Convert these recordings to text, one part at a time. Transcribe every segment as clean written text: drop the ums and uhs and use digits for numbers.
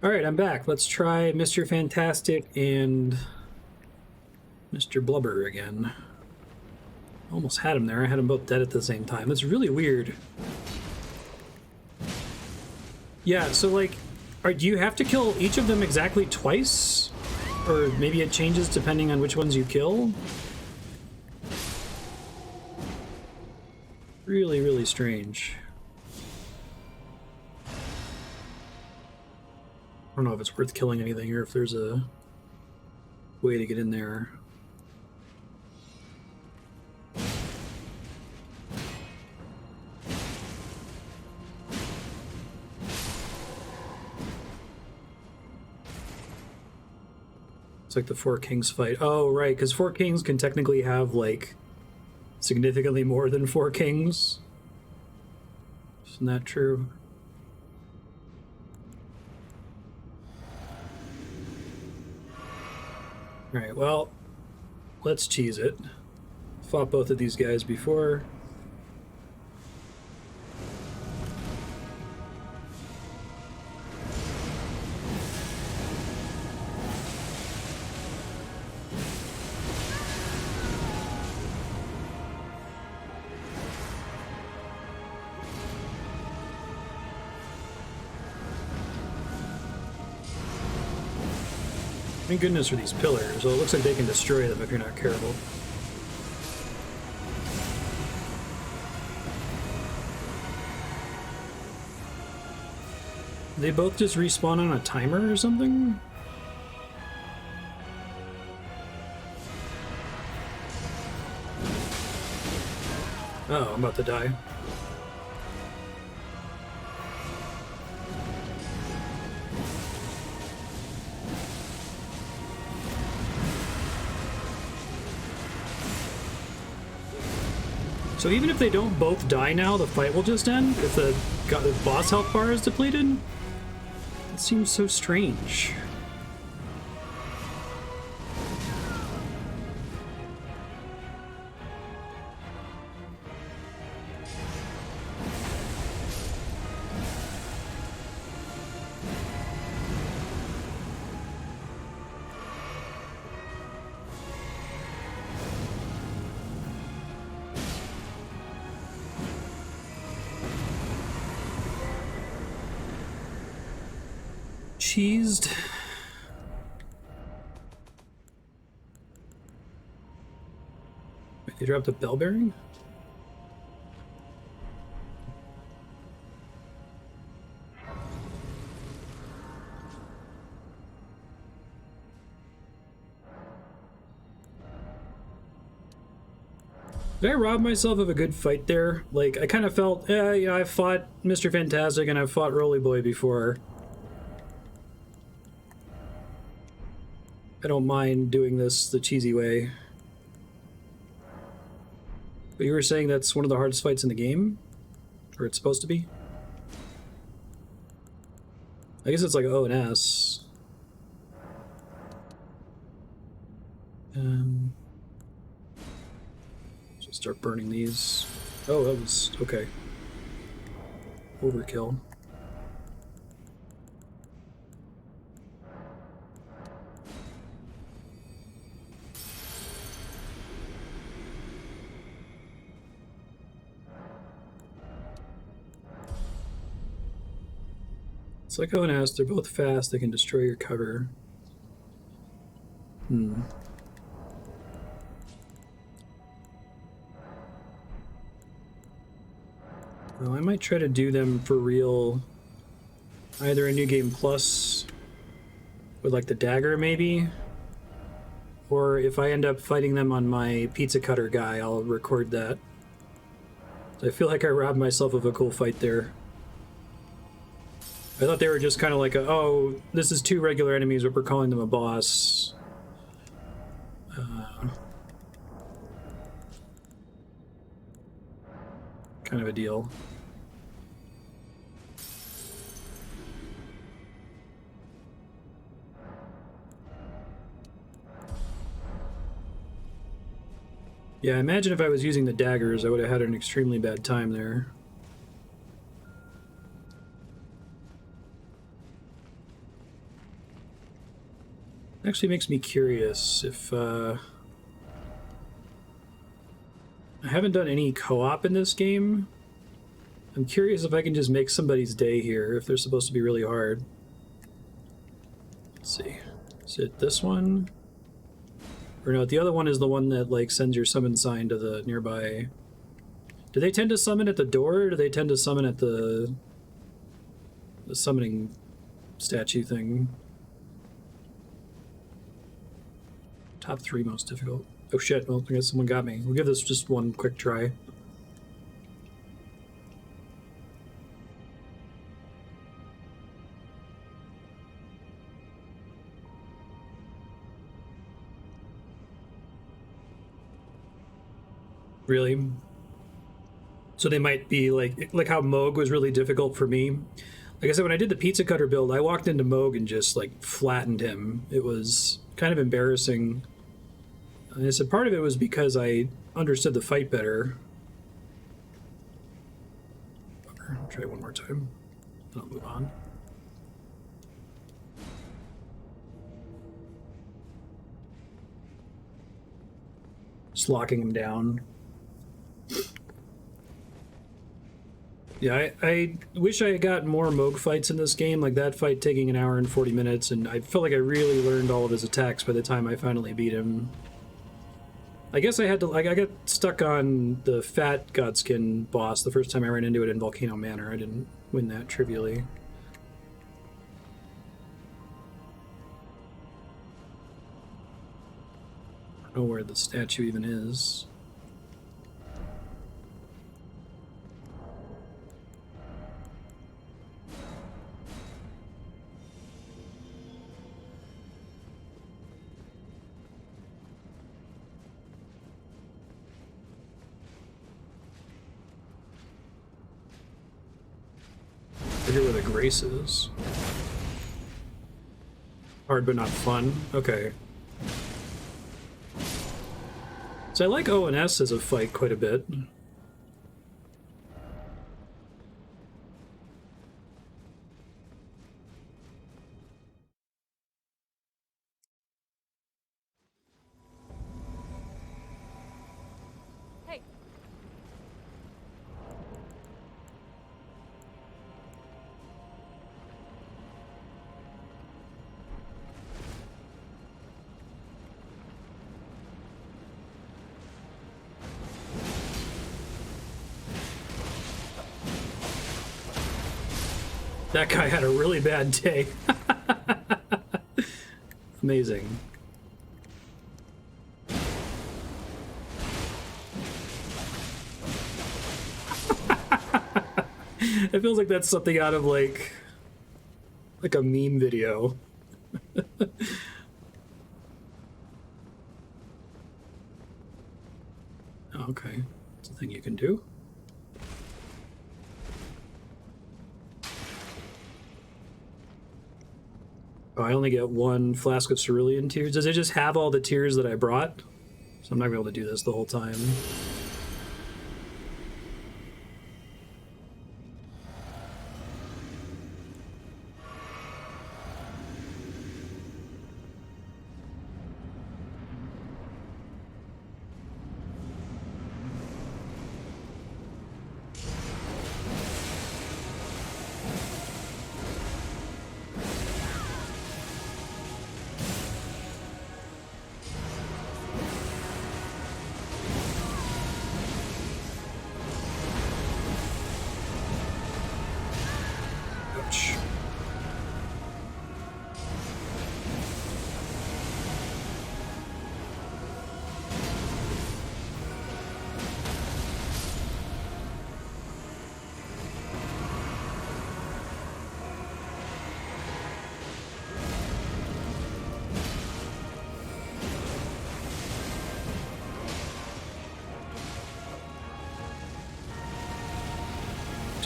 Alright, I'm back. Let's try Mr. Fantastic and Mr. Blubber again. Almost had him there. I had them both dead at the same time. That's really weird. Yeah, so like, do you have to kill each of them exactly twice? Or maybe it changes depending on which ones you kill? Really, really strange. I don't know if it's worth killing anything or if there's a way to get in there. It's like the Four Kings fight. Oh, right, because Four Kings can technically have, like, significantly more than Four Kings. Isn't that true? Alright, well, let's cheese it. Fought both of these guys before. Thank goodness for these pillars. Well, it looks like they can destroy them if you're not careful. They both just respawn on a timer or something? Oh, I'm about to die. So even if they don't both die now, the fight will just end if the boss health bar is depleted? It seems so strange. Cheesed. Wait, they dropped a bell bearing? Did I rob myself of a good fight there? Like, I kind of felt, yeah, I've fought Mr. Fantastic and I've fought Roly Boy before. I don't mind doing this the cheesy way. But you were saying that's one of the hardest fights in the game? Or it's supposed to be? I guess it's like O and S. So start burning these. Oh, that was... okay. Overkill. It's like O and S, they're both fast, they can destroy your cover. Well, I might try to do them for real. Either a New Game Plus with like the dagger maybe, or if I end up fighting them on my pizza cutter guy, I'll record that. I feel like I robbed myself of a cool fight there. I thought they were just kind of like, oh, this is two regular enemies, but we're calling them a boss. Kind of a deal. Yeah, I imagine if I was using the daggers, I would have had an extremely bad time there. Actually makes me curious if I haven't done any co-op in this game. I'm curious if I can just make somebody's day here, if they're supposed to be really hard. Let's see. Is it this one? Or no, the other one is the one that like sends your summon sign to the nearby. Do they tend to summon at the door, or do they tend to summon at the summoning statue thing? Top 3 most difficult. Oh shit, well, I guess someone got me. We'll give this just one quick try. Really? So they might be like how Mohg was really difficult for me. Like I said, when I did the pizza cutter build, I walked into Mohg and just like flattened him. It was kind of embarrassing. And I said part of it was because I understood the fight better. I'll try one more time. Then I'll move on. Just locking him down. Yeah, I wish I had got more Mohg fights in this game, like that fight taking an hour and 40 minutes, and I felt like I really learned all of his attacks by the time I finally beat him. I guess I had to, like, I got stuck on the fat Godskin boss the first time I ran into it in Volcano Manor. I didn't win that trivially. I don't know where the statue even is. I hear where the grace is. Hard but not fun. Okay. So I like O&S as a fight quite a bit. Hey. That guy had a really bad day. Amazing. It feels like that's something out of like a meme video. Okay, it's a thing you can do. Oh, I only get 1 flask of cerulean tears. Does it just have all the tears that I brought? So I'm not going to be able to do this the whole time.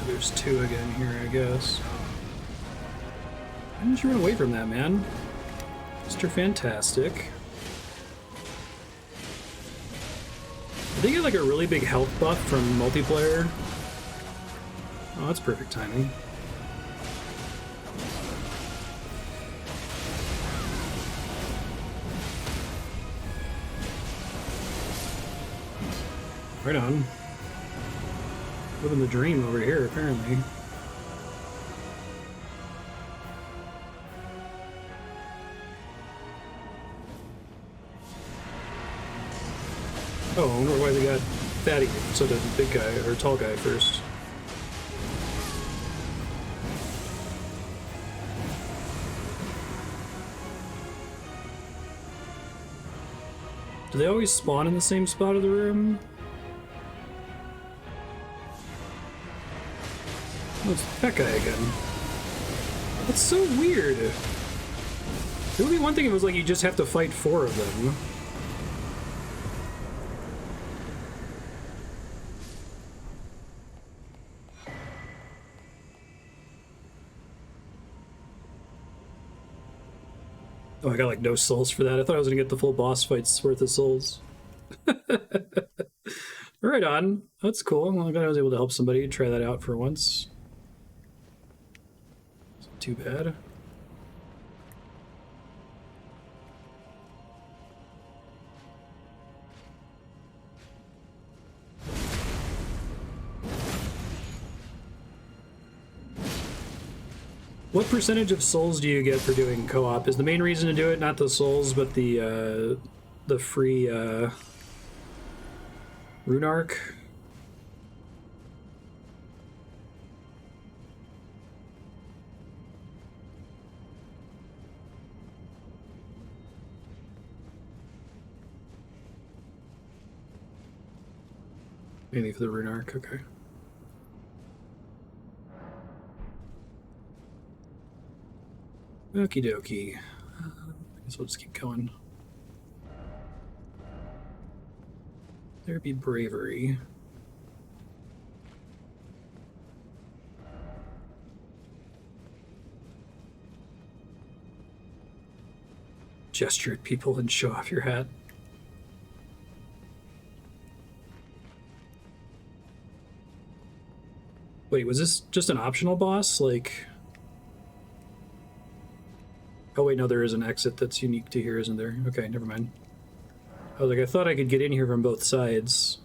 There's 2 again here, I guess. Why didn't you run away from that, man? Mr. Fantastic. Did they get like a really big health buff from multiplayer? Oh, that's perfect timing. Right on. Living the dream over here, apparently. Oh, I wonder why they got Fatty instead of big guy or tall guy first. Do they always spawn in the same spot of the room? Oh, it's that guy again. That's so weird. It would be one thing if it was like you just have to fight 4 of them. Oh, I got like no souls for that. I thought I was gonna get the full boss fight's worth of souls. Right on. That's cool. Well, I'm glad I was able to help somebody try that out for once. It's not too bad. What percentage of souls do you get for doing co-op? Is the main reason to do it not the souls, but the free rune arc? Mainly for the rune arc, okay. Okie dokie. I guess we'll just keep going. There be bravery. Gesture at people and show off your hat. Wait, was this just an optional boss? Like... Oh wait, no, there is an exit that's unique to here, isn't there? Okay, never mind. I was like, I thought I could get in here from both sides.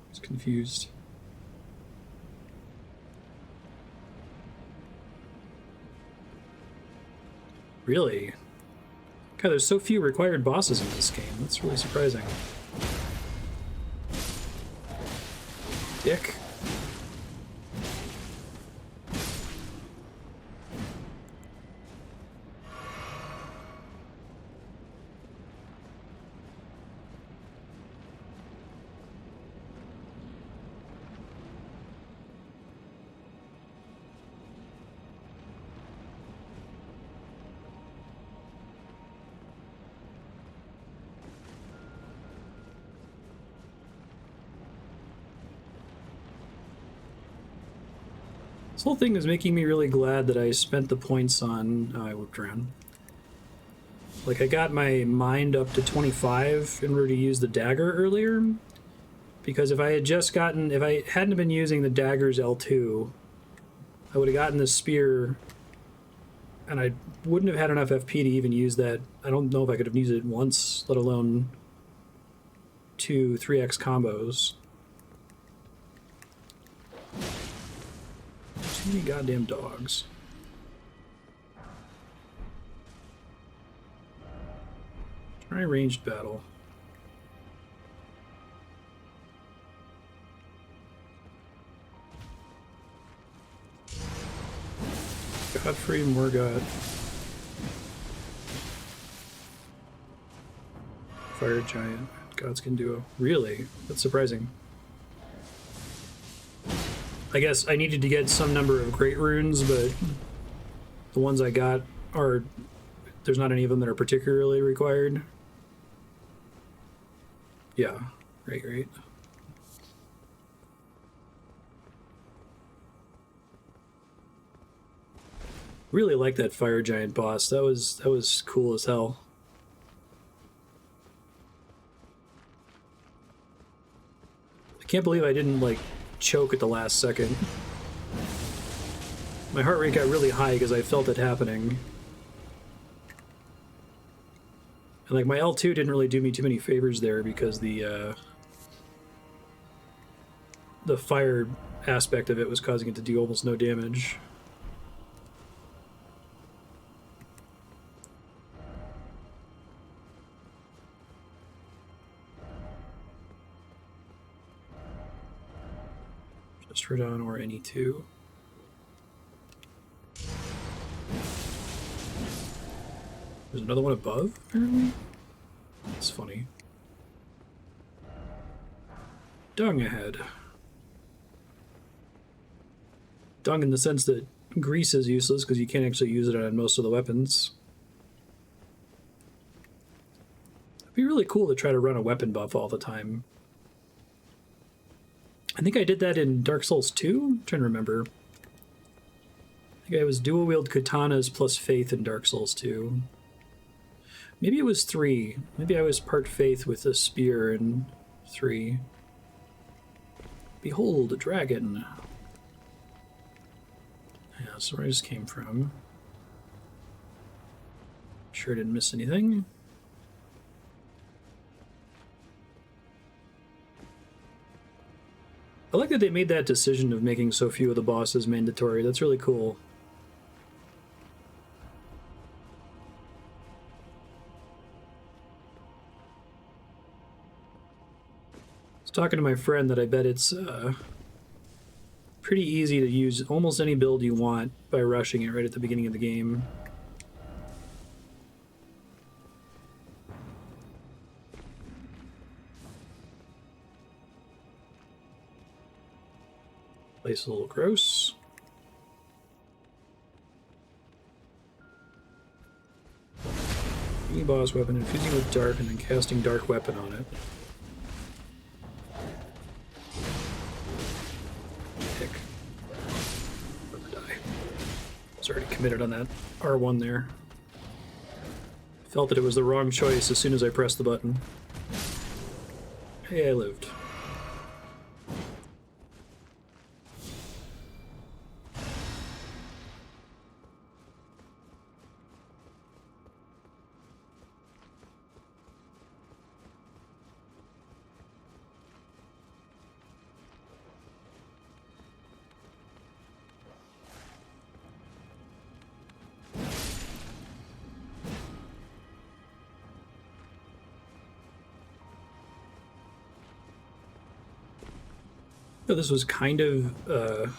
I was confused. Really? God, there's so few required bosses in this game. That's really surprising. Dick. This whole thing is making me really glad that I spent the points on... Oh, I whipped around. Like, I got my mind up to 25 in order to use the dagger earlier. Because if I had just gotten... If I hadn't been using the dagger's L2, I would have gotten the spear, and I wouldn't have had enough FP to even use that. I don't know if I could have used it once, let alone 2 3x combos. Too many goddamn dogs. Try ranged battle. Godfrey Morgott. Fire Giant. Godskin Duo. Really? That's surprising. I guess I needed to get some number of great runes, but the ones I got are... There's not any of them that are particularly required. Yeah. Right. Really like that Fire Giant boss. That was cool as hell. I can't believe I didn't, like, choke at the last second. My heart rate got really high because I felt it happening. And like my L2 didn't really do me too many favors there because the fire aspect of it was causing it to do almost no damage. Just Radon or any two. There's another one above, apparently? That's funny. Dung ahead. Dung in the sense that grease is useless because you can't actually use it on most of the weapons. It'd be really cool to try to run a weapon buff all the time. I think I did that in Dark Souls 2? I'm trying to remember. I think I was dual wield katanas plus faith in Dark Souls 2. Maybe it was 3. Maybe I was part faith with a spear in 3. Behold, a dragon. Yeah, that's where I just came from. Sure didn't miss anything. I like that they made that decision of making so few of the bosses mandatory. That's really cool. I was talking to my friend that I bet it's pretty easy to use almost any build you want by rushing it right at the beginning of the game. Place a little gross. Any boss weapon, infusing with dark, and then casting dark weapon on it. Pick. Or die. I was already committed on that R1 there. Felt that it was the wrong choice as soon as I pressed the button. Hey, I lived. So this was kind of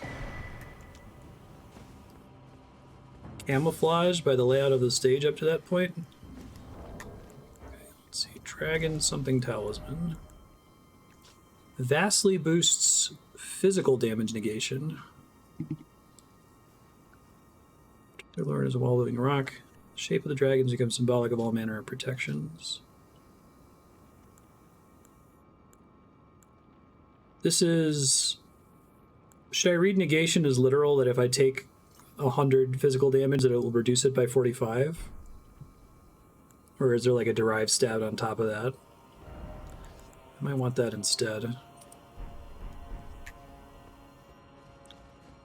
camouflaged by the layout of the stage up to that point. Okay, let's see, Dragon something talisman. Vastly boosts physical damage negation. The Lord is a wall-living rock. The shape of the dragons becomes symbolic of all manner of protections. This is... Should I read negation as literal, that if I take 100 physical damage that it will reduce it by 45? Or is there like a derived stat on top of that? I might want that instead.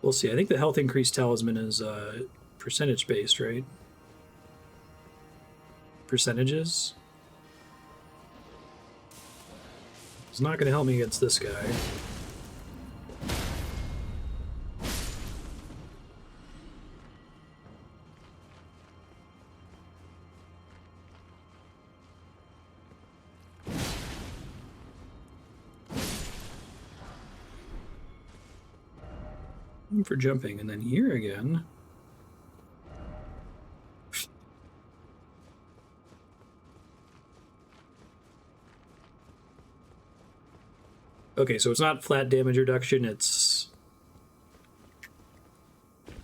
We'll see. I think the health increase talisman is percentage based, right? Percentages? It's not going to help me against this guy. For jumping, and then here again. Okay, so it's not flat damage reduction, it's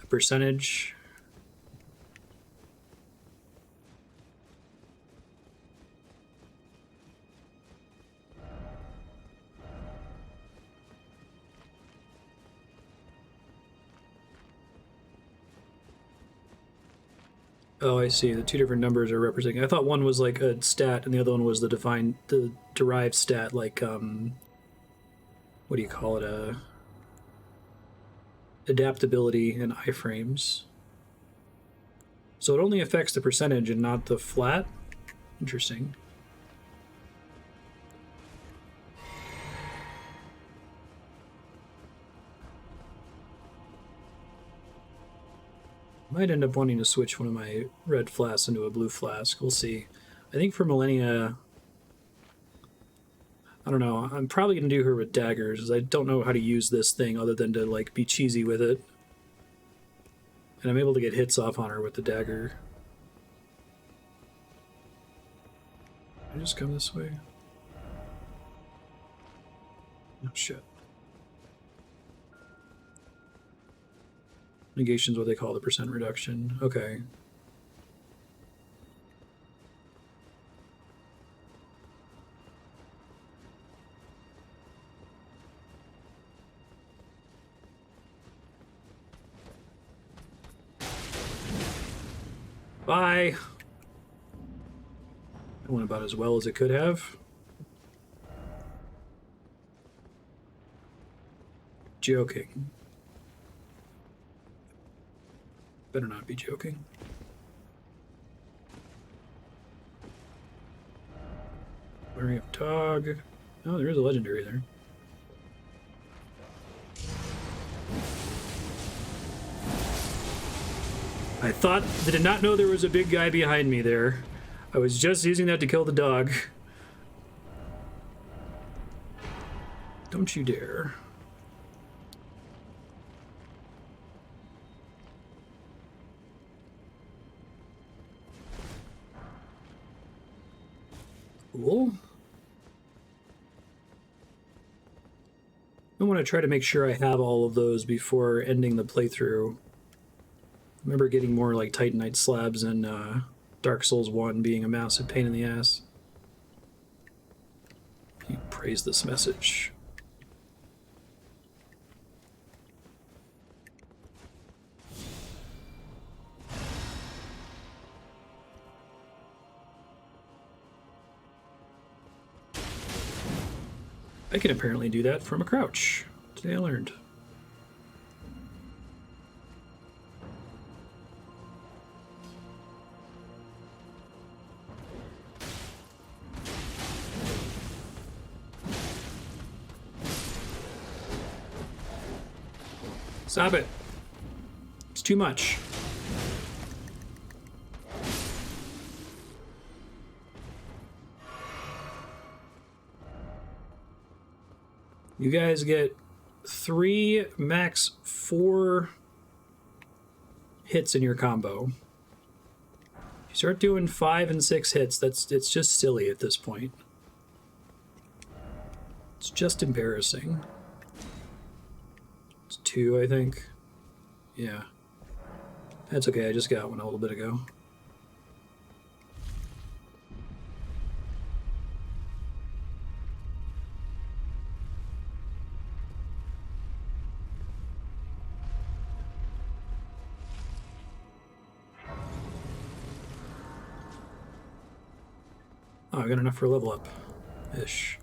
a percentage. Oh, I see. The two different numbers are representing. I thought one was like a stat, and the other one was the derived stat, like what do you call it? Adaptability and iframes. So it only affects the percentage and not the flat. Interesting. Might end up wanting to switch one of my red flasks into a blue flask. We'll see. I think for Millennia, I don't know. I'm probably going to do her with daggers, because I don't know how to use this thing other than to, like, be cheesy with it. And I'm able to get hits off on her with the dagger. Can I just come this way? Oh, shit. Negation's what they call the percent reduction. Okay. Bye! That went about as well as it could have. Joking. Better not be joking. Flurry of Tog. Oh, there is a legendary there. I did not know there was a big guy behind me there. I was just using that to kill the dog. Don't you dare. Cool. I want to try to make sure I have all of those before ending the playthrough. I remember getting more like Titanite slabs and Dark Souls 1 being a massive pain in the ass. You praise this message. I can apparently do that from a crouch. Today I learned. Stop it. It's too much. You guys get 3, max 4 hits in your combo. You start doing 5 and 6 hits, it's just silly at this point. It's just embarrassing. It's 2, I think. Yeah. That's okay, I just got one a little bit ago. Oh, I got enough for a level up. Ish.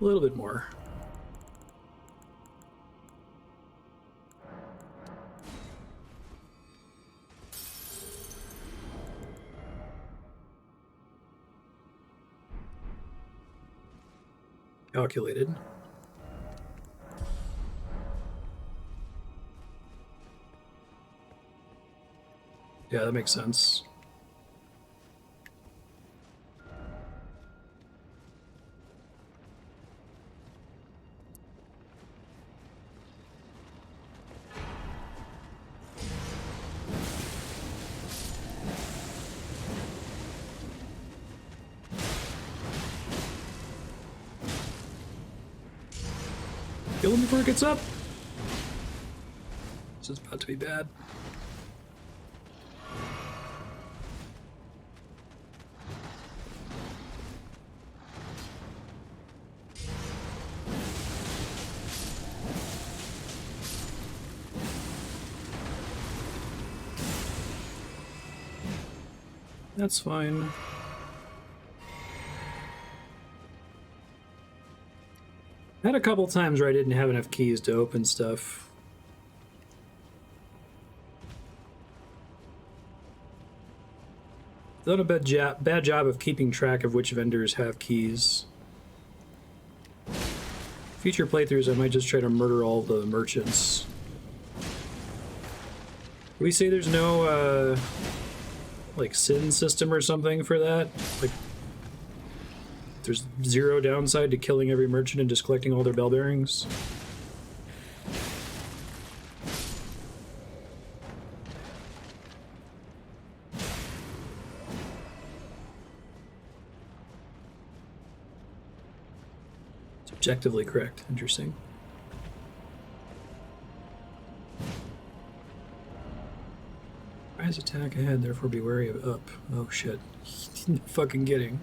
A little bit more. Calculated. Yeah, that makes sense. Kill him before it gets up. This is about to be bad. That's fine. Had a couple times where I didn't have enough keys to open stuff. Done a bad job of keeping track of which vendors have keys. Future playthroughs, I might just try to murder all the merchants. We say there's no, like, sin system or something for that? Like, there's zero downside to killing every merchant and just collecting all their bell bearings? It's objectively correct. Interesting. Rise attack ahead, therefore be wary of up. Oh shit. No fucking kidding.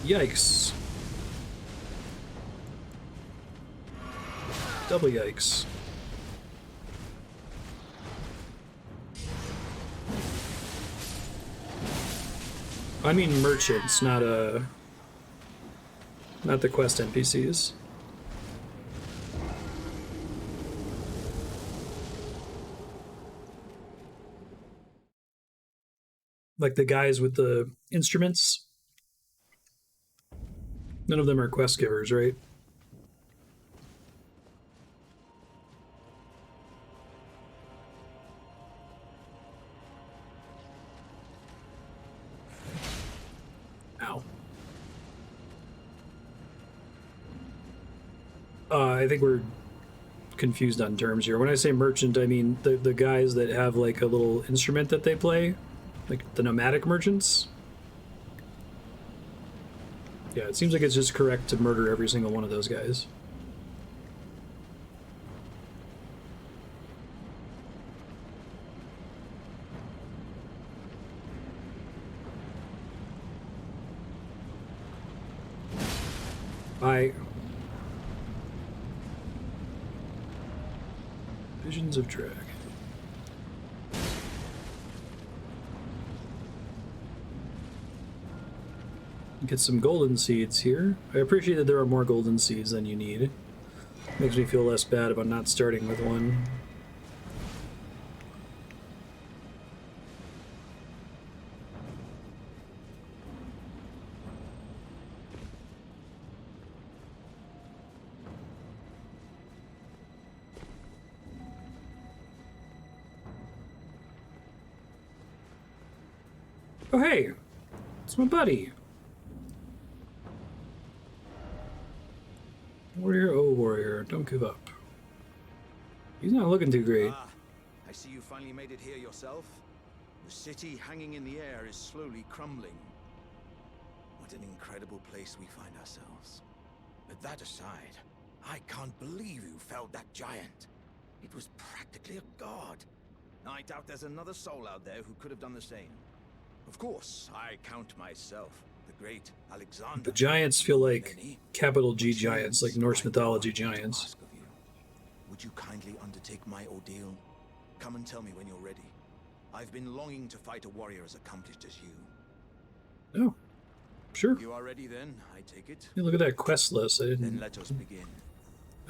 Yikes. Double yikes. I mean merchants, not the quest NPCs. Like the guys with the instruments. None of them are quest givers, right? Ow. I think we're confused on terms here. When I say merchant, I mean the guys that have like a little instrument that they play, like the nomadic merchants. Yeah, it seems like it's just correct to murder every single one of those guys. Bye. Visions of Drag. Get some golden seeds here. I appreciate that there are more golden seeds than you need. Makes me feel less bad about not starting with one. Oh hey, it's my buddy. Warrior, oh warrior, don't give up. He's not looking too great. I see you finally made it here yourself. The city hanging in the air is slowly crumbling. What an incredible place we find ourselves. But that aside, I can't believe you felled that giant. It was practically a god. I doubt there's another soul out there who could have done the same. Of course, I count myself the great Alexander. The giants feel like capital G giants, like Norse mythology giants. Would you kindly undertake my ordeal? Come and tell me when you're ready. I've been longing to fight a warrior as accomplished as you. Oh, sure. You are ready then, I take it? Hey, look at that quest list. I didn't. Then let us begin.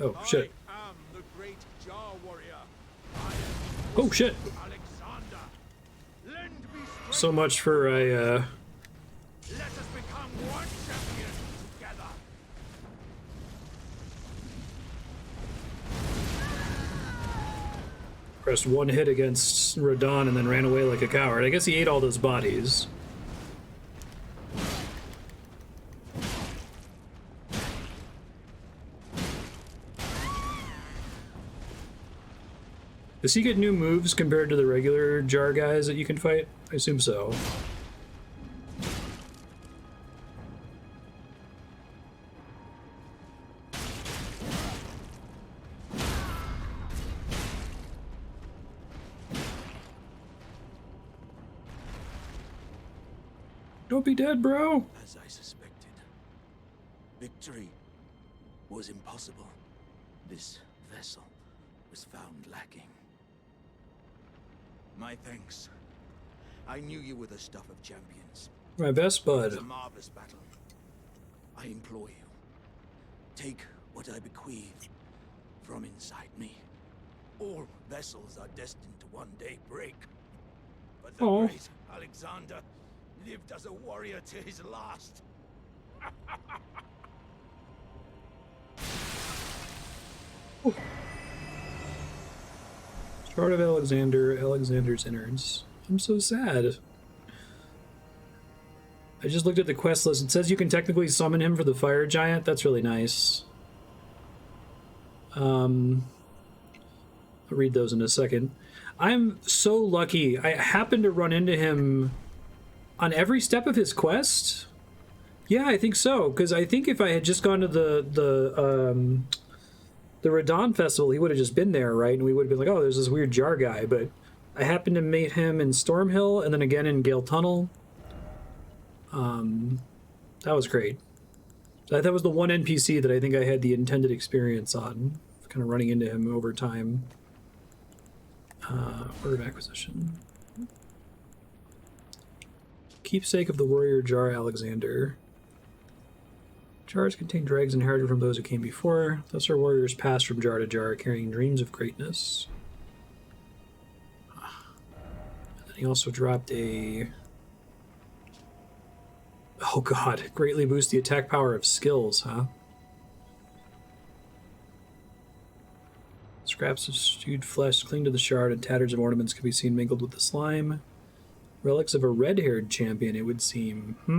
Oh shit. I am the great Jar warrior. Oh shit. Alexander. Lend me strength. So much for Let us become one champion together. pressed one hit against Radon and then ran away like a coward. I guess he ate all those bodies. Does he get new moves compared to the regular Jar guys that you can fight? I assume so. Don't be dead, bro. As I suspected, victory was impossible. This vessel was found lacking. My thanks. I knew you were the stuff of champions. My best It was bud. a marvelous battle. I implore you, take what I bequeath from inside me. All vessels are destined to one day break. But the great Alexander lived as a warrior to his last. Shard of Alexander, Alexander's innards. I'm so sad. I just looked at the quest list. It says you can technically summon him for the fire giant. That's really nice. I'll read those in a second. I'm so lucky. I happened to run into him on every step of his quest. Yeah, I think so. Because I think if I had just gone to the Radon Festival, he would have just been there, right? And we would have been like, oh, there's this weird jar guy. But I happened to meet him in Stormhill and then again in Gale Tunnel. That was great. That was the one NPC that I think I had the intended experience on, kind of running into him over time. Order of acquisition. Keepsake of the warrior jar Alexander. Jars contain dregs inherited from those who came before. Thus our warriors pass from jar to jar, carrying dreams of greatness. And then he also dropped a... Oh god, greatly boost the attack power of skills, huh? Scraps of stewed flesh cling to the shard, and tatters of ornaments can be seen mingled with the slime. Relics of a red-haired champion, it would seem. I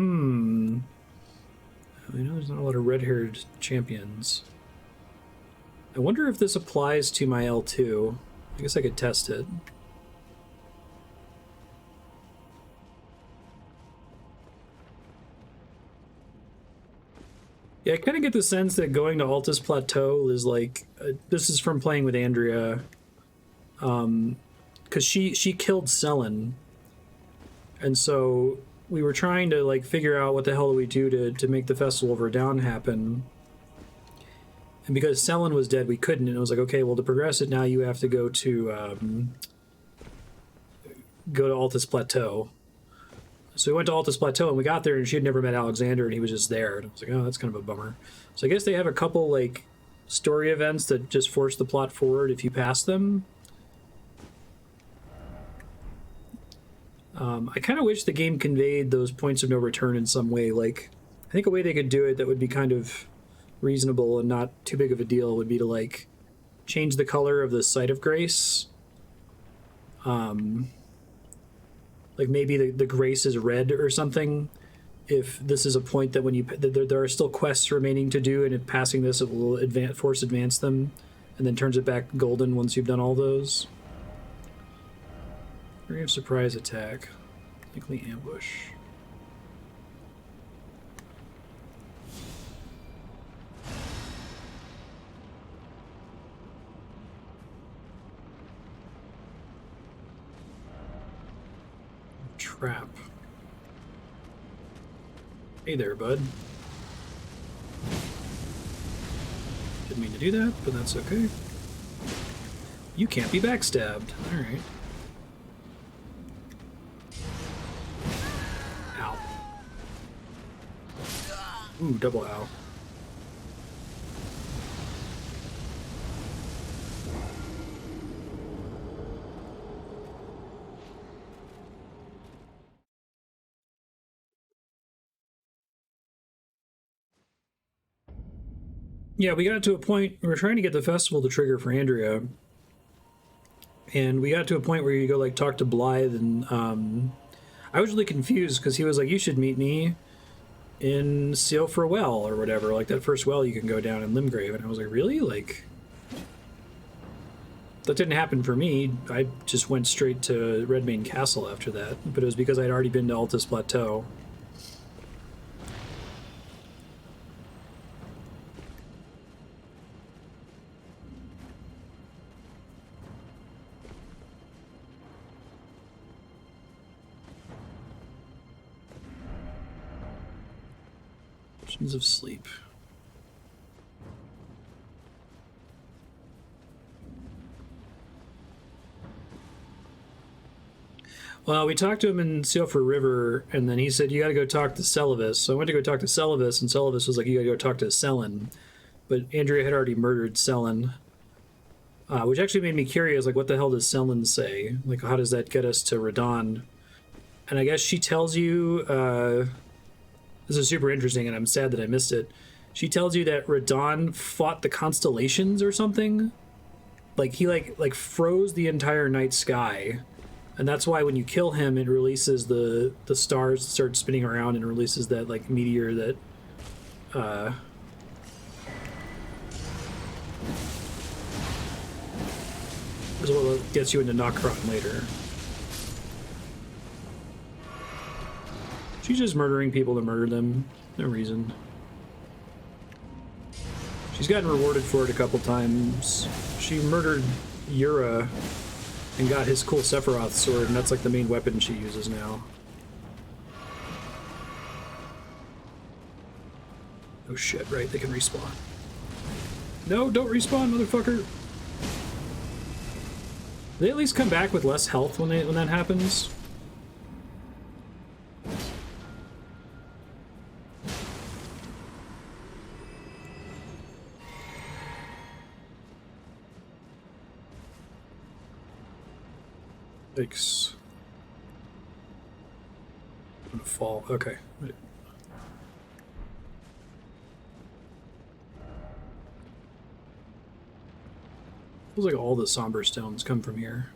know there's not a lot of red-haired champions. I wonder if this applies to my L2. I guess I could test it. Yeah, I kind of get the sense that going to Altus Plateau is like... this is from playing with Andrea. Because she killed Sellen. And so we were trying to like figure out what the hell do we do to make the Festival of Radon happen. And because Sellen was dead, we couldn't. And it was like, okay, well, to progress it now, you have to go to Altus Plateau. So we went to Altus Plateau, and we got there, and she had never met Alexander, and he was just there. And I was like, oh, that's kind of a bummer. So I guess they have a couple, like, story events that just force the plot forward if you pass them. I kind of wish the game conveyed those points of no return in some way. Like, I think a way they could do it that would be kind of reasonable and not too big of a deal would be to, like, change the color of the Site of Grace. Like maybe the grace is red or something. If this is a point that when you there are still quests remaining to do, and if passing this, it will force advance them, and then turns it back golden once you've done all those. Ring of surprise attack, likely ambush. Trap. Hey there, bud. Didn't mean to do that, but that's okay. You can't be backstabbed. Alright. Ow. Ooh, double ow. Yeah, we got to a point, we were trying to get the festival to trigger for Andrea, and we got to a point where you go, like, talk to Blythe, and I was really confused, because he was like, you should meet me in Sealfra Well, or whatever, like that first well you can go down in Limgrave, and I was like, really? Like, that didn't happen for me. I just went straight to Redmane Castle after that, but it was because I'd already been to Altus Plateau. Potions of sleep. Well, we talked to him in Sealford River, and then he said, you gotta go talk to Celavis. So I went to go talk to Celavis, and Celavis was like, you gotta go talk to Selen. But Andrea had already murdered Selen. Which actually made me curious, like, what the hell does Selen say? Like, how does that get us to Radahn? And I guess she tells you, this is super interesting, and I'm sad that I missed it. She tells you that Radahn fought the constellations or something. Like, he, like froze the entire night sky. And that's why when you kill him, it releases the stars start spinning around and releases that, like, meteor that, is what gets you into Nokron later. She's just murdering people to murder them. No reason. She's gotten rewarded for it a couple times. She murdered Yura and got his cool Sephiroth sword, and that's like the main weapon she uses now. Oh shit, right, they can respawn. No, don't respawn, motherfucker! They at least come back with less health when that happens. Yikes. I'm gonna fall. Okay. Right. Feels like all the somber stones come from here.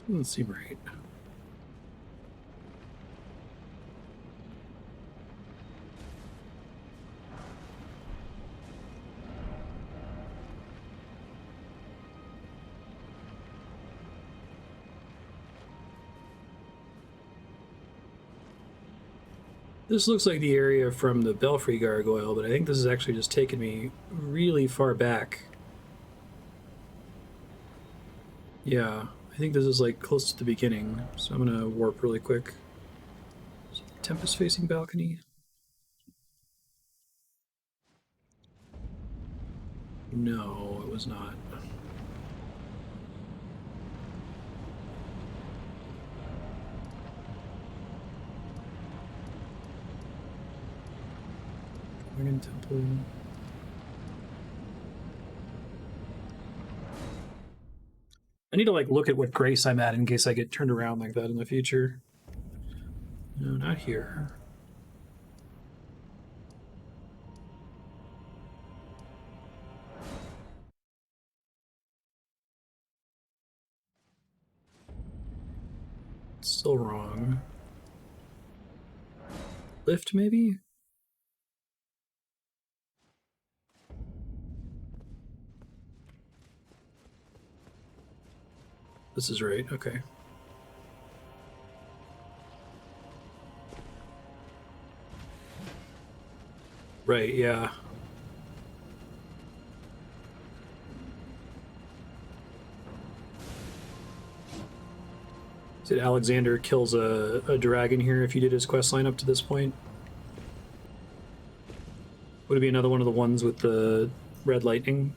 Doesn't seem right. This looks like the area from the Belfry Gargoyle, but I think this is actually just taking me really far back. Yeah, I think this is like close to the beginning, so I'm gonna warp really quick. Tempest-facing balcony? No, it was not. Dragon Temple. I need to like look at what grace I'm at in case I get turned around like that in the future. No, not here. Still wrong. Lift, maybe? This is right, okay. Right, yeah. Did Alexander kills a dragon here if you did his quest line up to this point? Would it be another one of the ones with the red lightning?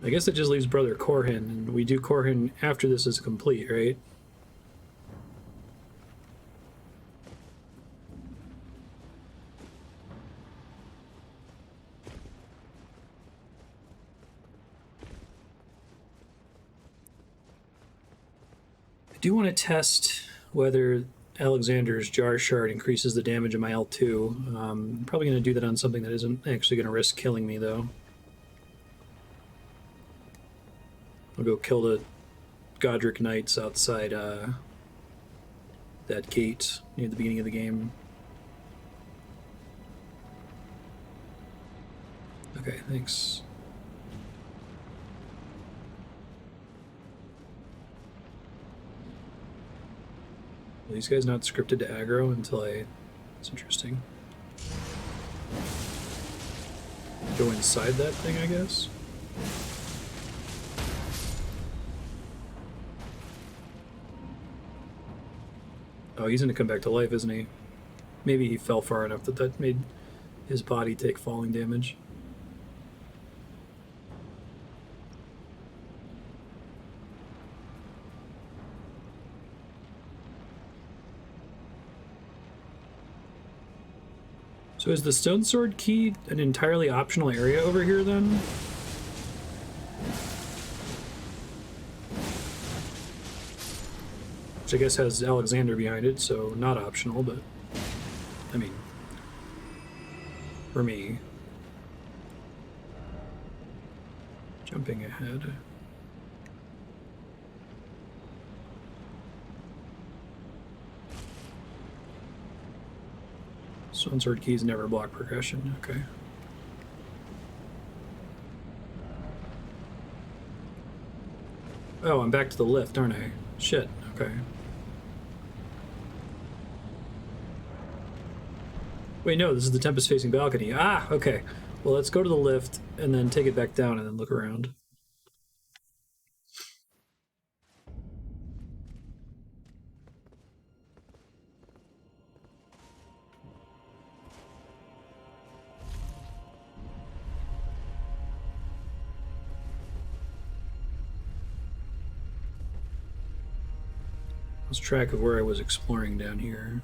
I guess it just leaves Brother Corhyn, and we do Corhyn after this is complete, right? I do want to test whether Alexander's Jar Shard increases the damage of my L2. I'm probably going to do that on something that isn't actually going to risk killing me, though. I'll go kill the Godric Knights outside that gate near the beginning of the game. Okay, thanks. Are these guys not scripted to aggro until I It's interesting. Go inside that thing, I guess. Oh, he's gonna come back to life, isn't he? Maybe he fell far enough that that made his body take falling damage. So is the Stone Sword Key an entirely optional area over here, then? Which I guess has Alexander behind it, so not optional, but... I mean... for me... Jumping ahead... Stone Sword Keys never block progression, okay. Oh, I'm back to the lift, aren't I? Shit, okay. Wait, no, this is the Tempest-facing balcony. Ah, okay. Well, let's go to the lift, and then take it back down, and then look around. Lost track of where I was exploring down here.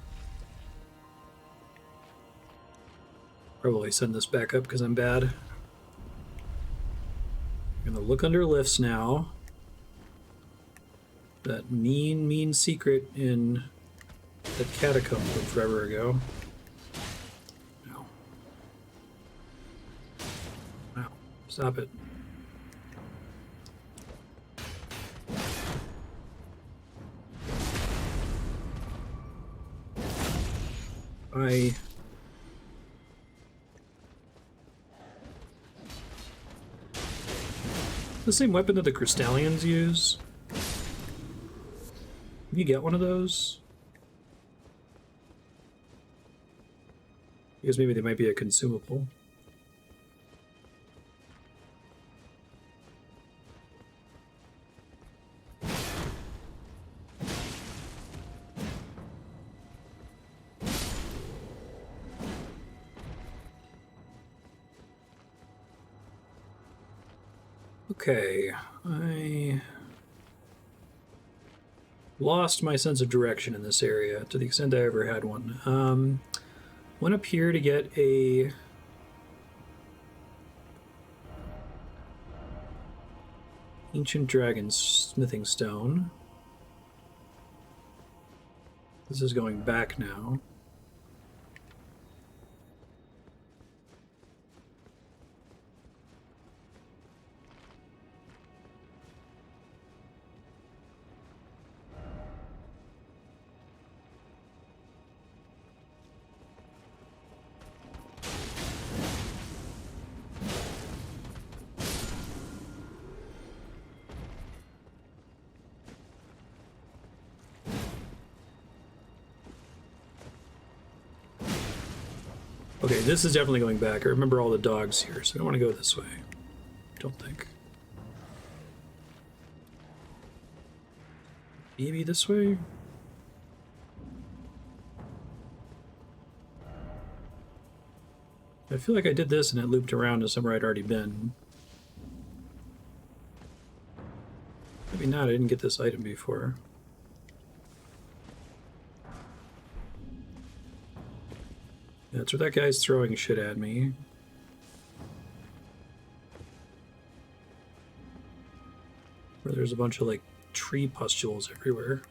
Probably send this back up because I'm bad. I'm gonna look under lifts now. That mean secret in the catacomb from forever ago. No. No. Stop it. The same weapon that the Crystallians use. Can you get one of those? Because maybe they might be a consumable. Okay, I lost my sense of direction in this area to the extent I ever had one. Went up here to get a ancient dragon smithing stone. This is going back now. Okay, this is definitely going back. I remember all the dogs here, so I don't want to go this way. Don't think. Maybe this way? I feel like I did this and it looped around to somewhere I'd already been. Maybe not, I didn't get this item before. That's where that guy's throwing shit at me. Where there's a bunch of, like, tree pustules everywhere.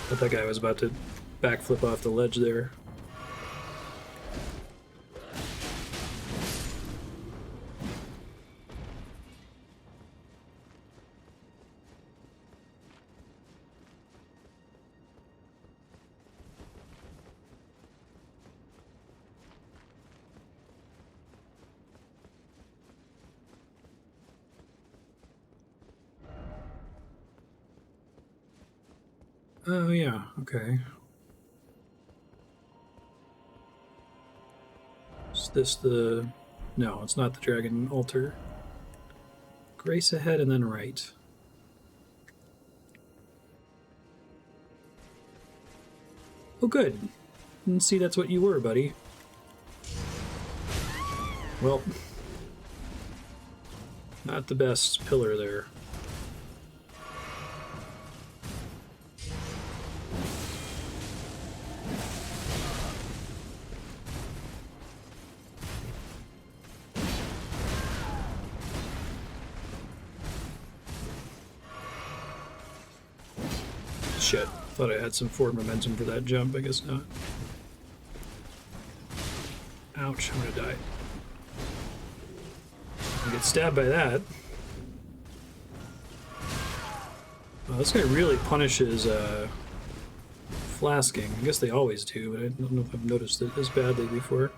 Thought that guy was about to backflip off the ledge there. Oh, yeah, okay. Is this the... No, it's not the dragon altar. Grace ahead and then right. Oh, good. Didn't see that's what you were, buddy. Well, not the best pillar there. Shit. Thought I had some forward momentum for that jump. I guess not. Ouch, I'm gonna die. I get stabbed by that. Well, this guy really punishes flasking. I guess they always do, but I don't know if I've noticed it as badly before.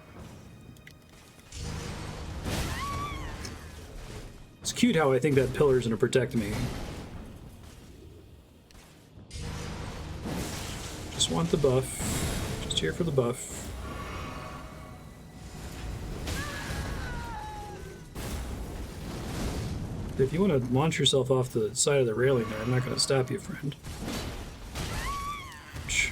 It's cute how I think that pillar's gonna protect me. Just want the buff. Just here for the buff. If you want to launch yourself off the side of the railing there, I'm not going to stop you, friend. Ouch.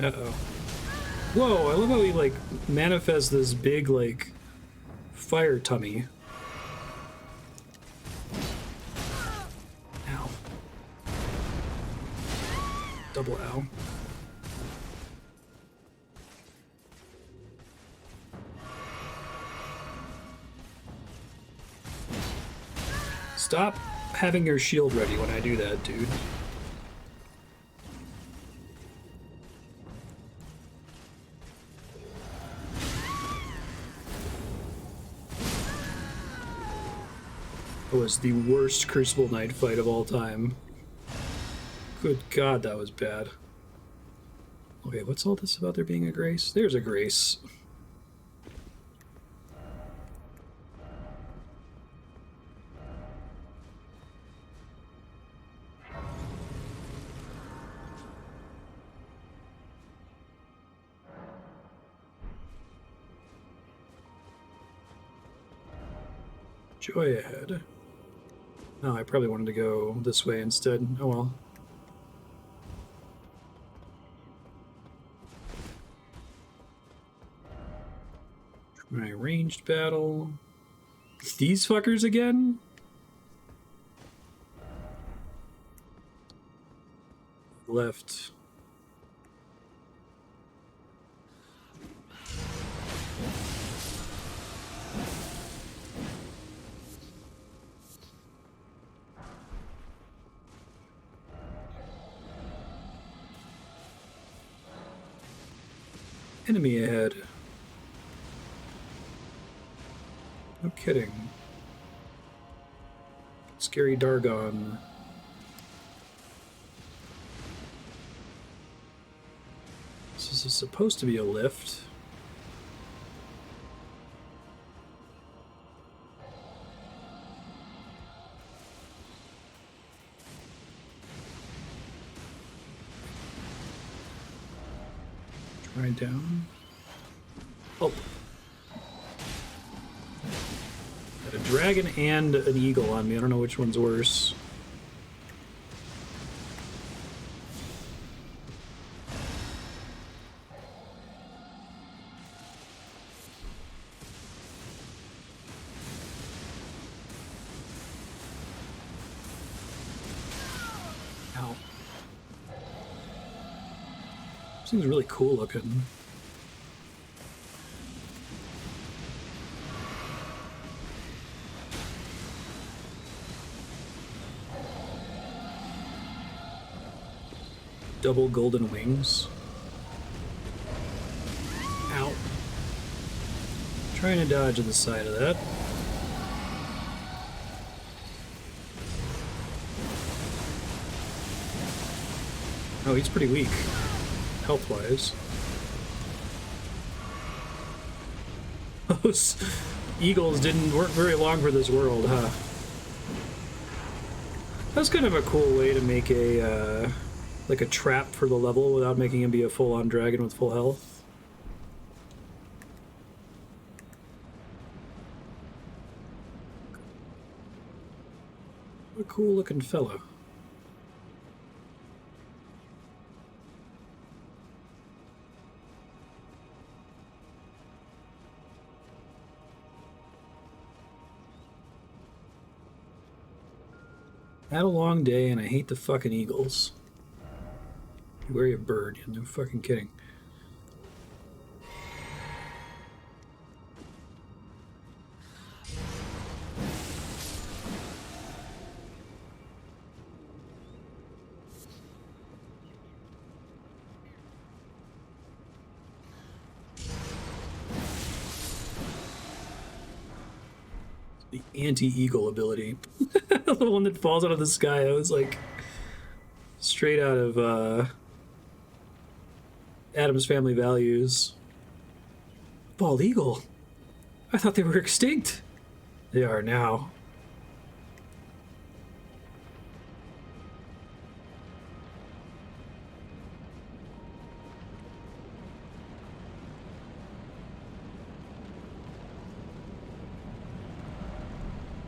Uh-oh. Whoa, I love how he, like, manifests this big, like, fire tummy. Ow. Double ow. Stop having your shield ready when I do that, dude. It was the worst Crucible Knight fight of all time. Good God, that was bad. Okay, what's all this about there being a grace? There's a grace. Joy ahead. Oh, I probably wanted to go this way instead. Oh well. My ranged battle. These fuckers again? Left. Enemy ahead. No kidding. Scary Dargon. This is supposed to be a lift. Right down. Oh. Got a dragon and an eagle on me. I don't know which one's worse. Ow. This thing's really cool looking. Double golden wings. Ow. Trying to dodge to the side of that. Oh, he's pretty weak, health-wise. Those eagles didn't work very long for this world, huh? That's kind of a cool way to make a, like a trap for the level without making him be a full-on dragon with full health. What a cool-looking fellow. Had a long day, and I hate the fucking eagles. You worry a bird, no fucking kidding. The anti-eagle ability. The one that falls out of the sky. That was like straight out of Adam's Family Values. Bald eagle. I thought they were extinct. They are now.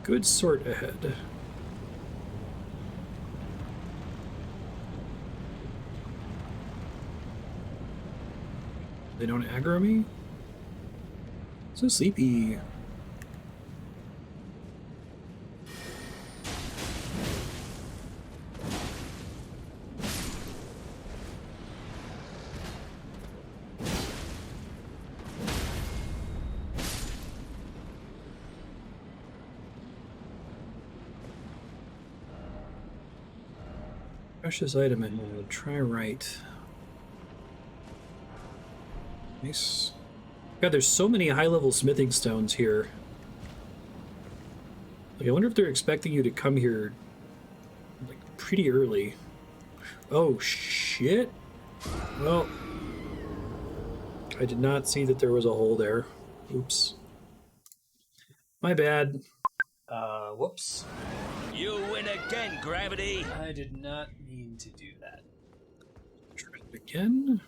Good sort ahead. They don't aggro me? So sleepy. Precious item and we'll try Rite. Nice. God, there's so many high-level smithing stones here. Like, I wonder if they're expecting you to come here like pretty early. Oh shit. Well, I did not see that there was a hole there. Oops. My bad. Whoops. You win again, Gravity. I did not mean to do that. Try it again.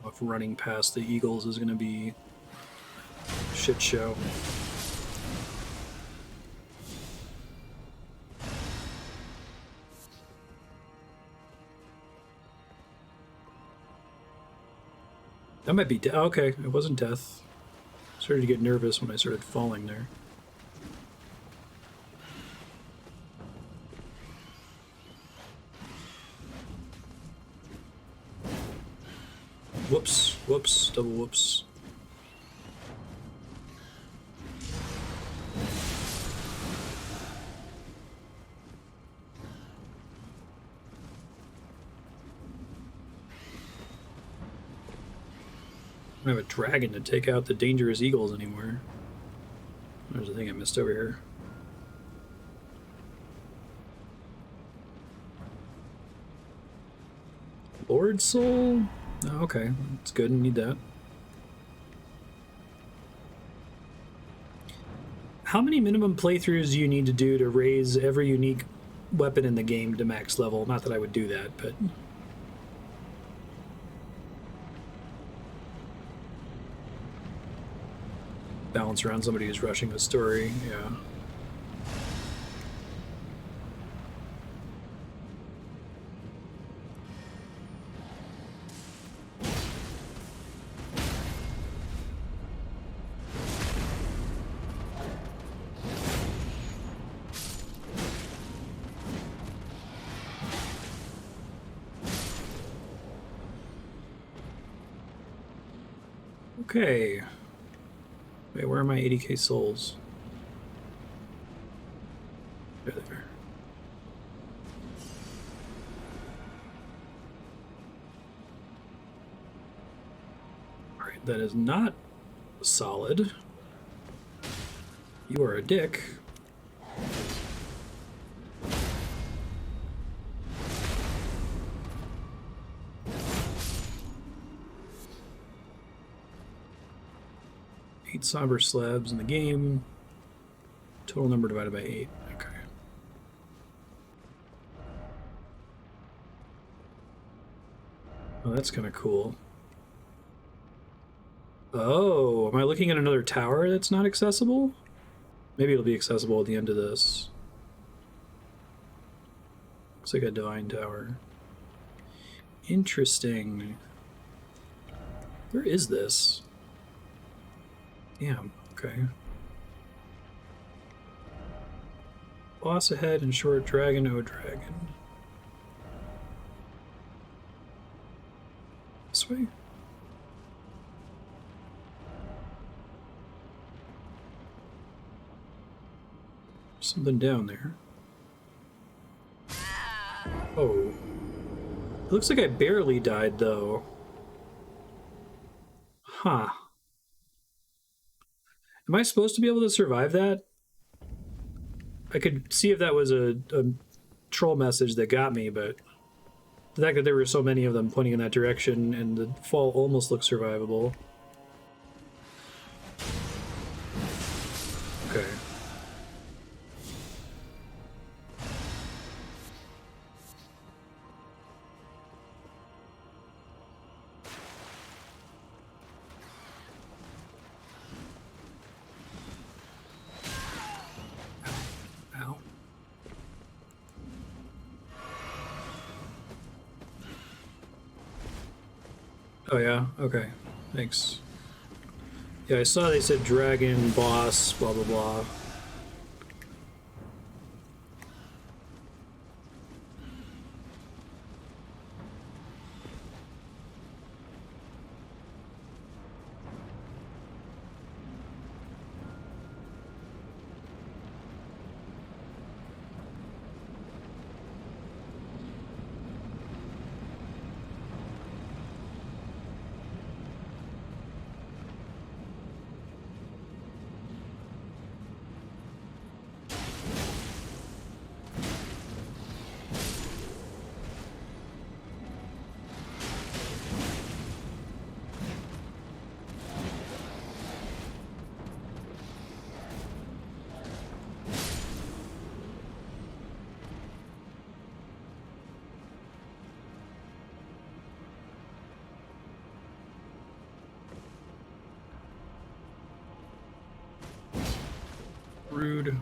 If running past the eagles is going to be a shit show. That might be death. Okay, it wasn't death. Started to get nervous when I started falling there. Whoops, whoops, double whoops. I don't have a dragon to take out the dangerous eagles anymore. There's a thing I missed over here. Lord Soul? Oh, okay, that's good. Need that. How many minimum playthroughs do you need to do to raise every unique weapon in the game to max level? Not that I would do that, but... balance around somebody who's rushing a story, yeah. Okay. Wait, where are my 80k souls? There they are. Alright, that is not Solid. You are a dick. Eight somber slabs in the game. Total number divided by 8. Okay. Oh, that's kind of cool. Oh, am I looking at another tower that's not accessible? Maybe it'll be accessible at the end of this. Looks like a divine tower. Interesting. Where is this? Damn, okay. Boss ahead and short dragon, oh dragon. This way? Something down there. Oh. It looks like I barely died, though. Huh. Am I supposed to be able to survive that? I could see if that was a troll message that got me, but the fact that there were so many of them pointing in that direction and the fall almost looks survivable. Okay. Oh yeah? Okay. Thanks. Yeah, I saw they said dragon, boss, blah blah blah. Rude.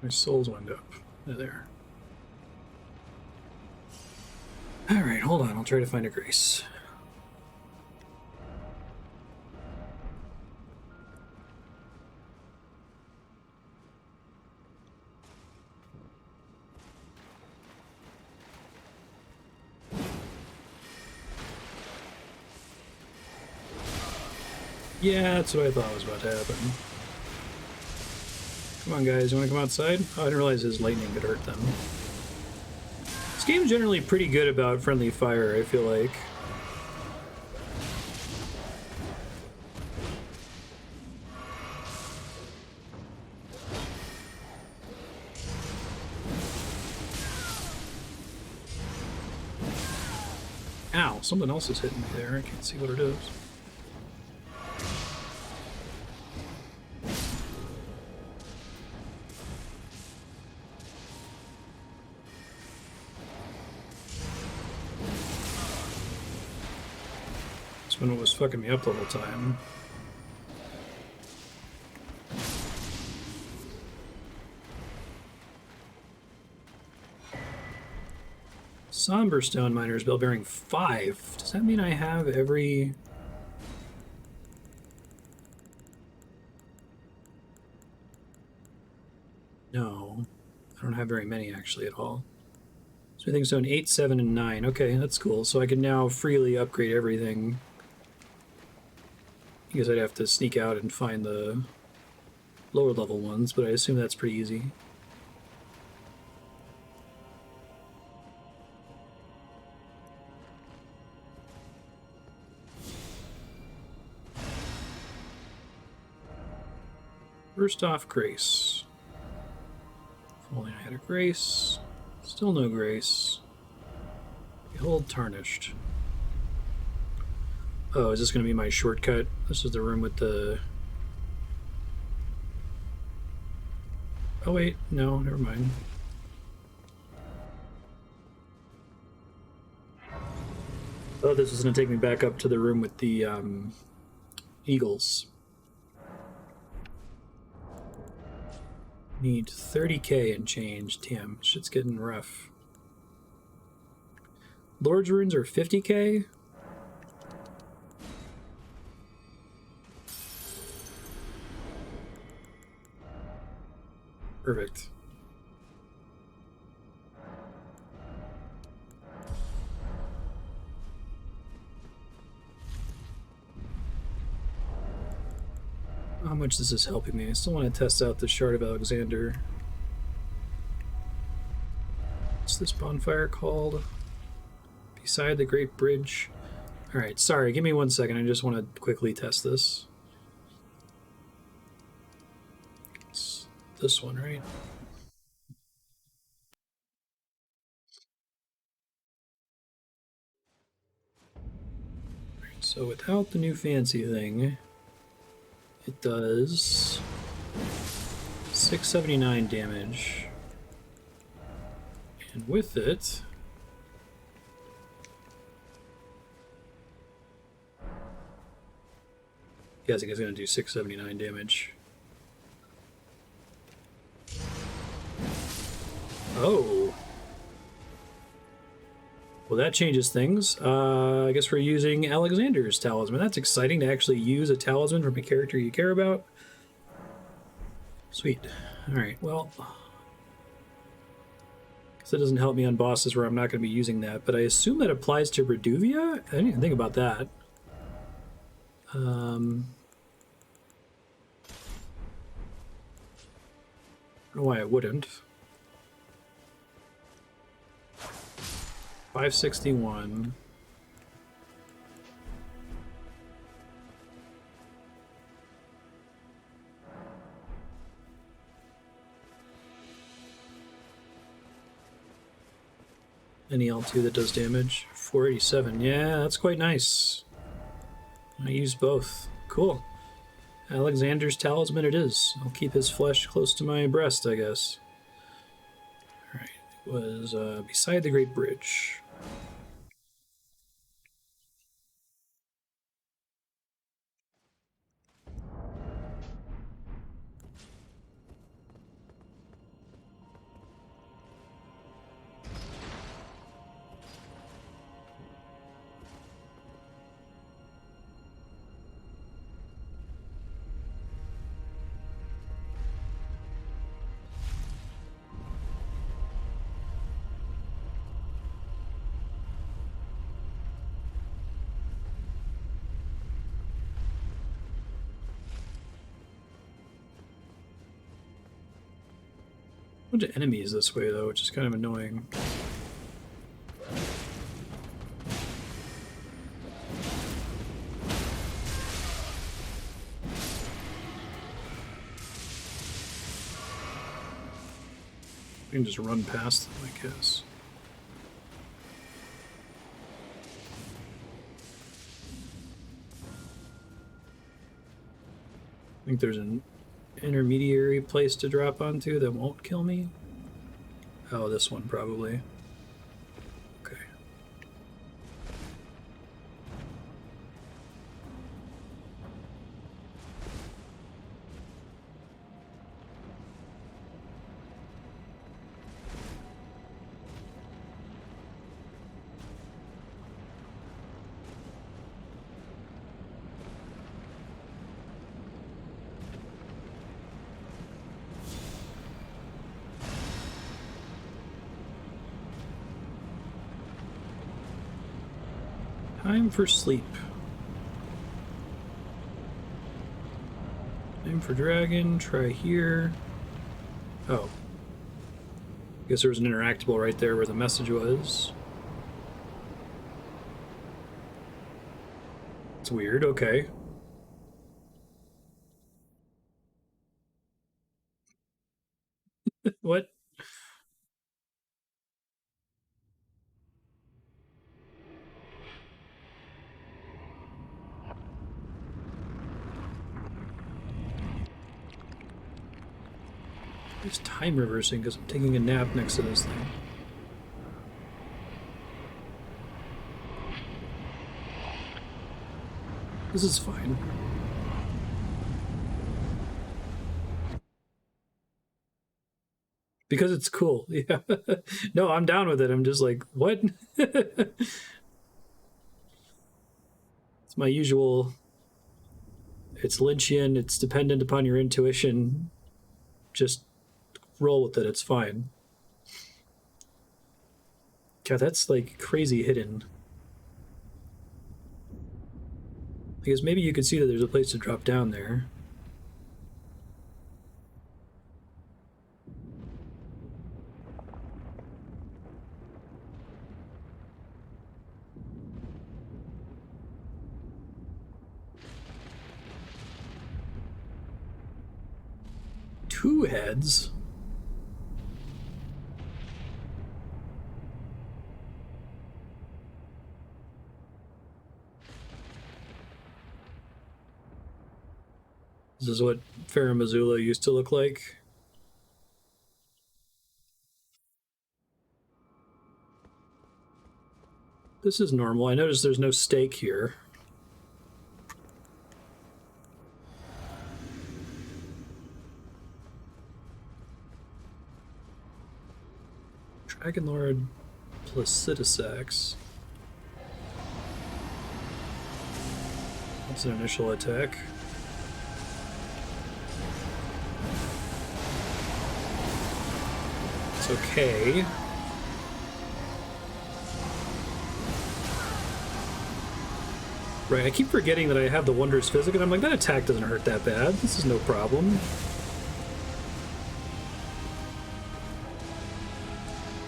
My souls went up. They're there. Alright, hold on. I'll try to find a grace. Yeah, that's what I thought was about to happen. Come on, guys. You want to come outside? Oh, I didn't realize his lightning could hurt them. This game's generally pretty good about friendly fire, I feel like. Ow, something else is hitting me there. I can't see what it is. When it was fucking me up the whole time. Somber Stone Miner's Bell bearing 5. Does that mean I have every... No. I don't have very many actually at all. So I think so in 8, 7, and 9. Okay, that's cool. So I can now freely upgrade everything I guess I'd have to sneak out and find the lower level ones, but I assume that's pretty easy. First off, Grace. If only I had a Grace. Still no Grace. Behold, Tarnished. Oh, is this going to be my shortcut? This is the room with the... Oh wait, no, never mind. Oh, this is going to take me back up to the room with the eagles. Need 30k and change. Damn, shit's getting rough. Lord's runes are 50k? Perfect. How much this is helping me. I still want to test out the Shard of Alexander. What's this bonfire called? Beside the Great Bridge. Alright, sorry, give me 1 second. I just want to quickly test this. It's this one, right? Alright, so without the new fancy thing, it does 679 damage. And with it, yeah, I think it's going to do 679 damage. Oh. Well, that changes things. I guess we're using Alexander's talisman. That's exciting to actually use a talisman from a character you care about. Sweet. Alright, well... That doesn't help me on bosses where I'm not going to be using that, but I assume that applies to Reduvia? I didn't even think about that. I don't know why I wouldn't. 561. Any L2 that does damage. 487. Yeah, that's quite nice. I use both. Cool. Alexander's talisman it is. I'll keep his flesh close to my breast, I guess. Alright, it was beside the Great Bridge. A bunch of enemies this way, though, which is kind of annoying. We can just run past them, I guess. I think there's an intermediary place to drop onto that won't kill me. Oh, this one probably. Okay. Time for sleep. Aim for dragon, try here. Oh. Guess there was an interactable right there where the message was. It's weird, okay. What? It's time reversing because I'm taking a nap next to this thing. This is fine. Because it's cool, yeah. No, I'm down with it. I'm just like, what? It's my usual. It's Lynchian, it's dependent upon your intuition. Just roll with it, it's fine. God, that's like crazy hidden. I guess maybe you could see that there's a place to drop down there. Two heads? This is what Farum Azula used to look like. This is normal. I noticed there's no stake here. Dragonlord Placidusax. That's an initial attack. It's okay. Right, I keep forgetting that I have the Wondrous Physic, and I'm like, that attack doesn't hurt that bad. This is no problem.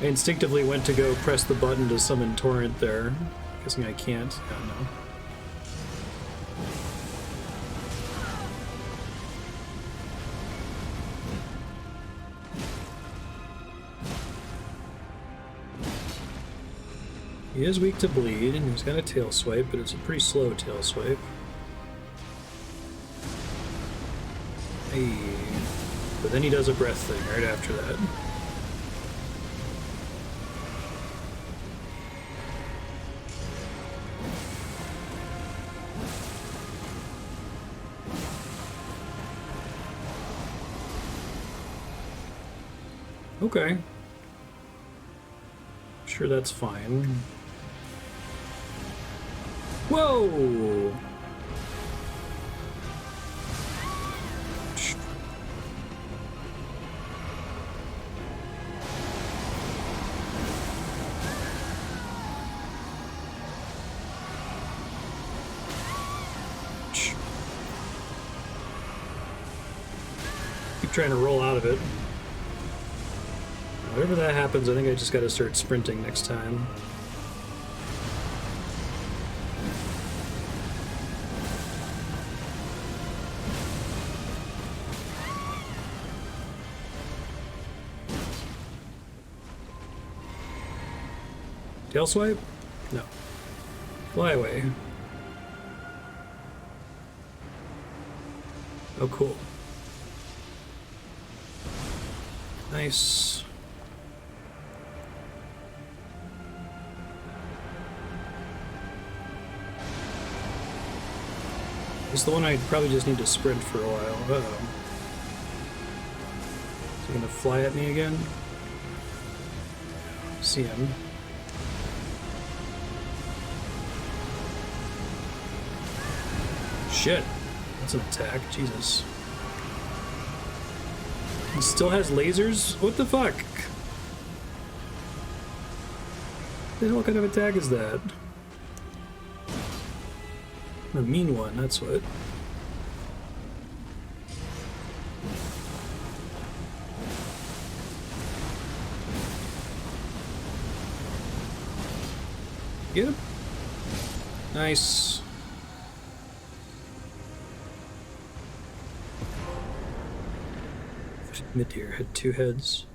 I instinctively went to go press the button to summon Torrent there. Guessing I can't. I don't know. He is weak to bleed, and he's got a tail swipe, but it's a pretty slow tail swipe. Hey. But then he does a breath thing right after that. Okay. Sure, that's fine. Whoa! Keep trying to roll out of it. Whenever that happens, I think I just gotta start sprinting next time. Tail swipe? No. Fly away. Oh, cool. Nice. This is the one I probably just need to sprint for a while. Uh-oh. Is he gonna fly at me again? See him. Shit. That's an attack. Jesus. He still has lasers? What the fuck? The hell kind of attack is that? A mean one, that's what. Yep. Nice. Midir had 2 heads.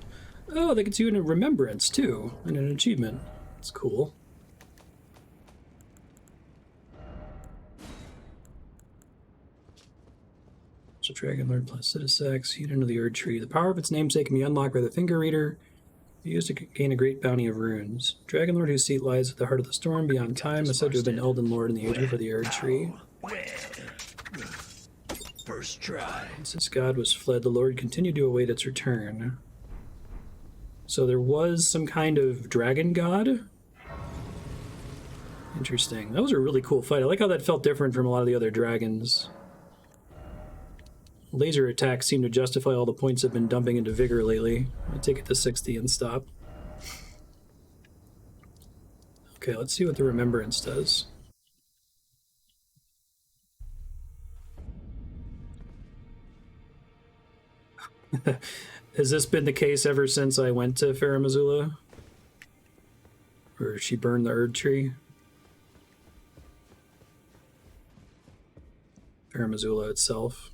Oh, they could do it in remembrance too, and an achievement. That's cool. So Dragonlord Placidusax, heat into the Erd Tree. The power of its namesake can be unlocked by the Finger Reader, used to gain a great bounty of runes. Dragonlord, whose seat lies at the heart of the storm beyond time, is said to have been Elden Lord in the age before the Erd Tree. First try. Once its god was fled, the Lord continued to await its return. So there was some kind of dragon god? Interesting. That was a really cool fight. I like how that felt different from a lot of the other dragons. Laser attacks seem to justify all the points I've been dumping into Vigor lately. I'll take it to 60 and stop. Okay, let's see what the Remembrance does. Has this been the case ever since I went to Farum Azula? Or she burned the Erd Tree? Farum Azula itself.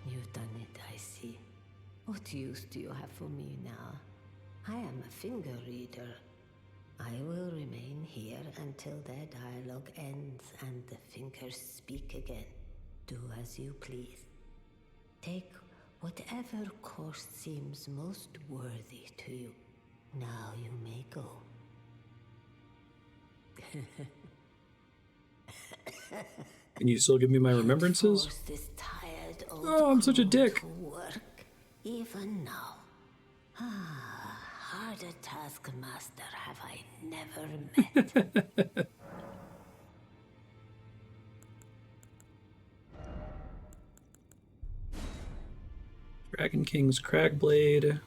You've done it, I see. What use do you have for me now? I am a Finger Reader. I will remain here until their dialogue ends and the fingers speak again. Do as you please. Take whatever course seems most worthy to you. Now you may go. Can you still give me my remembrances? Oh, I'm such a dick. Work, even now. Harder taskmaster have I never met. Dragon King's Cragblade.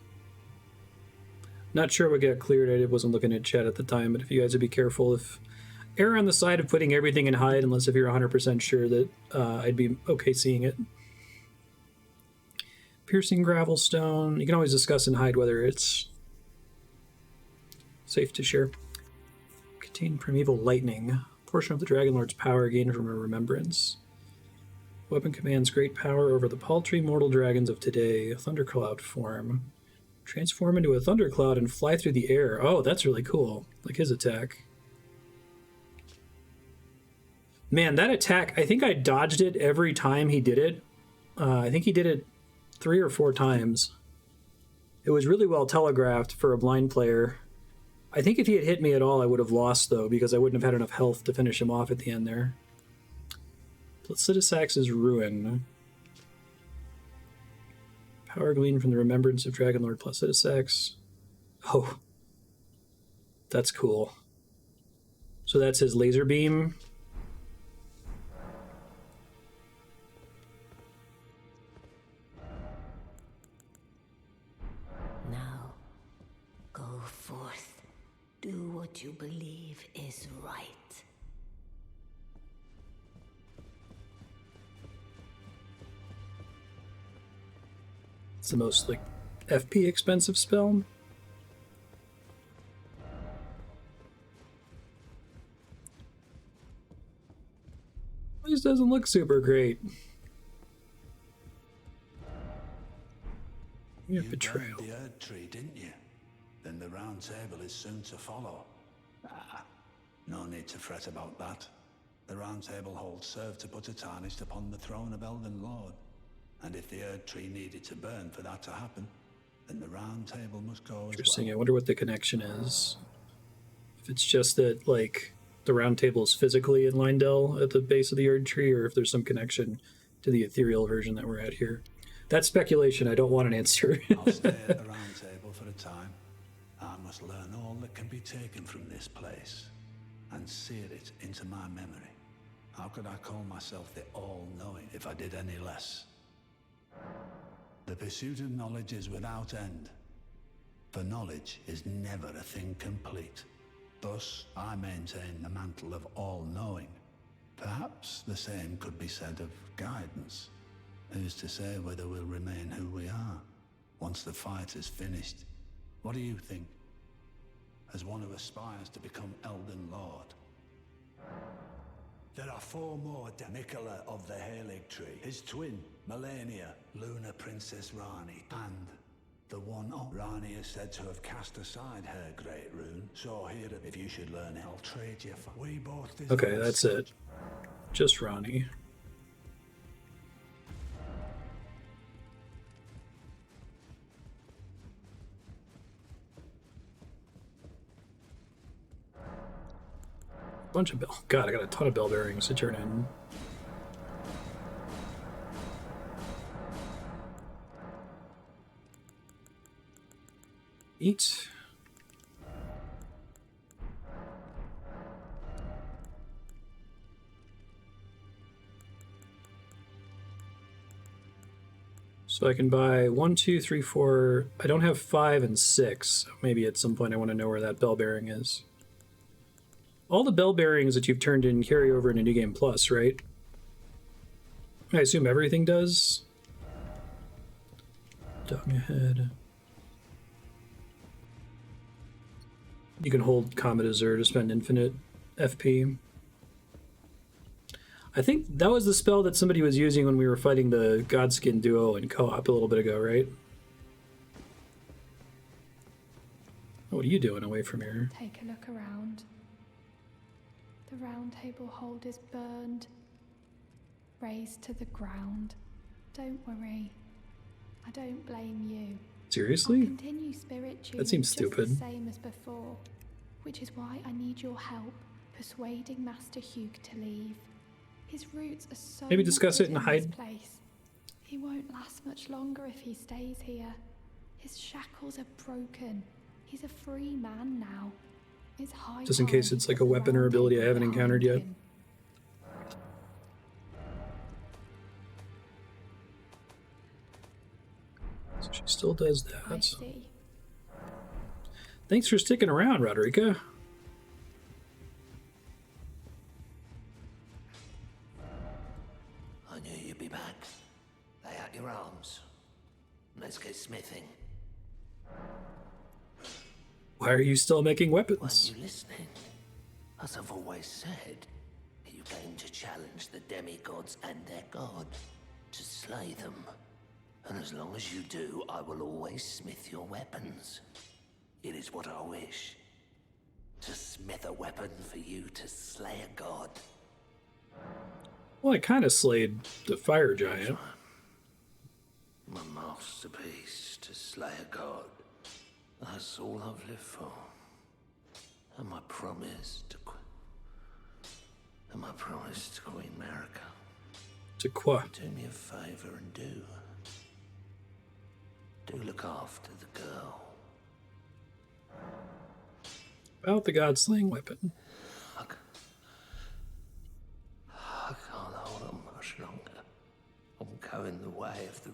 Not sure what got cleared. I wasn't looking at chat at the time, but if you guys would be careful, if err on the side of putting everything in hide, unless if you're 100% sure that I'd be okay seeing it. Piercing Gravelstone. You can always discuss in hide whether it's safe to share. Contain Primeval Lightning. Portion of the Dragonlord's power gained from a remembrance. Weapon commands great power over the paltry mortal dragons of today. A thundercloud form. Transform into a thundercloud and fly through the air. Oh, that's really cool. Like his attack. Man, that attack, I think I dodged it every time he did it. I think he did it 3 or 4 times. It was really well telegraphed for a blind player. I think if he had hit me at all, I would have lost, though, because I wouldn't have had enough health to finish him off at the end there. Placidusax's Ruin. Power gleaned from the remembrance of Dragonlord Placidusax. Oh. That's cool. So that's his laser beam. Now, go forth. Do what you believe is right. It's the most, like, FP expensive spell. This doesn't look super great. You have betrayal. You burned the Erd Tree, didn't you? Then the Roundtable is soon to follow. No need to fret about that. The Roundtable hold served to put a tarnish upon the throne of Elden Lord. And if the Erd Tree needed to burn for that to happen, then the Roundtable must go as well. Interesting. I wonder what the connection is. If it's just that, like, the Roundtable is physically in Leyndell at the base of the Erd Tree, or if there's some connection to the ethereal version that we're at here. That's speculation. I don't want an answer. I'll stay at the Roundtable for a time. I must learn all that can be taken from this place and sear it into my memory. How could I call myself the All-Knowing if I did any less? The pursuit of knowledge is without end, for knowledge is never a thing complete. Thus, I maintain the mantle of all-knowing. Perhaps the same could be said of guidance. Who's to say whether we'll remain who we are once the fight is finished? What do you think? as one who aspires to become Elden Lord. There are 4 more. Mikola of the Hewg tree, his twin, Melania, Lunar Princess Rani, and the one Rani is said to have cast aside her great rune. So here, if you should learn it, I'll trade you for. We both. Okay, that's it. Just Rani. Bunch of bell. God, I got a ton of bell bearings to turn in. Eat. So I can buy 1, 2, 3, 4. I don't have 5 and 6. Maybe at some point I want to know where that bell bearing is. All the bell bearings that you've turned in carry over into New Game Plus, right? I assume everything does. Dung ahead. You can hold Comet Azure to spend infinite FP. I think that was the spell that somebody was using when we were fighting the Godskin Duo in co-op a little bit ago, right? What are you doing away from here? Take a look around. The Roundtable hold is burned, razed to the ground. Don't worry, I don't blame you. Seriously? I'll continue spirit tuning That seems just stupid. the same as before, which is why I need your help persuading Master Hewg to leave. His roots are so Maybe discuss it rooted and in this hide. place. He won't last much longer if he stays here. His shackles are broken. He's a free man now. It's high Just in case time it's like a the weapon or ability I Roundtable haven't encountered yet. behind him. So she still does I that. see. Thanks for sticking around, Roderika. I knew you'd be back. Lay out your arms. Let's get smithing. Why are you still making Weren't weapons? you listening? As I've always said, you came to challenge the demigods and their god, to slay them. And as long as you do, I will always smith your weapons. It is what I wish. To smith a weapon for you to slay a god. Well, I kind of slayed the fire giant. My masterpiece to slay a god. That's all I've lived for. And my promise to Queen Marika. To quoi? Do me a favor and do look after the girl. About the god-slaying weapon. I can't hold on much longer. I'm going the way of the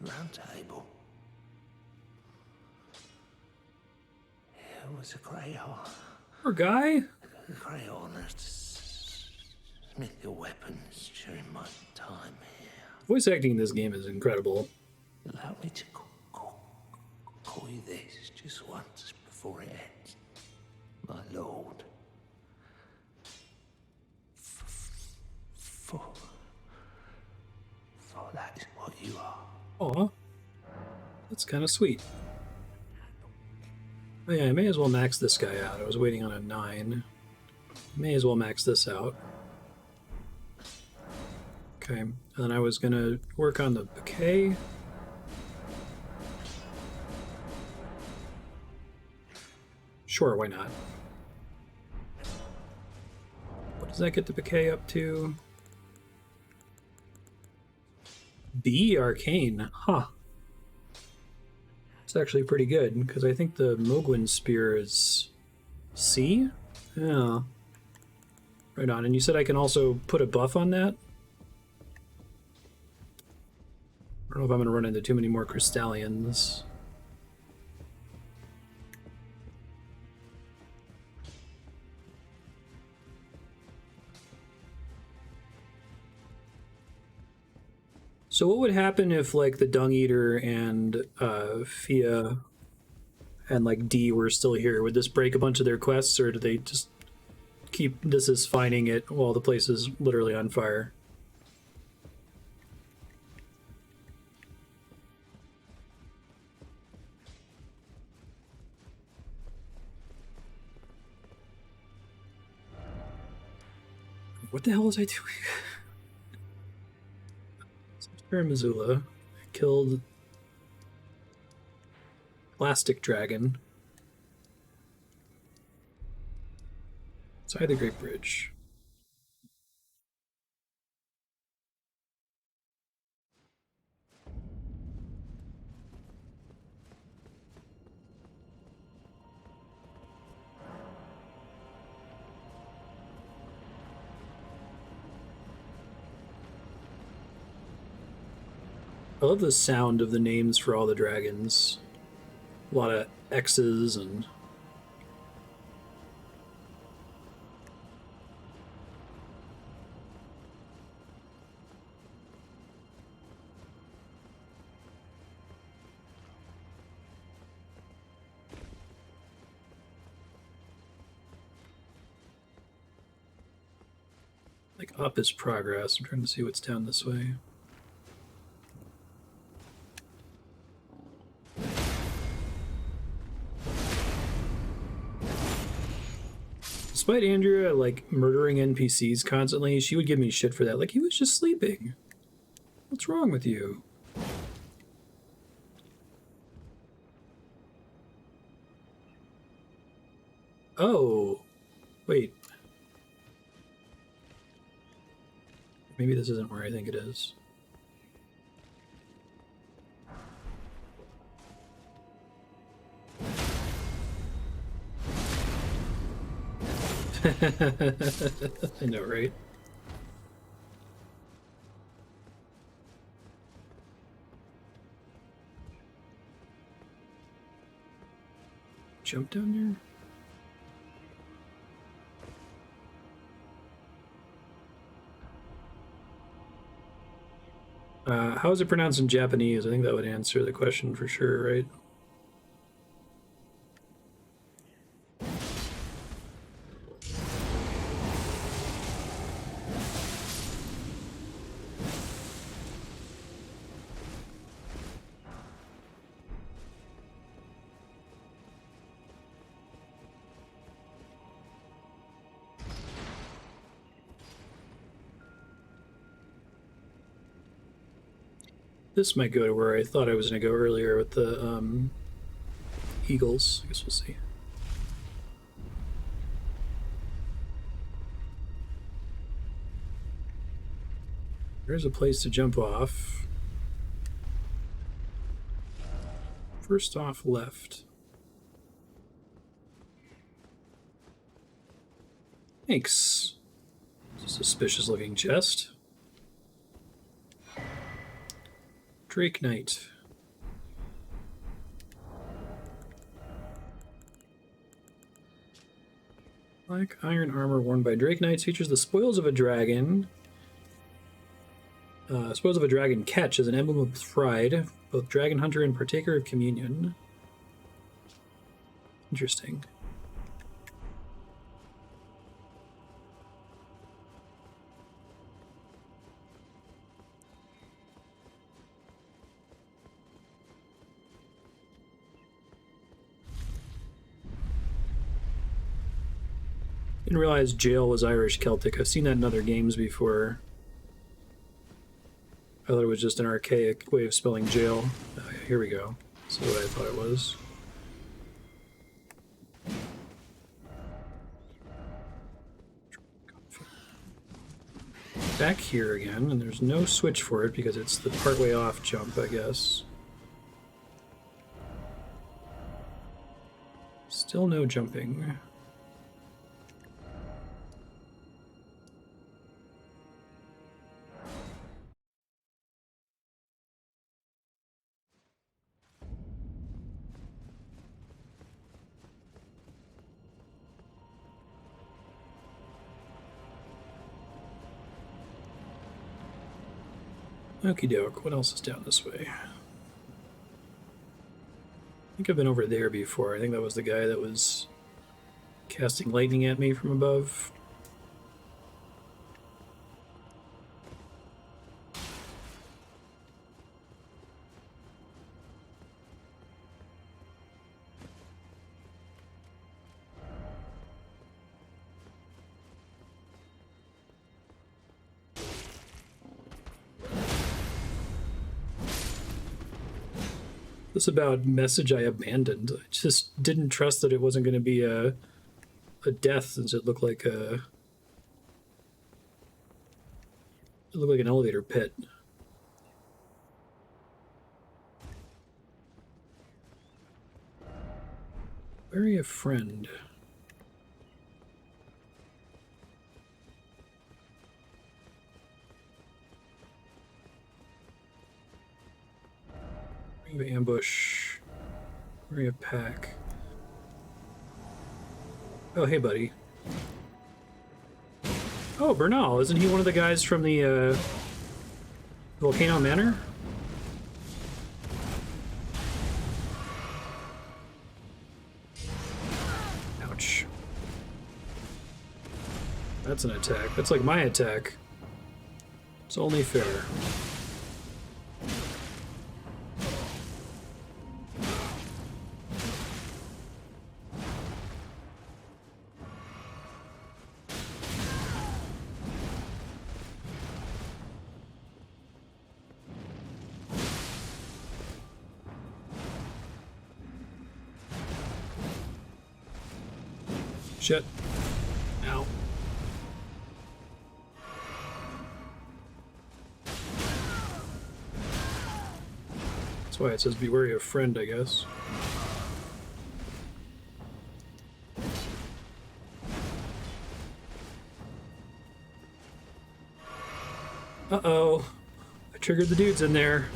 Roundtable. It was a great honor. Poor guy. A great honor to smith your weapons during my time here. Voice acting in this game is incredible. Allow me to call you this just once before it ends. My lord. For that is what you are. Aw. That's kind of sweet. Oh yeah, I may as well max this guy out. I was waiting on a 9. May as well max this out. Okay, and then I was gonna work on the bouquet. Sure, why not? What does that get the bouquet up to? B arcane, huh? It's actually pretty good because I think the Mohgwyn spear is C. Yeah. Right on. And you said I can also put a buff on that? I don't know if I'm going to run into too many more Crystallians. So what would happen if, like, the Dung Eater and Fia and like D were still here, would this break a bunch of their quests, or do they just keep this as finding it while the place is literally on fire? What the hell was I doing? Azula killed Plastic Dragon inside the Great Bridge. I love the sound of the names for all the dragons. A lot of X's and... like up is progress. I'm trying to see what's down this way. Despite Andrea like murdering NPCs constantly, she would give me shit for that. Like, he was just sleeping. What's wrong with you? Oh, wait. Maybe this isn't where I think it is. I know, right? Jump down there? How is it pronounced in Japanese? I think that would answer the question for sure, right? This might go to where I thought I was going to go earlier with the eagles. I guess we'll see. There's a place to jump off. First off, left. Thanks. Suspicious looking chest. Drake Knight. Black iron armor worn by Drake Knights features the spoils of a dragon. Spoils of a dragon catch as an emblem of pride, both dragon hunter and partaker of communion. Interesting. Didn't realize jail was Irish Celtic. I've seen that in other games before. I thought it was just an archaic way of spelling jail. Here we go. That's what I thought it was. Back here again, and there's no switch for it because it's the partway off jump, I guess. Still no jumping. Okie doke, what else is down this way? think I've been over there before. I think that was the guy that was casting lightning at me from above. This about message I abandoned. I just didn't trust that it wasn't going to be a death, since it looked like an elevator pit. Bury a friend. Ambush. Bury a pack. Oh, hey, buddy. Oh, Bernahl. Isn't he one of the guys from the Volcano Manor? Ouch. That's an attack. That's like my attack. It's only fair. Shit. Ow. That's why it says be wary of friend, I guess. Uh-oh. I triggered the dudes in there.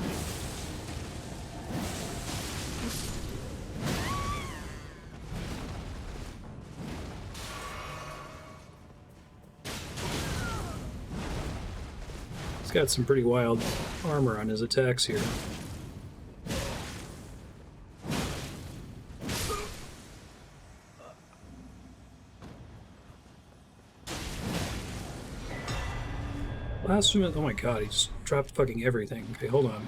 He's got some pretty wild armor on his attacks here. Blasphemous. Oh my god, he just dropped fucking everything. Okay, hold on.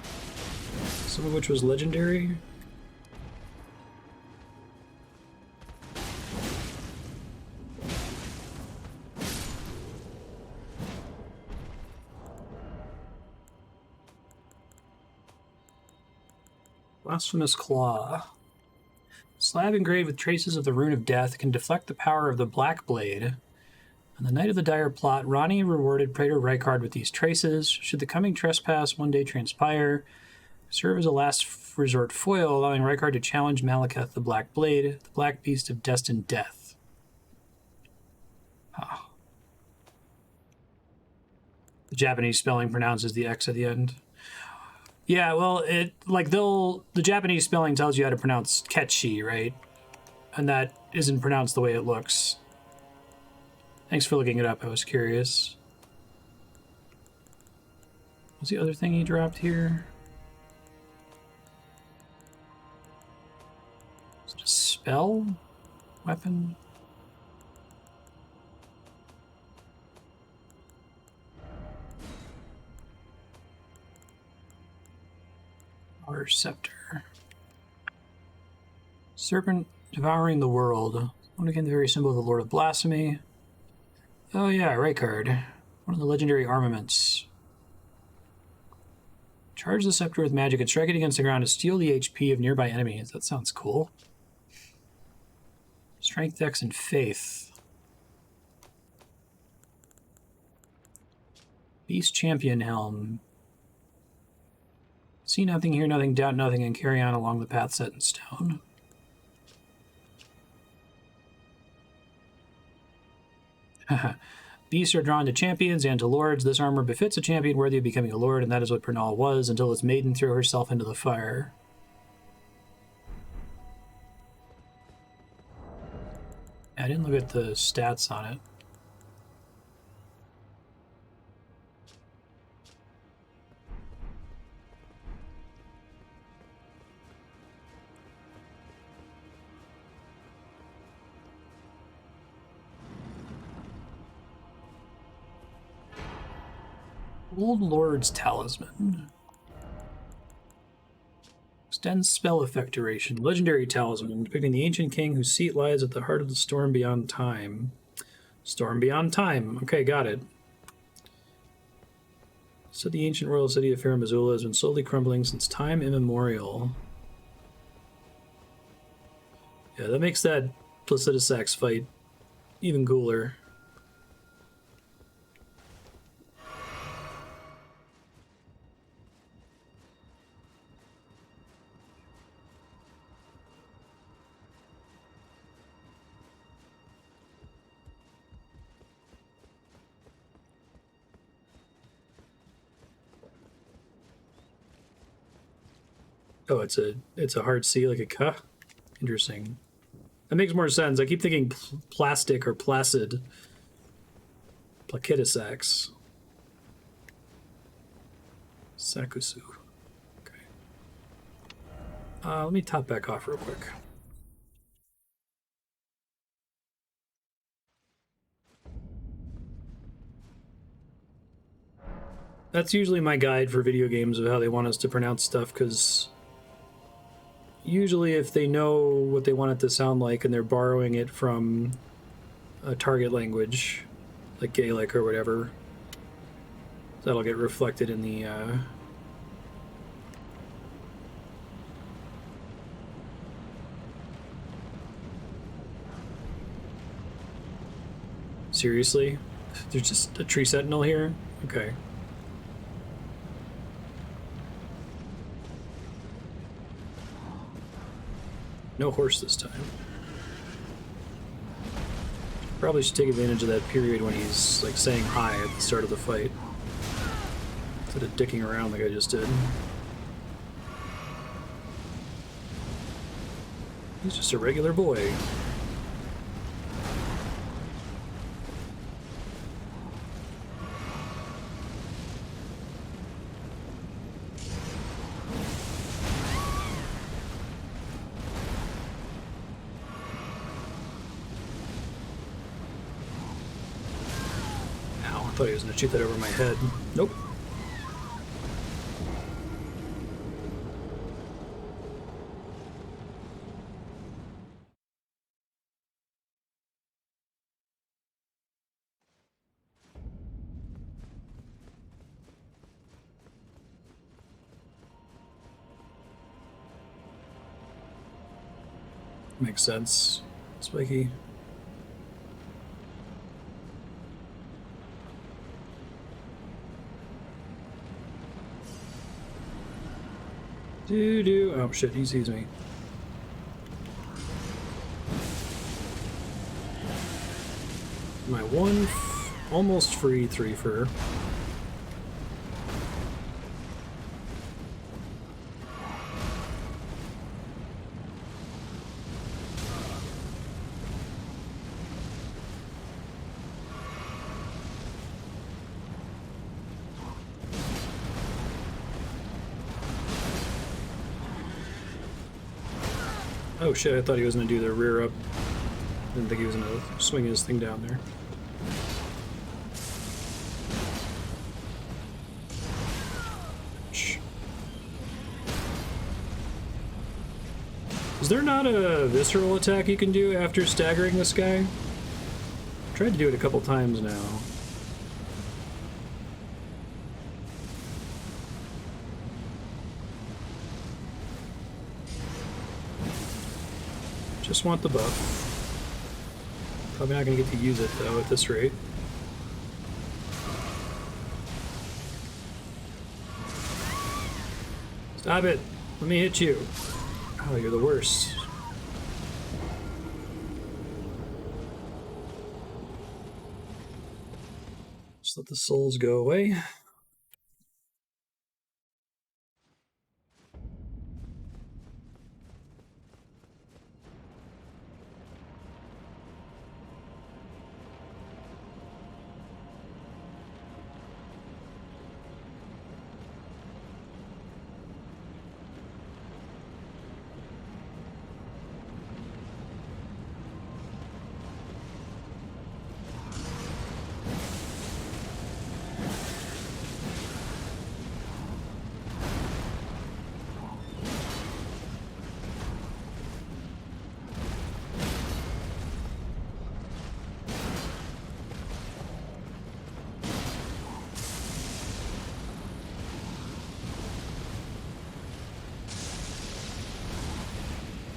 Some of which was legendary. Blasphemous Claw. Slab engraved with traces of the Rune of Death can deflect the power of the Black Blade. On the night of the dire plot, Ranni rewarded Praetor Rykard with these traces. Should the coming trespass one day transpire, serve as a last resort foil, allowing Rykard to challenge Maliketh the Black Blade, the Black Beast of Destined Death. Oh. The Japanese spelling pronounces the X at the end. Yeah, well, the Japanese spelling tells you how to pronounce Ketchi, right? And that isn't pronounced the way it looks. Thanks for looking it up, I was curious. What's the other thing he dropped here? Is it a spell? Weapon? Or scepter. Serpent devouring the world. One again, the very symbol of the Lord of Blasphemy. Oh yeah, Rykard. One of the legendary armaments. Charge the scepter with magic and strike it against the ground to steal the HP of nearby enemies. That sounds cool. Strength, Dex, and Faith. Beast Champion Helm. See nothing, hear nothing, doubt nothing, and carry on along the path set in stone. Beasts are drawn to champions and to lords. This armor befits a champion worthy of becoming a lord, and that is what Bernahl was until its maiden threw herself into the fire. I didn't look at the stats on it. Old Lord's Talisman. Extends spell effect duration. Legendary Talisman, depicting the ancient king whose seat lies at the heart of the storm beyond time. Storm beyond time. Okay, got it. So the ancient royal city of Farum Azula has been slowly crumbling since time immemorial. Yeah, that makes that Placidusax fight even cooler. Oh, it's a hard C, like a K? Interesting. That makes more sense. I keep thinking plastic or placid. Placidusax. Sakusu. Okay. Let me top back off real quick. That's usually my guide for video games of how they want us to pronounce stuff, because usually if they know what they want it to sound like and they're borrowing it from a target language, like Gaelic or whatever, that'll get reflected in the Seriously? There's just a tree sentinel here? Okay. No horse this time. Probably should take advantage of that period when he's like saying hi at the start of the fight, instead of dicking around like I just did. He's just a regular boy. I thought he was going to shoot that over my head. Nope. Makes sense. Spiky. Oh shit, he sees me. My one almost free 3-fer. Oh shit, I thought he was going to do the rear up. Didn't think he was going to swing his thing down there. Shh. Is there not a visceral attack you can do after staggering this guy? I've tried to do it a couple times now. Just want the buff. Probably not going to get to use it, though, at this rate. Stop it! Let me hit you! Oh, you're the worst. Just let the souls go away.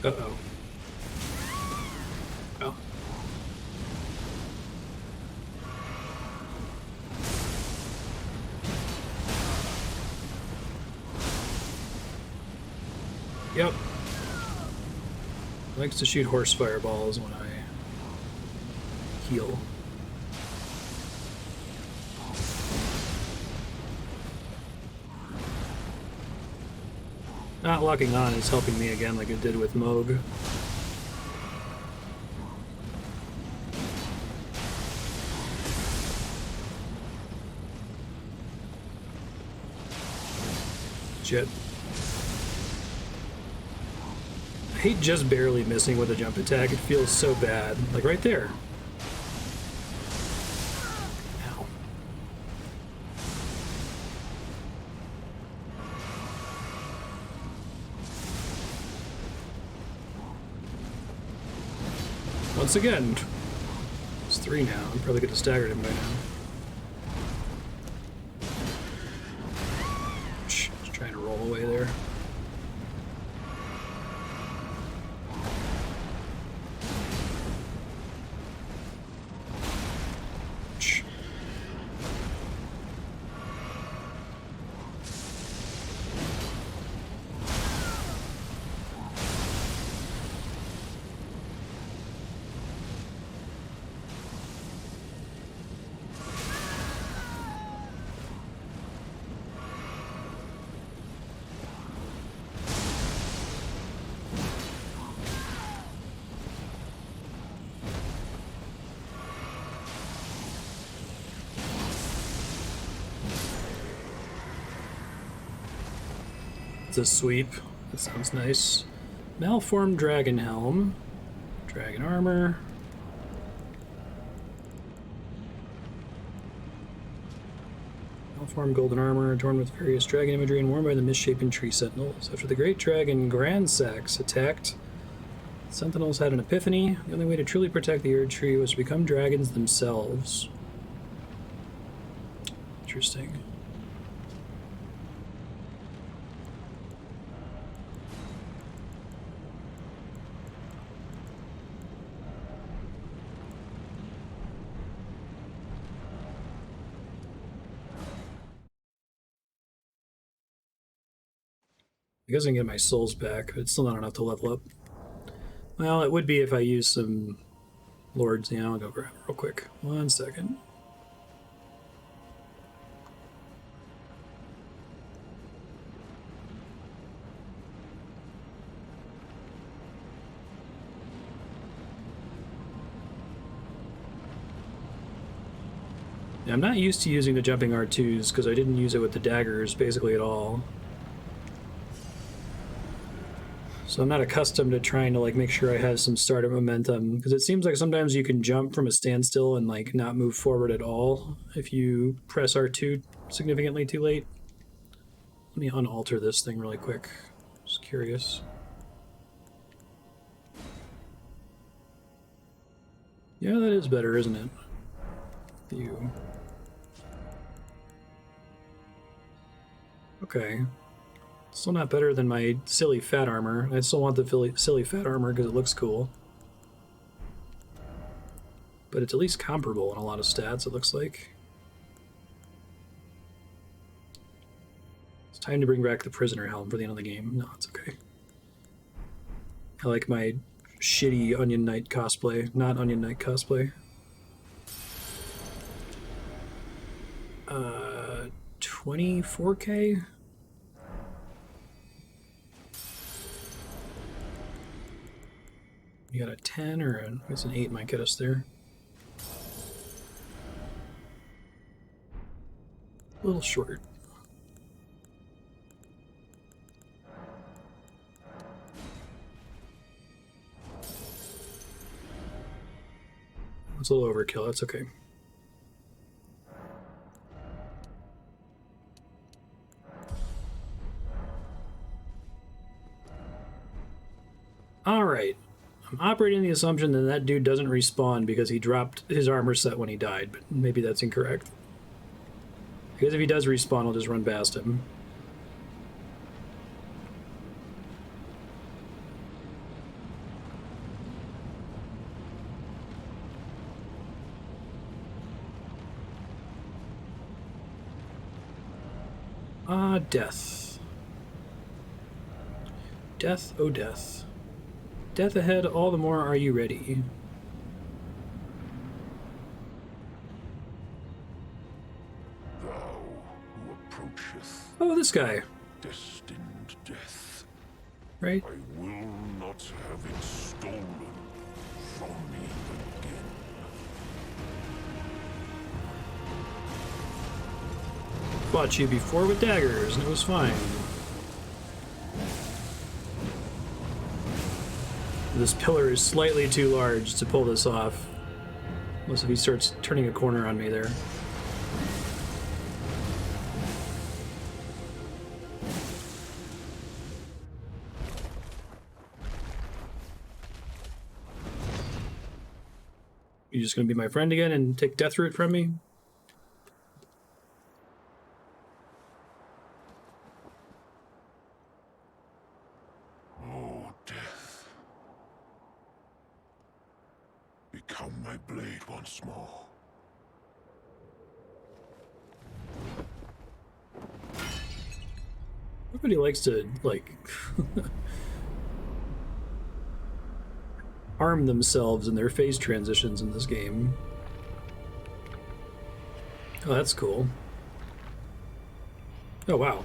Uh-oh. Oh. Yep. Likes to shoot horse fireballs when I heal. Not locking on is helping me again like it did with Mohg. Shit. I hate just barely missing with a jump attack. It feels so bad. Like right there. Ow. Once again. It's 3 now. I'm probably gonna stagger him by now. Just trying to roll away there. A sweep. That sounds nice. Malformed dragon helm. Dragon armor. Malformed golden armor adorned with various dragon imagery and worn by the misshapen tree sentinels. After the great dragon Grandsax attacked, sentinels had an epiphany. The only way to truly protect the Erd Tree was to become dragons themselves. Interesting. I guess I can get my souls back, but it's still not enough to level up. Well, it would be if I use some lords. Yeah, I'll go grab it real quick. 1 second. Yeah, I'm not used to using the jumping R2s because I didn't use it with the daggers basically at all. So I'm not accustomed to trying to like make sure I have some startup momentum, because it seems like sometimes you can jump from a standstill and like not move forward at all if you press R2 significantly too late. Let me unalter this thing really quick. Just curious. Yeah, that is better, isn't it? You. Okay. Still not better than my silly fat armor. I still want the silly fat armor because it looks cool. But it's at least comparable in a lot of stats, it looks like. It's time to bring back the prisoner helm for the end of the game. No, it's okay. I like my shitty Onion Knight cosplay, not Onion Knight cosplay. 24K? You got a 10 or a, I guess an 8 might get us there. A little short. It's a little overkill, that's okay. Alright. I'm operating the assumption that that dude doesn't respawn because he dropped his armor set when he died, but maybe that's incorrect. Because if he does respawn, I'll just run past him. Death. Death, oh death. Death ahead, all the more are you ready. Thou who approacheth Oh, this guy. destined death, Right? I will not have it stolen from me again. Fought you before with daggers, and it was fine. This pillar is slightly too large to pull this off. Unless if he starts turning a corner on me there. You just gonna be my friend again and take Deathroot from me? Oh, death. Become my blade once more. Everybody likes to, like, arm themselves in their phase transitions in this game. Oh, that's cool. Oh, wow.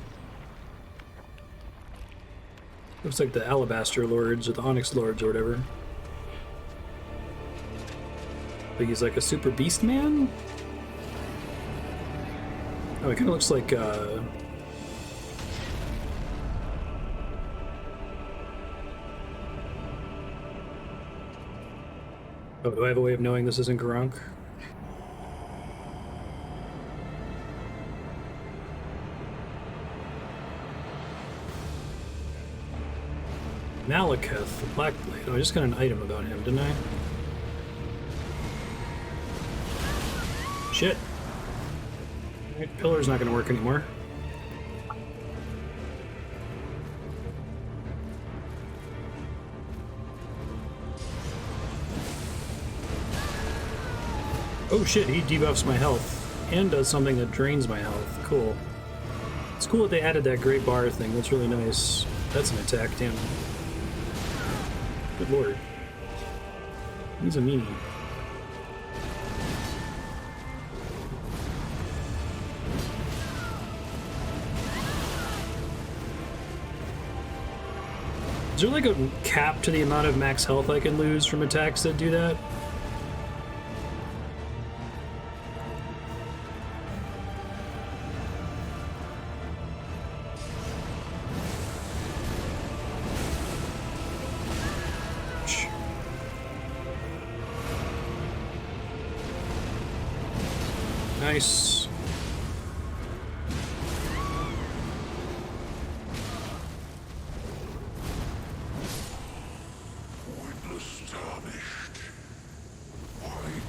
Looks like the Alabaster Lords or the Onyx Lords or whatever. But he's like a super beast man? Oh, he kind of looks like, Oh, do I have a way of knowing this isn't Garunk? Maliketh, the Black Blade. Oh, I just got an item about him, didn't I? Shit. Right, pillar's not gonna work anymore. Oh shit, he debuffs my health and does something that drains my health. Cool. It's cool that they added that gray bar thing. That's really nice. That's an attack, damn. Good lord. He's a meanie. Is there like a cap to the amount of max health I can lose from attacks that do that? Nice. Witness tarnished.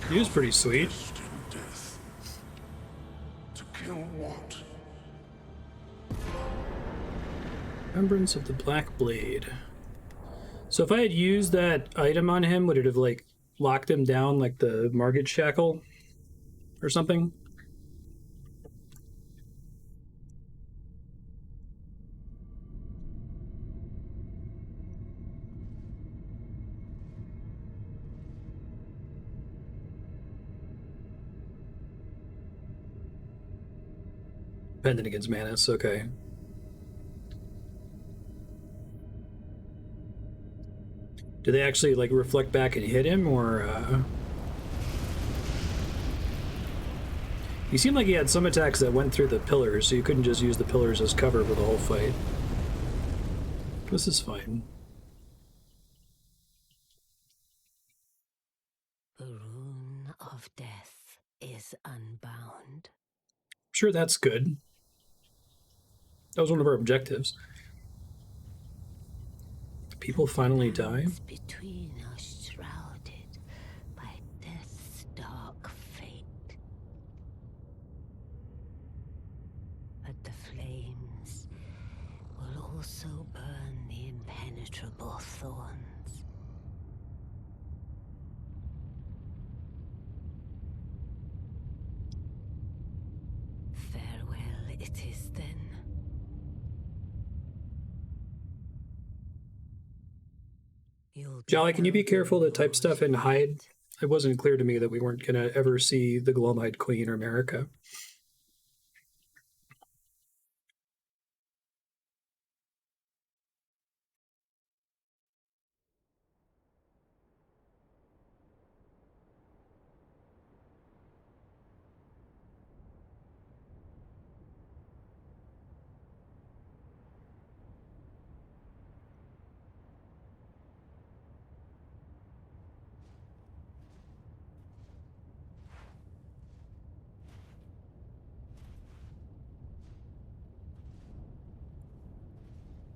He was pretty sweet. Destined death. To kill what? Remembrance of the Black Blade. So if I had used that item on him, would it have like locked him down like the Margit Shackle or something? Pendant against Manus, okay. Do they actually like reflect back and hit him, or He seemed like he had some attacks that went through the pillars, so you couldn't just use the pillars as cover for the whole fight. This is fine. The rune of death is unbound. Sure, that's good. That was one of our objectives. People finally die? Between us shrouded by death's dark fate. But the flames will also burn the impenetrable thorns. Farewell it is then. Jolly, can you be careful to type stuff and hide? It wasn't clear to me that we weren't going to ever see the Glomite Queen or America.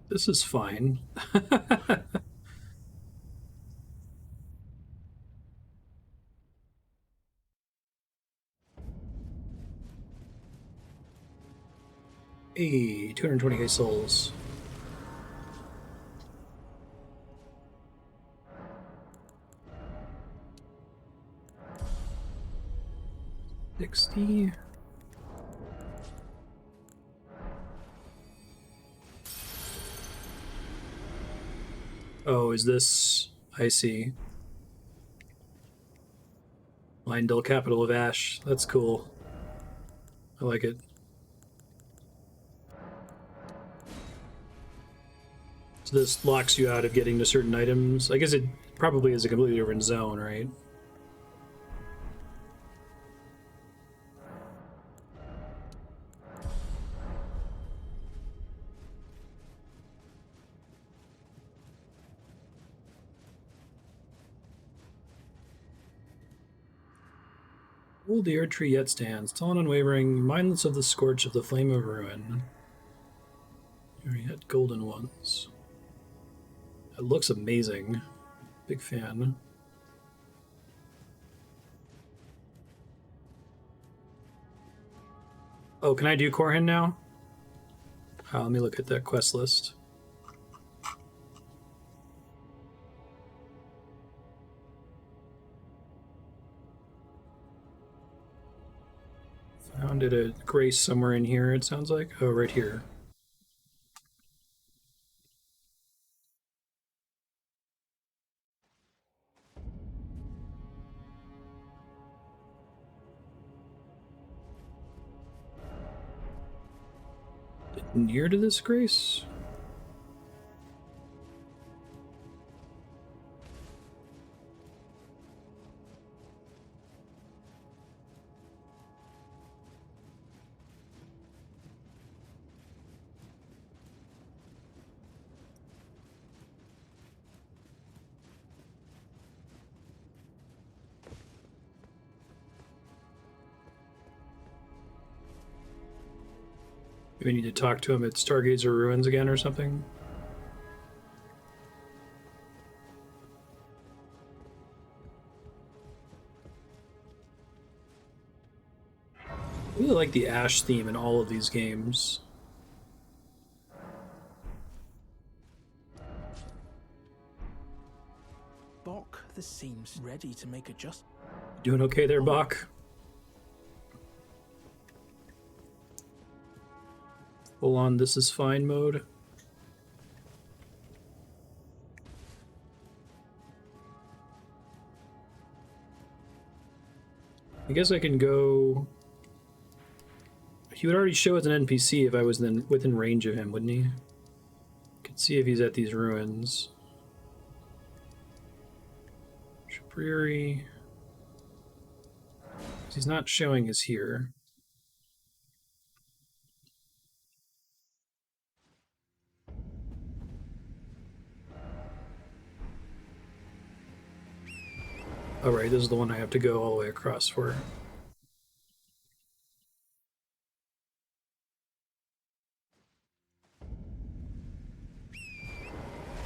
This is fine. Hey, 228 souls. $60. Oh, is this... I see. Leyndell, capital of Ash. That's cool. I like it. So this locks you out of getting to certain items. I guess it probably is a completely different zone, right? Old the earth tree yet stands, tall and unwavering, mindless of the scorch of the flame of ruin. There yet golden ones. It looks amazing. Big fan. Oh, can I do Corhyn now? Let me look at that quest list. Found it a grace somewhere in here, it sounds like. Oh, right here. Near to this grace? We need to talk to him at Stargazer Ruins again or something. I really like the Ash theme in all of these games. Bok, this seems ready to make adjustments. Doing okay there, Bach? Full on this is fine mode. I guess I can go... He would already show as an NPC if I was then within range of him, wouldn't he? Could see if he's at these ruins. Shabriri. He's not showing us here. Oh, right, this is the one I have to go all the way across for.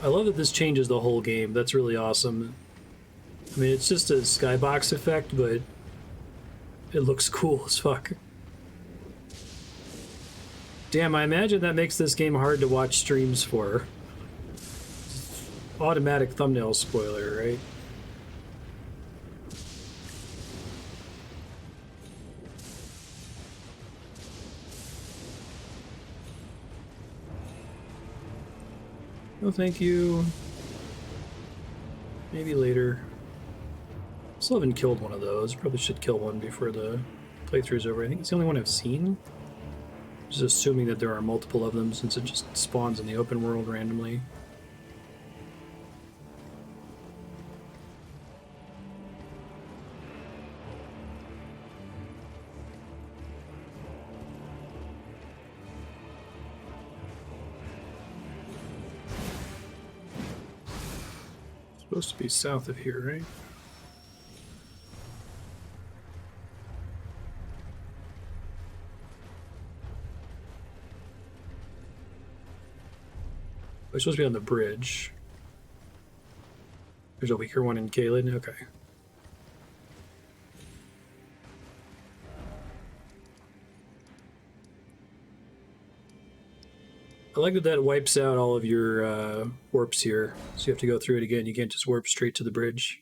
I love that this changes the whole game. That's really awesome. I mean, it's just a skybox effect, but it looks cool as fuck. Damn, I imagine that makes this game hard to watch streams for. Automatic thumbnail spoiler, right? No, thank you. Maybe later. Still haven't killed one of those. Probably should kill one before the playthrough's over. I think it's the only one I've seen. Just assuming that there are multiple of them since it just spawns in the open world randomly. Supposed to be south of here, right? We're supposed to be on the bridge. There's a weaker one in Caelid? Okay. I like that that wipes out all of your warps here, so you have to go through it again. You can't just warp straight to the bridge.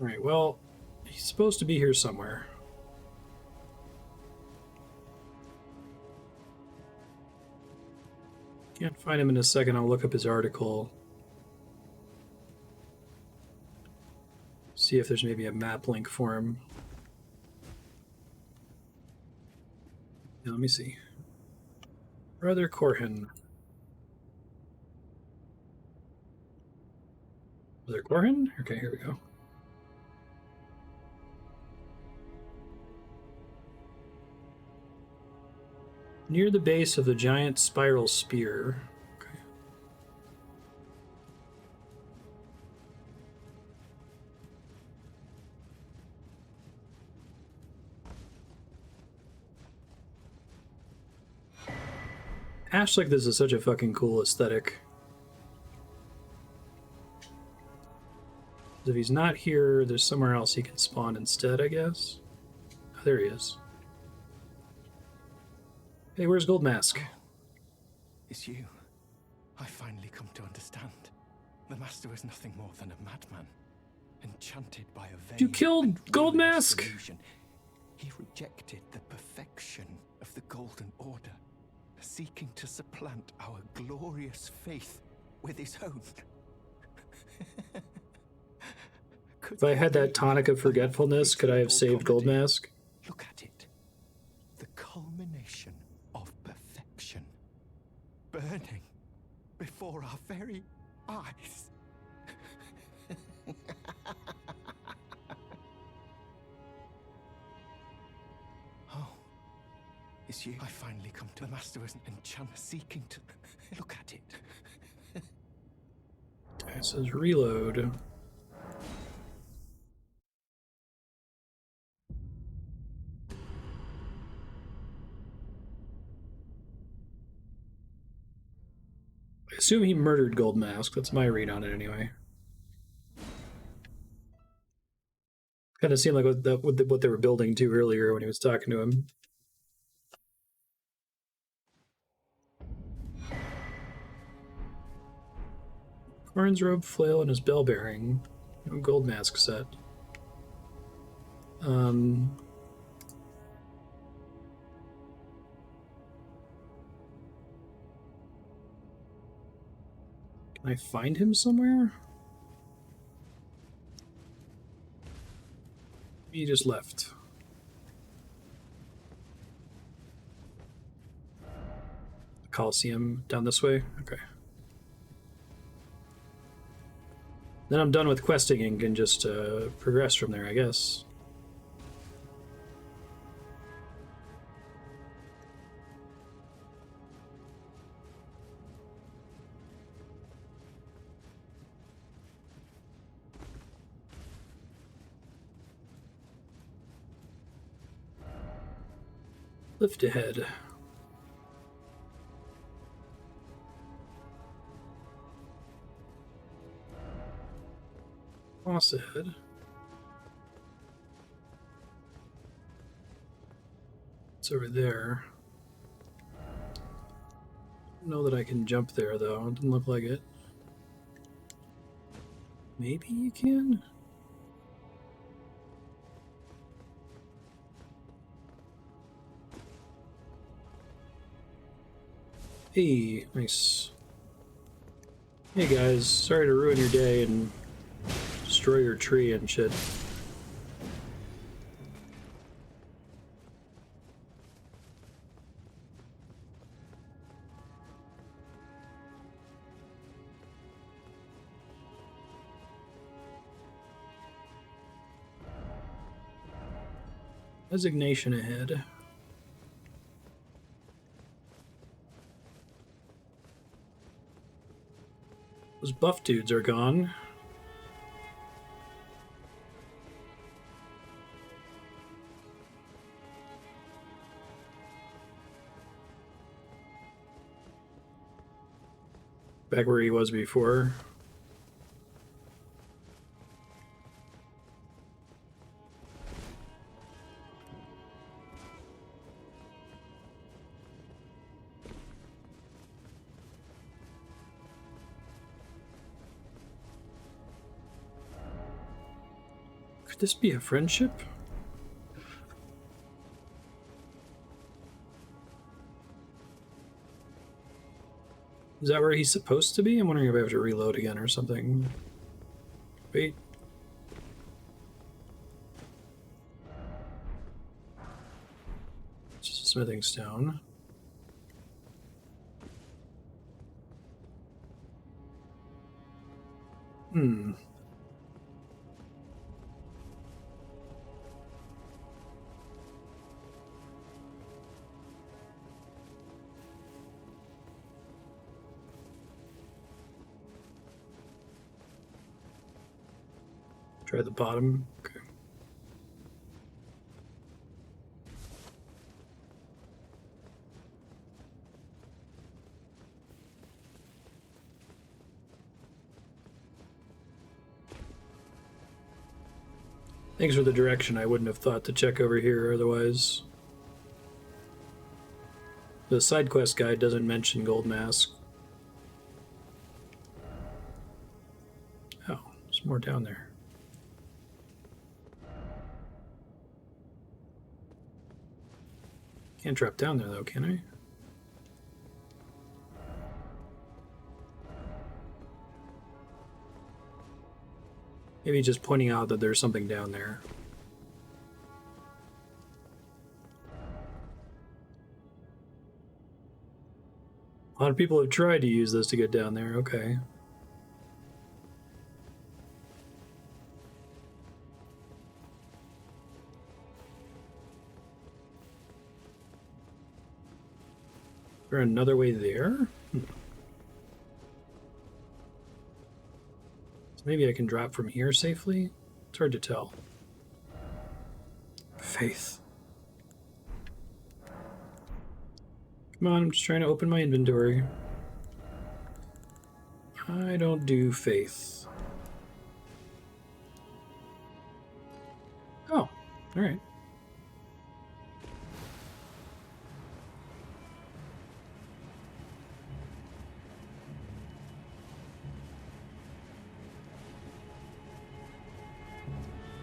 Alright, well, he's supposed to be here somewhere. Can't find him in a second. I'll look up his article. See if there's maybe a map link for him. Yeah, let me see. Brother Corhyn. Brother Corhyn? Okay, here we go. Near the base of the giant spiral spear. Okay. Ash like this is such a fucking cool aesthetic. If he's not here, there's somewhere else he can spawn instead, I guess. Oh, there he is. Hey, where's Gold Mask? It's you. I finally come to understand. The Master is nothing more than a madman, enchanted by a vain. You killed Gold Mask! Illusion. He rejected the perfection of the Golden Order, seeking to supplant our glorious faith with his own. If I had that tonic of forgetfulness, could I have saved Gold Mask? Look at it. The culmination of perfection. Burning before our very eyes. Oh, it's you. I finally come to the Master as an enchanter seeking to look at it. It says reload. I assume he murdered Gold Mask. That's my read on it anyway. Kind of seemed like what they were building to earlier when he was talking to him. Corhyn's robe, flail, and his bell bearing. No Gold Mask set. Can I find him somewhere? He just left. The Coliseum down this way? Okay. Then I'm done with questing and can just progress from there, I guess. Lift ahead. Cross ahead. It's over there. I don't know that I can jump there though. It doesn't look like it. Maybe you can? Hey, nice. Hey guys, sorry to ruin your day and destroy your tree and shit. Resignation ahead. Those buff dudes are gone. Back where he was before. Could this be a friendship? Is that where he's supposed to be? I'm wondering if I have to reload again or something. Wait. It's just a smithing stone. Try the bottom. Okay. Thanks for the direction. I wouldn't have thought to check over here otherwise. The side quest guide doesn't mention Gold Mask. Oh, there's more down there. Can't drop down there though, can I? Maybe just pointing out that there's something down there. A lot of people have tried to use this to get down there, okay. Is there another way there? So maybe I can drop from here safely? It's hard to tell. Faith. Come on, I'm just trying to open my inventory. I don't do faith. Oh, alright.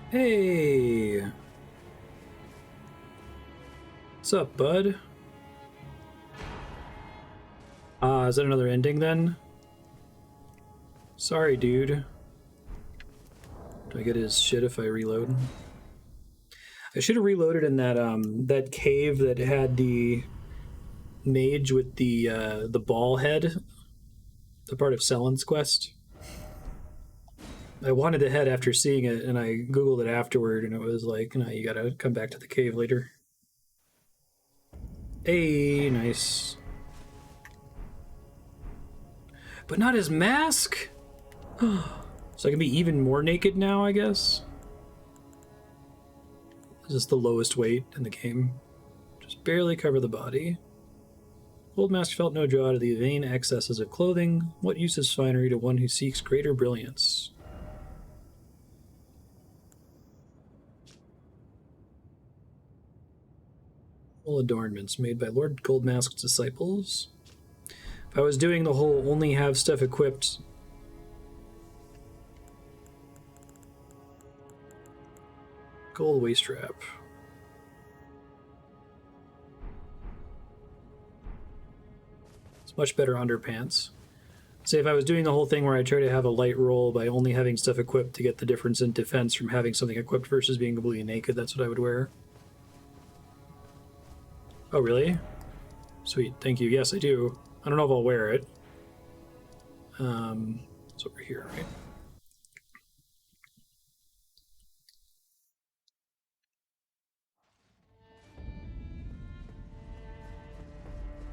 Hey! What's up, bud? Is that another ending then? Sorry, dude. Do I get his shit if I reload? I should have reloaded in that that cave that had the mage with the ball head, the part of Selen's quest. I wanted to head after seeing it, and I googled it afterward, and it was like, no, you gotta come back to the cave later. Hey, nice. But not his mask? So I can be even more naked now, I guess? This is the lowest weight in the game. Just barely cover the body. Gold Mask felt no joy out of the vain excesses of clothing. What use is finery to one who seeks greater brilliance? All adornments made by Lord Goldmask's disciples. If I was doing the whole only have stuff equipped... Gold waist wrap. much better underpants. Say if I was doing the whole thing where I try to have a light roll by only having stuff equipped to get the difference in defense from having something equipped versus being completely naked, that's what I would wear. Oh, really? Sweet, thank you. Yes, I do. I don't know if I'll wear it. It's over here, right?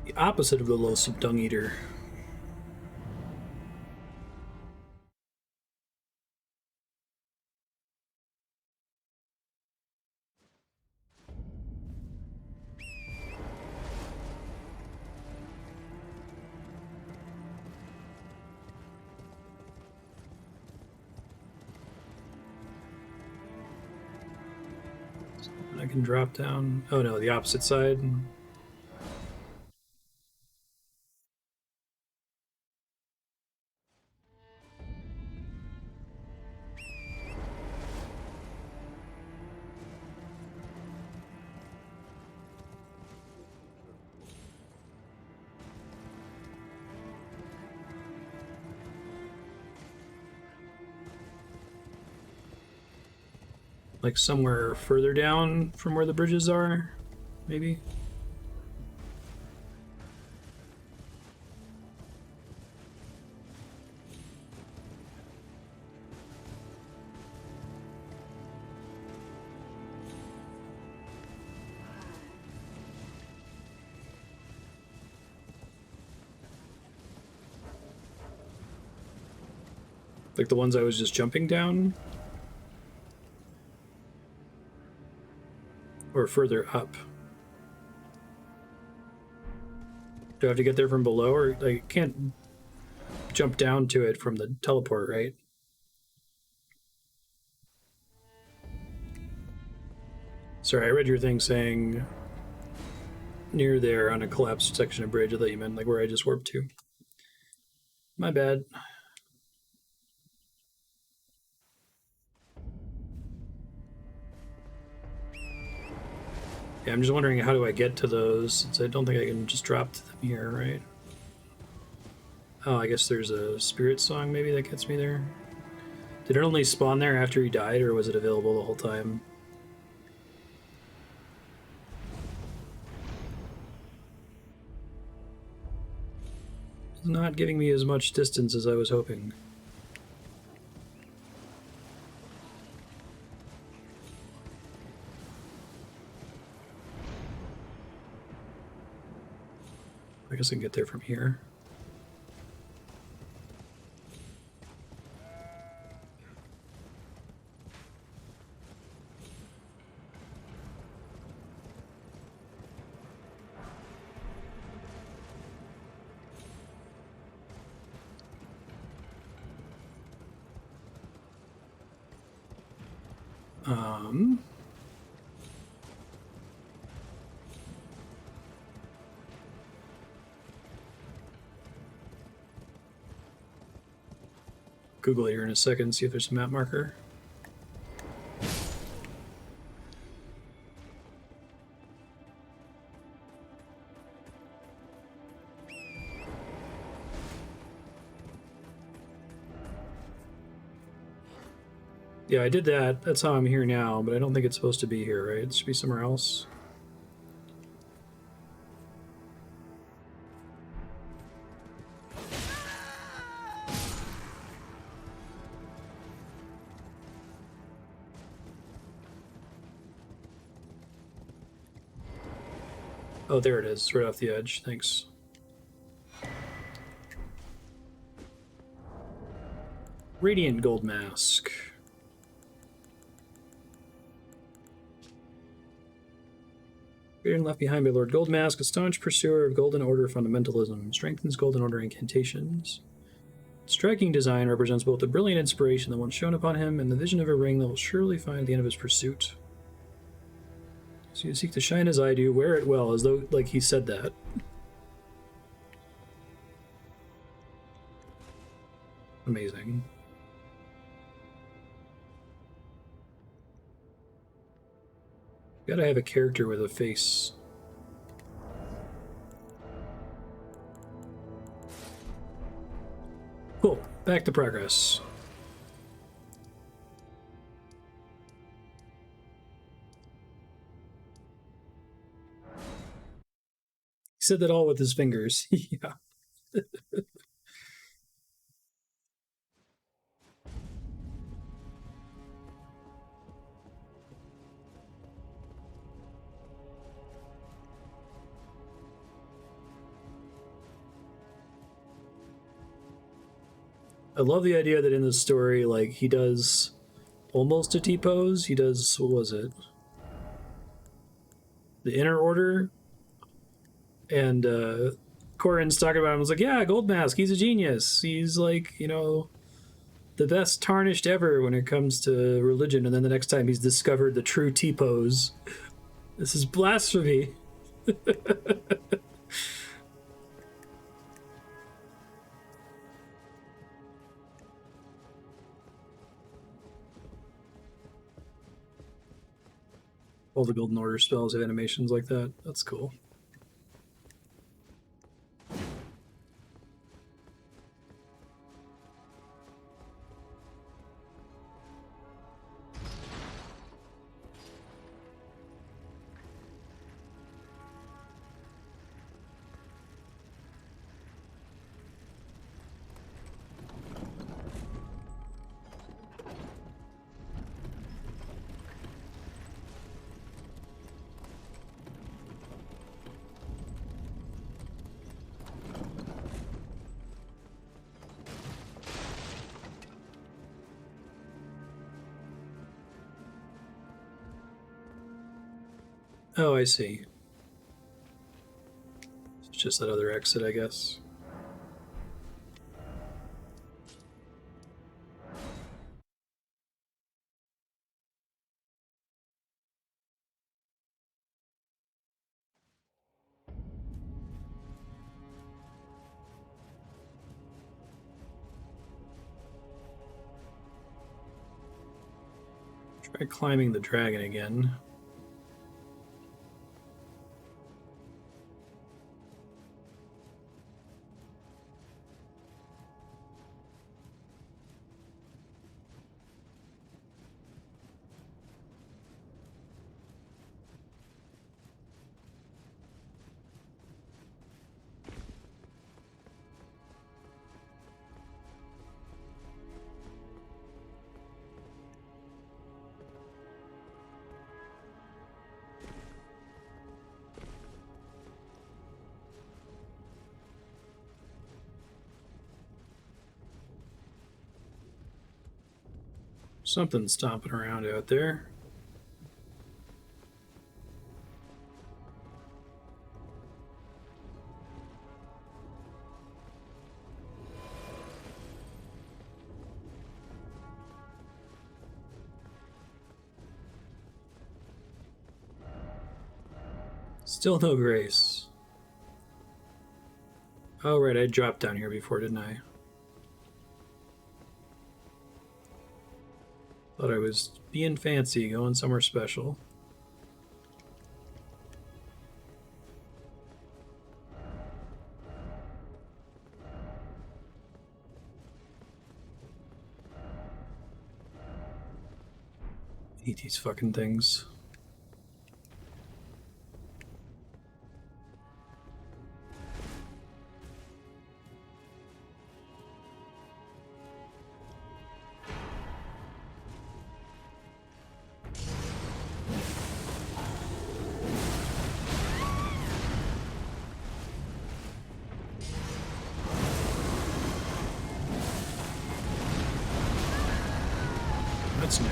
The opposite of the loathsome dung eater. I can drop down. Oh no, the opposite side. Like somewhere further down from where the bridges are, maybe? Like the ones I was just jumping down? Or further up? Do I have to get there from below, or I can't jump down to it from the teleport, right? Sorry, I read your thing saying near there on a collapsed section of bridge. I thought you meant like where I just warped to. My bad. Yeah, I'm just wondering how do I get to those, since I don't think I can just drop to them here, right? Oh, I guess there's a spirit song maybe that gets me there. Did it only spawn there after he died, or was it available the whole time? It's not giving me as much distance as I was hoping. I guess I can get there from here. Google it here in a second, see if there's a map marker. Yeah, I did that. That's how I'm here now, but I don't think it's supposed to be here, right? It should be somewhere else. Oh, there it is, right off the edge. Thanks. Radiant Gold Mask. Being left behind by Lord Goldmask, a staunch pursuer of Golden Order fundamentalism, strengthens Golden Order incantations. Striking design represents both the brilliant inspiration that once shone upon him and the vision of a ring that will surely find the end of his pursuit. So you seek to shine as I do, wear it well, as though, like, he said that. Amazing. Gotta have a character with a face. Cool. Back to progress. He said that all with his fingers. Yeah. I love the idea that in the story, like, he does almost a T-pose. He does, what was it? The Inner Order. And Corhyn's talking about him. I was like, yeah, Gold Mask, he's a genius. He's like, you know, the best tarnished ever when it comes to religion. And then the next time he's discovered the true T-pose. This is blasphemy. All the Golden Order spells have animations like that. That's cool. Oh, I see. It's just that other exit, I guess. Try climbing the dragon again. Something stomping around out there. Still no grace. Oh, right, I dropped down here before, didn't I? Thought I was being fancy, going somewhere special. Eat these fucking things. That's new.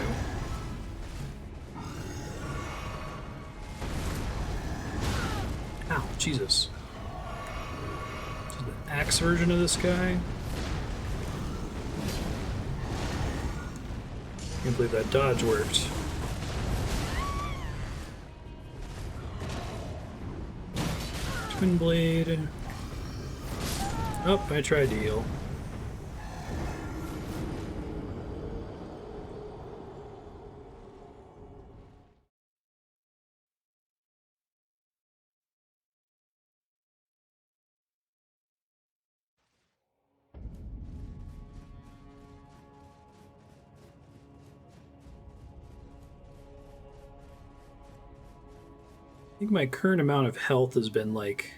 Ow, Jesus. Is the axe version of this guy? Can't believe that dodge worked. Twin blade. Oh, I tried to heal. I think my current amount of health has been like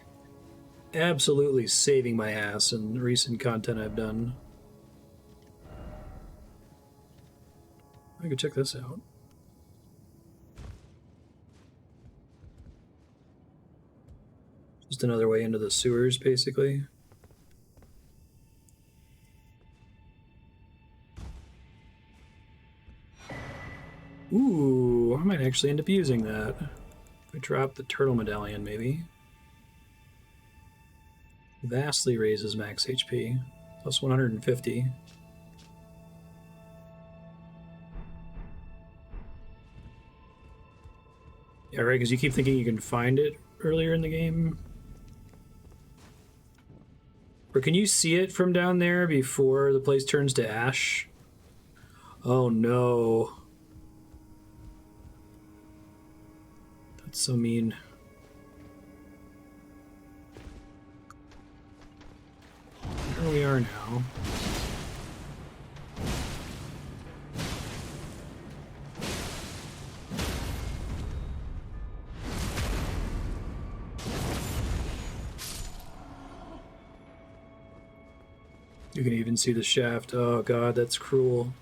absolutely saving my ass in recent content I've done. I could check this out. Just another way into the sewers, basically. Ooh, I might actually end up using that. If I drop the turtle medallion, maybe. Vastly raises max HP. Plus 150. Yeah, right, because you keep thinking you can find it earlier in the game. Or can you see it from down there before the place turns to ash? Oh no. That's so mean. Here we are now. You can even see the shaft. Oh god, that's cruel.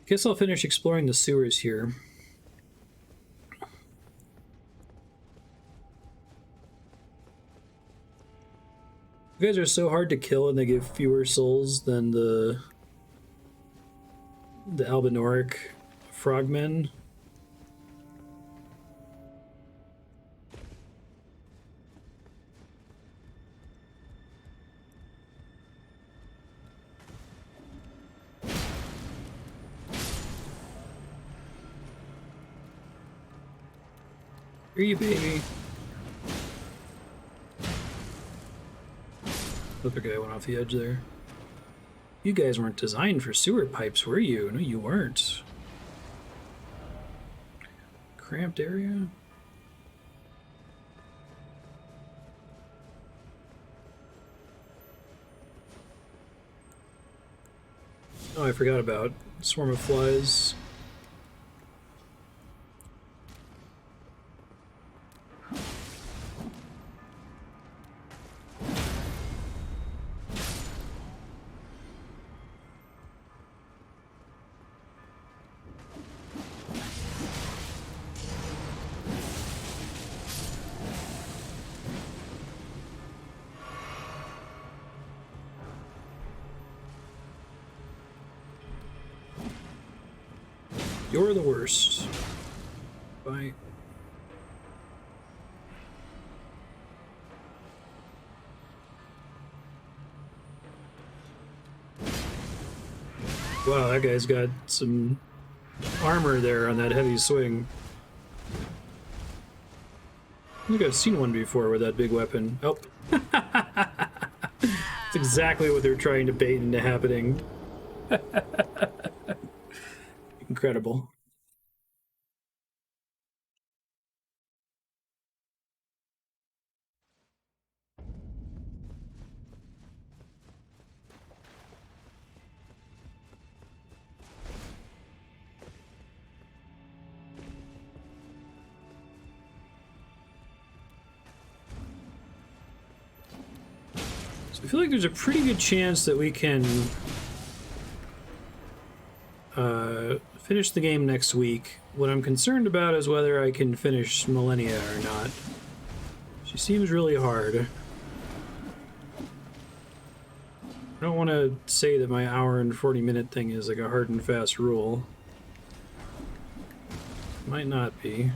Guess I'll finish exploring the sewers here. You guys are so hard to kill and they give fewer souls than the Albinoric frogmen. Here you, baby. Other guy went off the edge there. You guys weren't designed for sewer pipes, were you? No, you weren't. Cramped area? Oh, I forgot about swarm of flies. You're the worst. Bye. Wow, that guy's got some armor there on that heavy swing. I think I've seen one before with that big weapon. Oh. It's exactly what they're trying to bait into happening. Incredible. So I feel like there's a pretty good chance that we can finish the game next week. What I'm concerned about is whether I can finish Millennia or not. She seems really hard. I don't want to say that my hour and 40-minute thing is like a hard and fast rule. Might not be.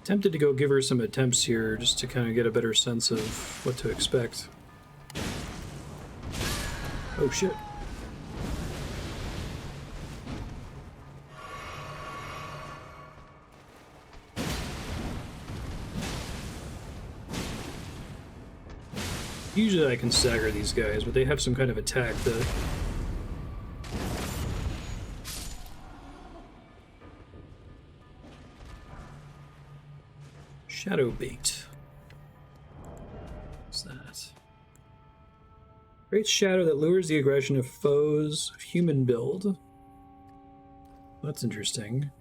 Tempted to go give her some attempts here just to kind of get a better sense of what to expect. Oh shit. Usually I can stagger these guys, but they have some kind of attack that... Shadow bait. What's that? Great shadow that lures the aggression of foes of human build. That's interesting.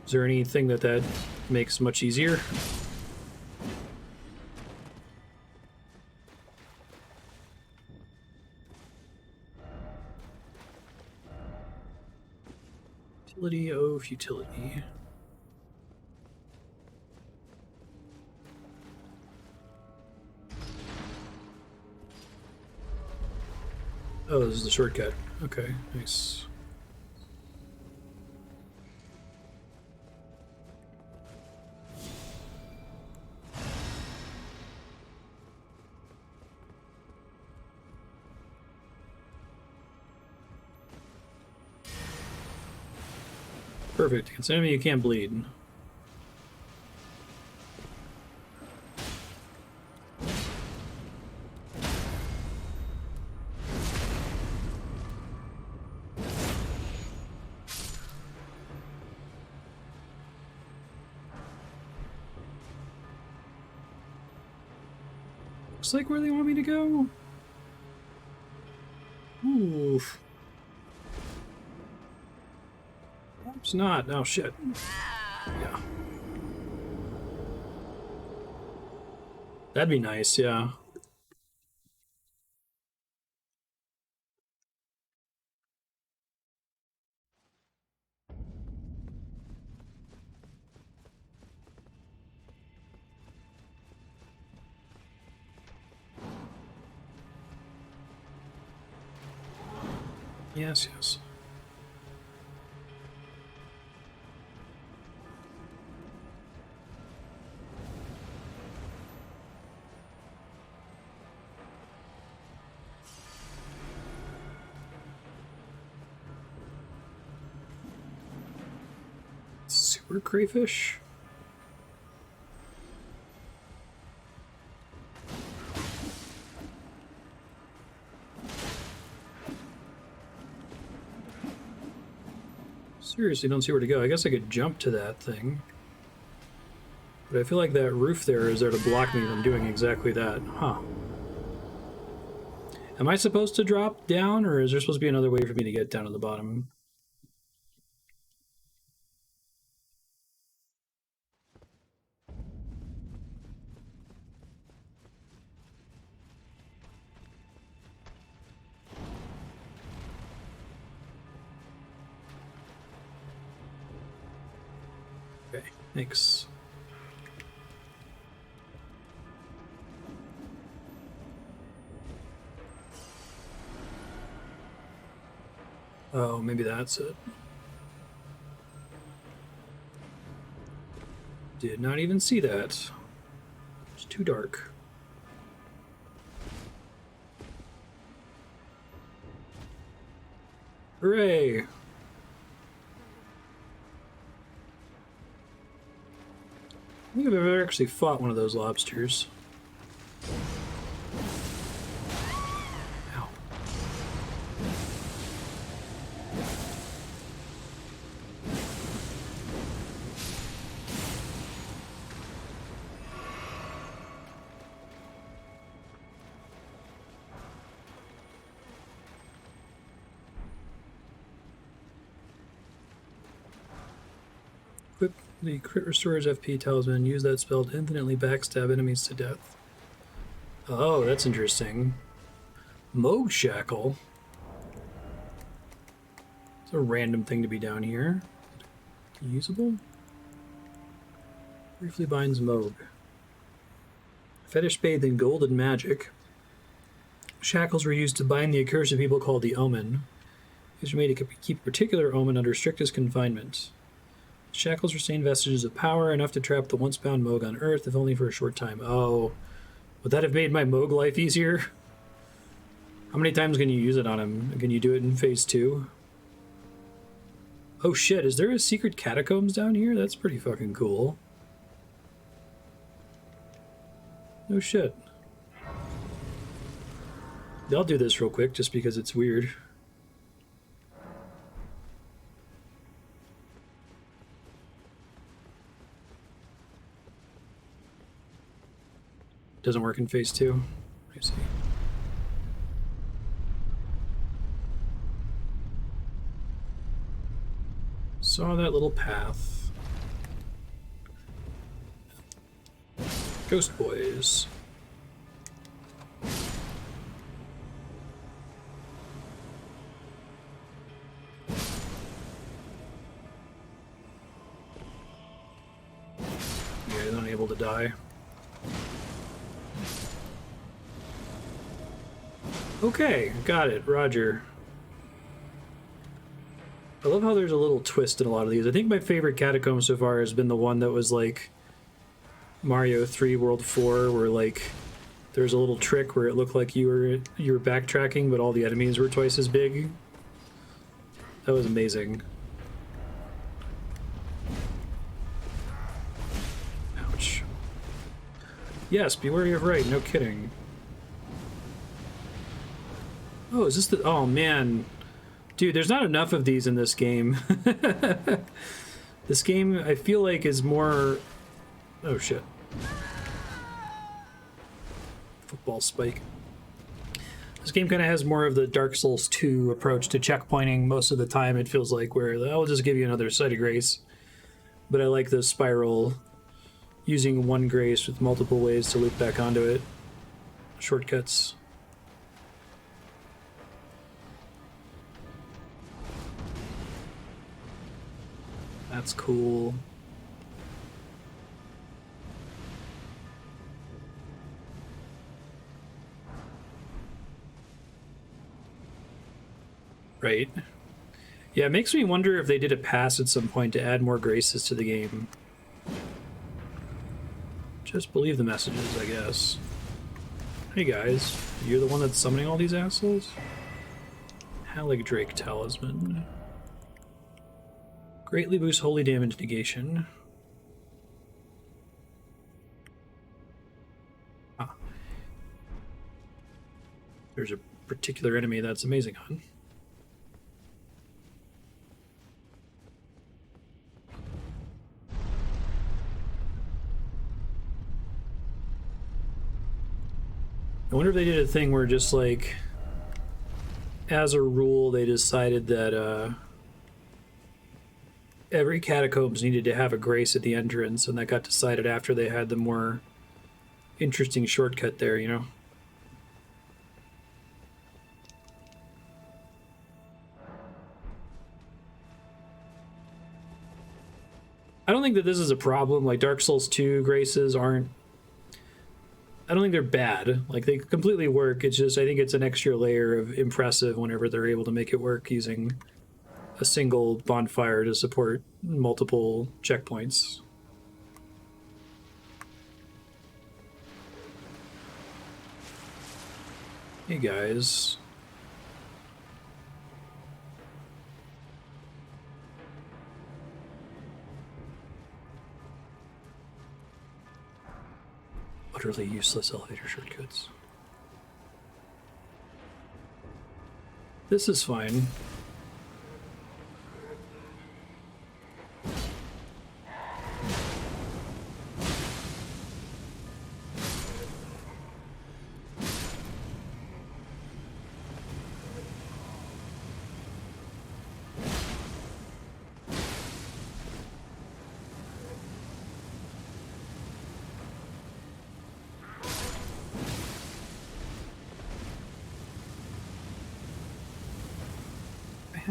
Is there anything that makes much easier? Futility, oh, futility. Oh, this is the shortcut. Okay, nice. Perfect. Against an enemy you can't bleed. Looks like where they want me to go. Oof. It's not. Oh, shit. Yeah. That'd be nice, yeah. Yes, yes. Sewer crayfish? Seriously, don't see where to go. I guess I could jump to that thing. But I feel like that roof there is there to block me from doing exactly that. Huh. Am I supposed to drop down, or is there supposed to be another way for me to get down to the bottom? Okay, thanks. Oh, maybe that's it. Did not even see that. It's too dark. Hooray! I don't think I've ever actually fought one of those lobsters. Ow. Equip the crit restores FP talisman. Use that spell to infinitely backstab enemies to death. Oh, that's interesting. Mohg shackle. It's a random thing to be down here. Usable? Briefly binds Mohg. Fetish bathed in golden magic. Shackles were used to bind the accursed people called the Omen. These were made to keep a particular omen under strictest confinement. Shackles retain vestiges of power, enough to trap the once-bound Mohg on Earth, if only for a short time. Oh, would that have made my Mohg life easier? How many times can you use it on him? Can you do it in phase 2? Oh shit, is there a secret catacombs down here? That's pretty fucking cool. No shit. I'll do this real quick, just because it's weird. Doesn't work in phase 2. I see. Saw that little path. Ghost boys. Yeah, he's unable to die. Okay, got it. Roger. I love how there's a little twist in a lot of these. I think my favorite Catacomb so far has been the one that was like Mario 3 World 4, where like there's a little trick where it looked like you were backtracking, but all the enemies were twice as big. That was amazing. Ouch. Yes, be wary of Rite, no kidding. Oh, is this the... Oh, man. Dude, there's not enough of these in this game. This game, I feel like, is more... Oh, shit. Football spike. This game kind of has more of the Dark Souls 2 approach to checkpointing most of the time, it feels like, where I'll just give you another site of grace. But I like the spiral, using one grace with multiple ways to loop back onto it. Shortcuts. That's cool. Right. Yeah, it makes me wonder if they did a pass at some point to add more graces to the game. Just believe the messages, I guess. Hey guys, you're the one that's summoning all these assholes? Drake Talisman. Greatly boosts holy damage negation. Ah. There's a particular enemy that's amazing on. I wonder if they did a thing where just like, as a rule, they decided that every Catacombs needed to have a grace at the entrance, and that got decided after they had the more interesting shortcut there, you know? I don't think that this is a problem. Like, Dark Souls 2 graces aren't... I don't think they're bad. Like, they completely work. It's just, I think it's an extra layer of impressive whenever they're able to make it work using a single bonfire to support multiple checkpoints. Hey guys. Utterly useless elevator shortcuts. This is fine.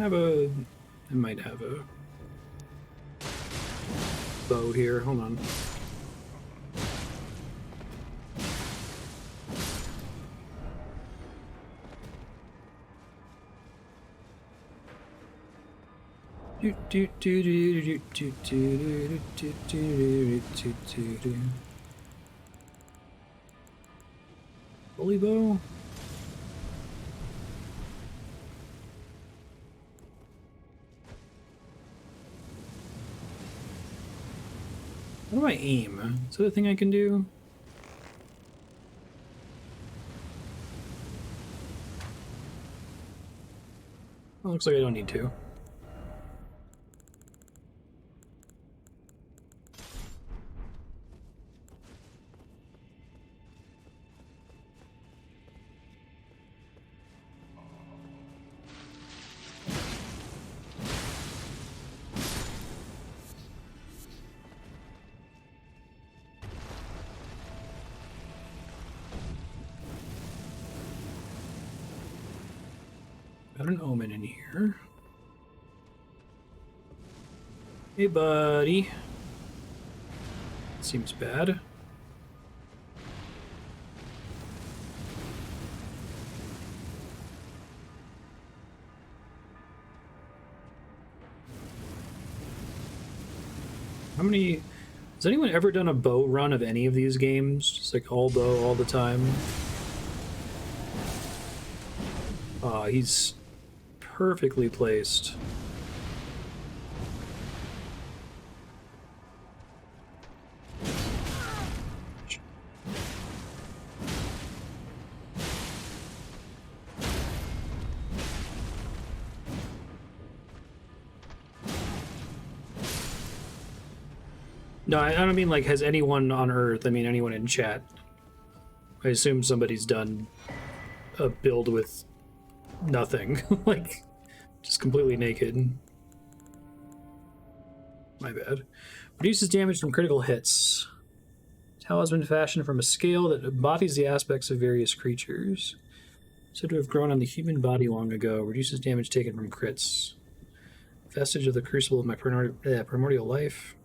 I might have a bow here. Hold on. Holy bow. How do I aim? Is that a thing I can do? Well, looks like I don't need to. Got an Omen in here. Hey, buddy. Seems bad. How many... Has anyone ever done a bow run of any of these games? Just like all bow all the time? He's perfectly placed. No, I don't mean like has anyone on Earth, I mean anyone in chat. I assume somebody's done a build with nothing. Like, just completely naked. My bad. Reduces damage from critical hits. Tau has been fashioned from a scale that embodies the aspects of various creatures. Said to have grown on the human body long ago. Reduces damage taken from crits. Vestige of the crucible of my primordial life.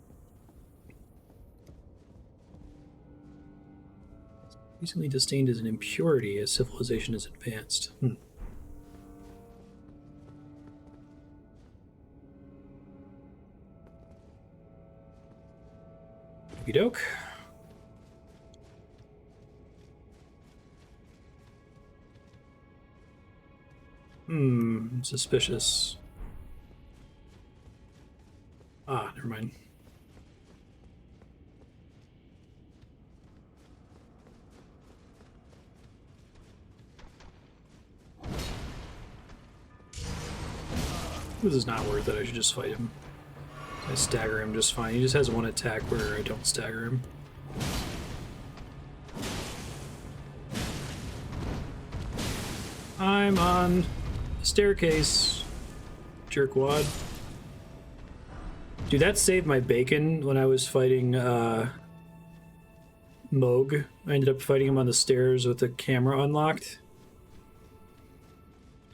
Recently disdained as an impurity as civilization is advanced. Okey doke. Suspicious. Ah, never mind. This is not worth it. I should just fight him. I stagger him just fine. He just has one attack where I don't stagger him. I'm on the staircase, jerkwad. Dude, that saved my bacon when I was fighting Mohg. I ended up fighting him on the stairs with the camera unlocked.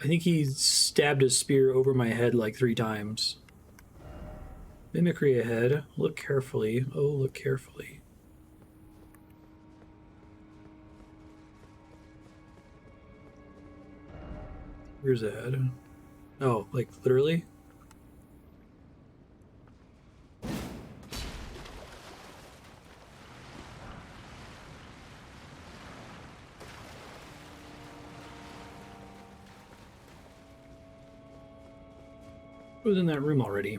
I think he stabbed his spear over my head like 3 times. Mimicry ahead. Look carefully. Oh, look carefully. Where's ahead? Oh, like literally? Who was in that room already?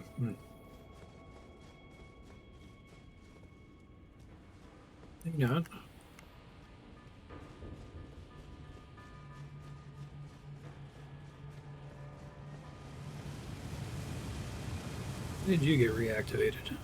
Maybe not. When did you get reactivated?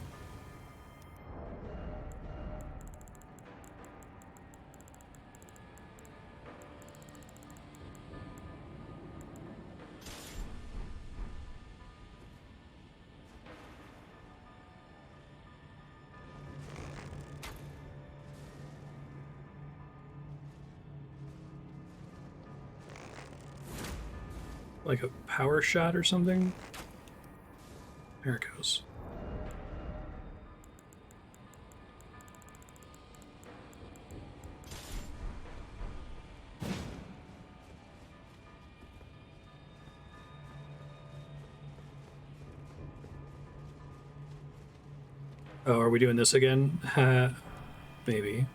Like a power shot or something? There it goes. Oh, are we doing this again? Maybe.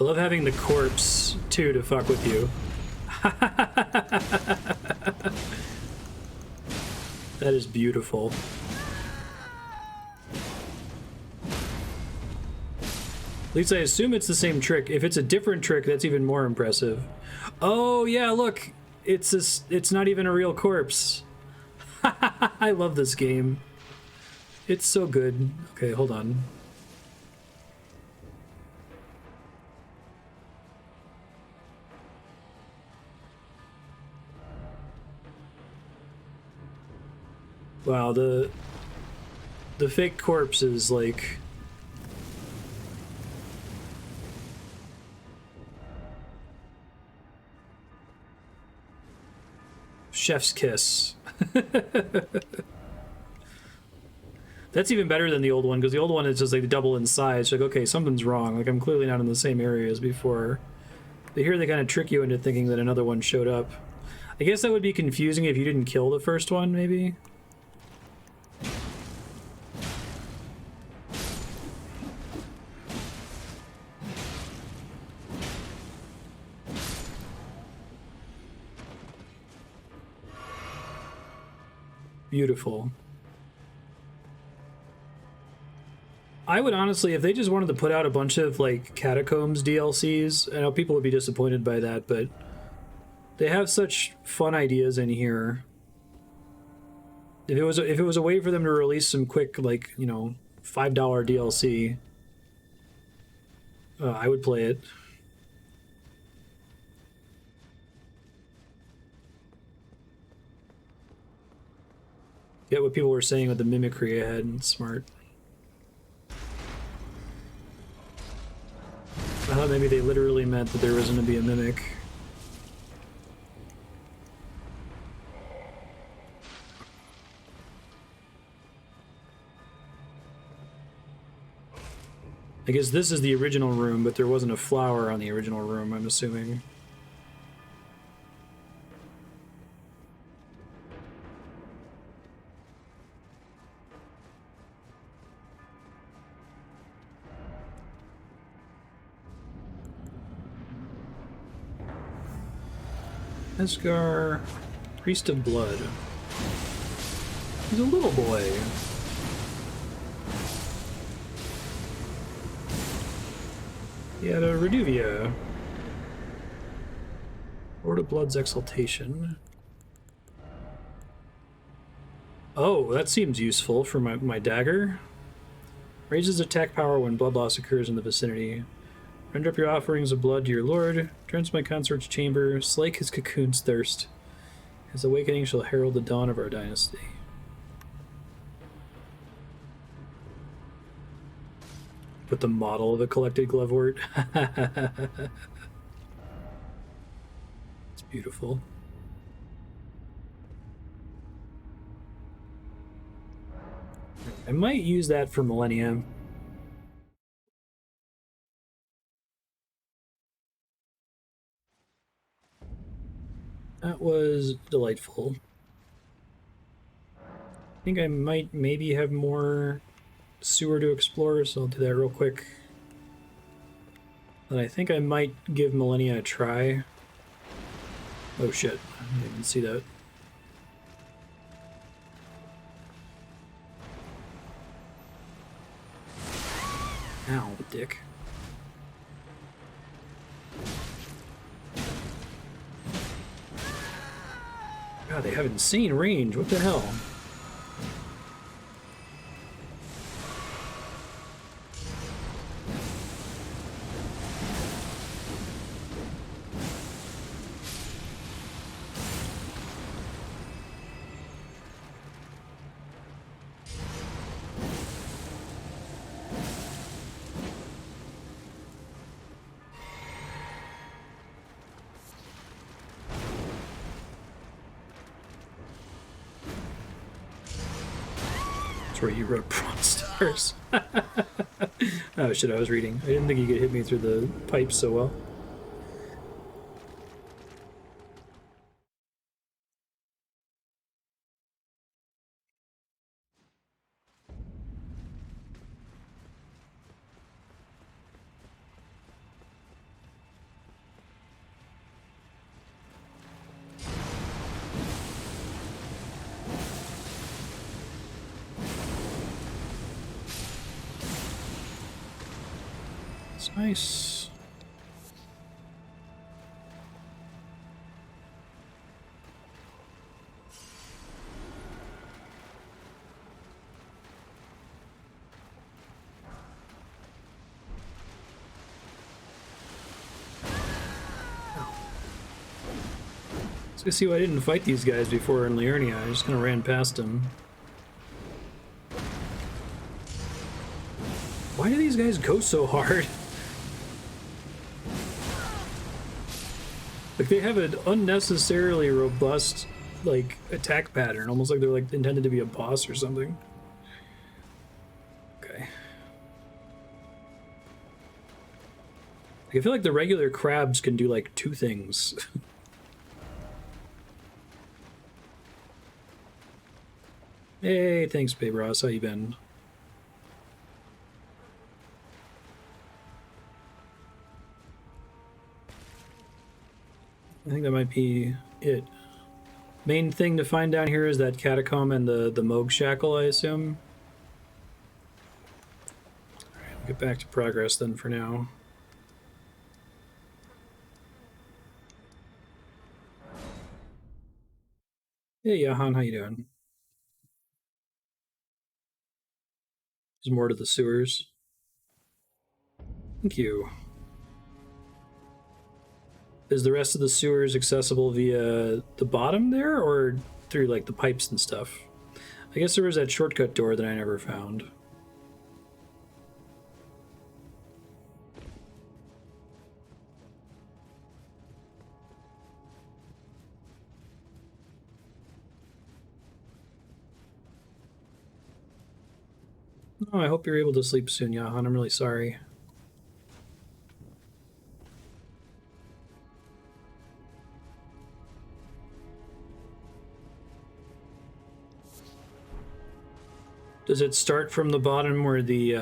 I love having the corpse, too, to fuck with you. That is beautiful. At least I assume it's the same trick. If it's a different trick, that's even more impressive. Oh, yeah, look. It's not even a real corpse. I love this game. It's so good. Okay, hold on. Wow, the fake corpse is like Chef's kiss. That's even better than the old one, because the old one is just like double in size. Like, okay, something's wrong. Like, I'm clearly not in the same area as before. But here they kind of trick you into thinking that another one showed up. I guess that would be confusing if you didn't kill the first one, maybe? Beautiful. I would honestly, if they just wanted to put out a bunch of like Catacombs DLCs, I know people would be disappointed by that, but they have such fun ideas in here. If it was a way for them to release some quick, like, you know, $5 DLC, I would play it. Get what people were saying with the mimicry ahead, and smart. I thought maybe they literally meant that there was going to be a mimic. I guess this is the original room, but there wasn't a flower on the original room, I'm assuming. Esgar, Priest of Blood. He's a little boy. He had a Reduvia. Lord of Blood's Exaltation. Oh, that seems useful for my dagger. Raises attack power when blood loss occurs in the vicinity. Render up your offerings of blood to your lord. Turns my consort's chamber. Slake his cocoon's thirst. His awakening shall herald the dawn of our dynasty. Put the model of a collected glovewort. It's beautiful. I might use that for Millennium. That was delightful. I think I might maybe have more sewer to explore, so I'll do that real quick. And I think I might give Millennia a try. Oh shit, I didn't even see that. Ow, dick. God, they have insane range. What the hell? Where you wrote prawn stars. Oh shit, I was reading. I didn't think you could hit me through the pipes so well. Nice. Let's go see why I didn't fight these guys before in Liurnia. I just kind of ran past them. Why do these guys go so hard? Like, they have an unnecessarily robust like attack pattern, almost like they're like intended to be a boss or something. Okay. I feel like the regular crabs can do like 2 things. Hey, thanks, Babe Ross. How you been? I think that might be it. Main thing to find down here is that catacomb and the Mohg shackle, I assume. Alright, we'll get back to progress then for now. Hey, Jahan, how you doing? There's more to the sewers. Thank you. Is the rest of the sewers accessible via the bottom there, or through like the pipes and stuff? I guess there was that shortcut door that I never found. Oh, I hope you're able to sleep soon, Jahan. I'm really sorry. Does it start from the bottom where the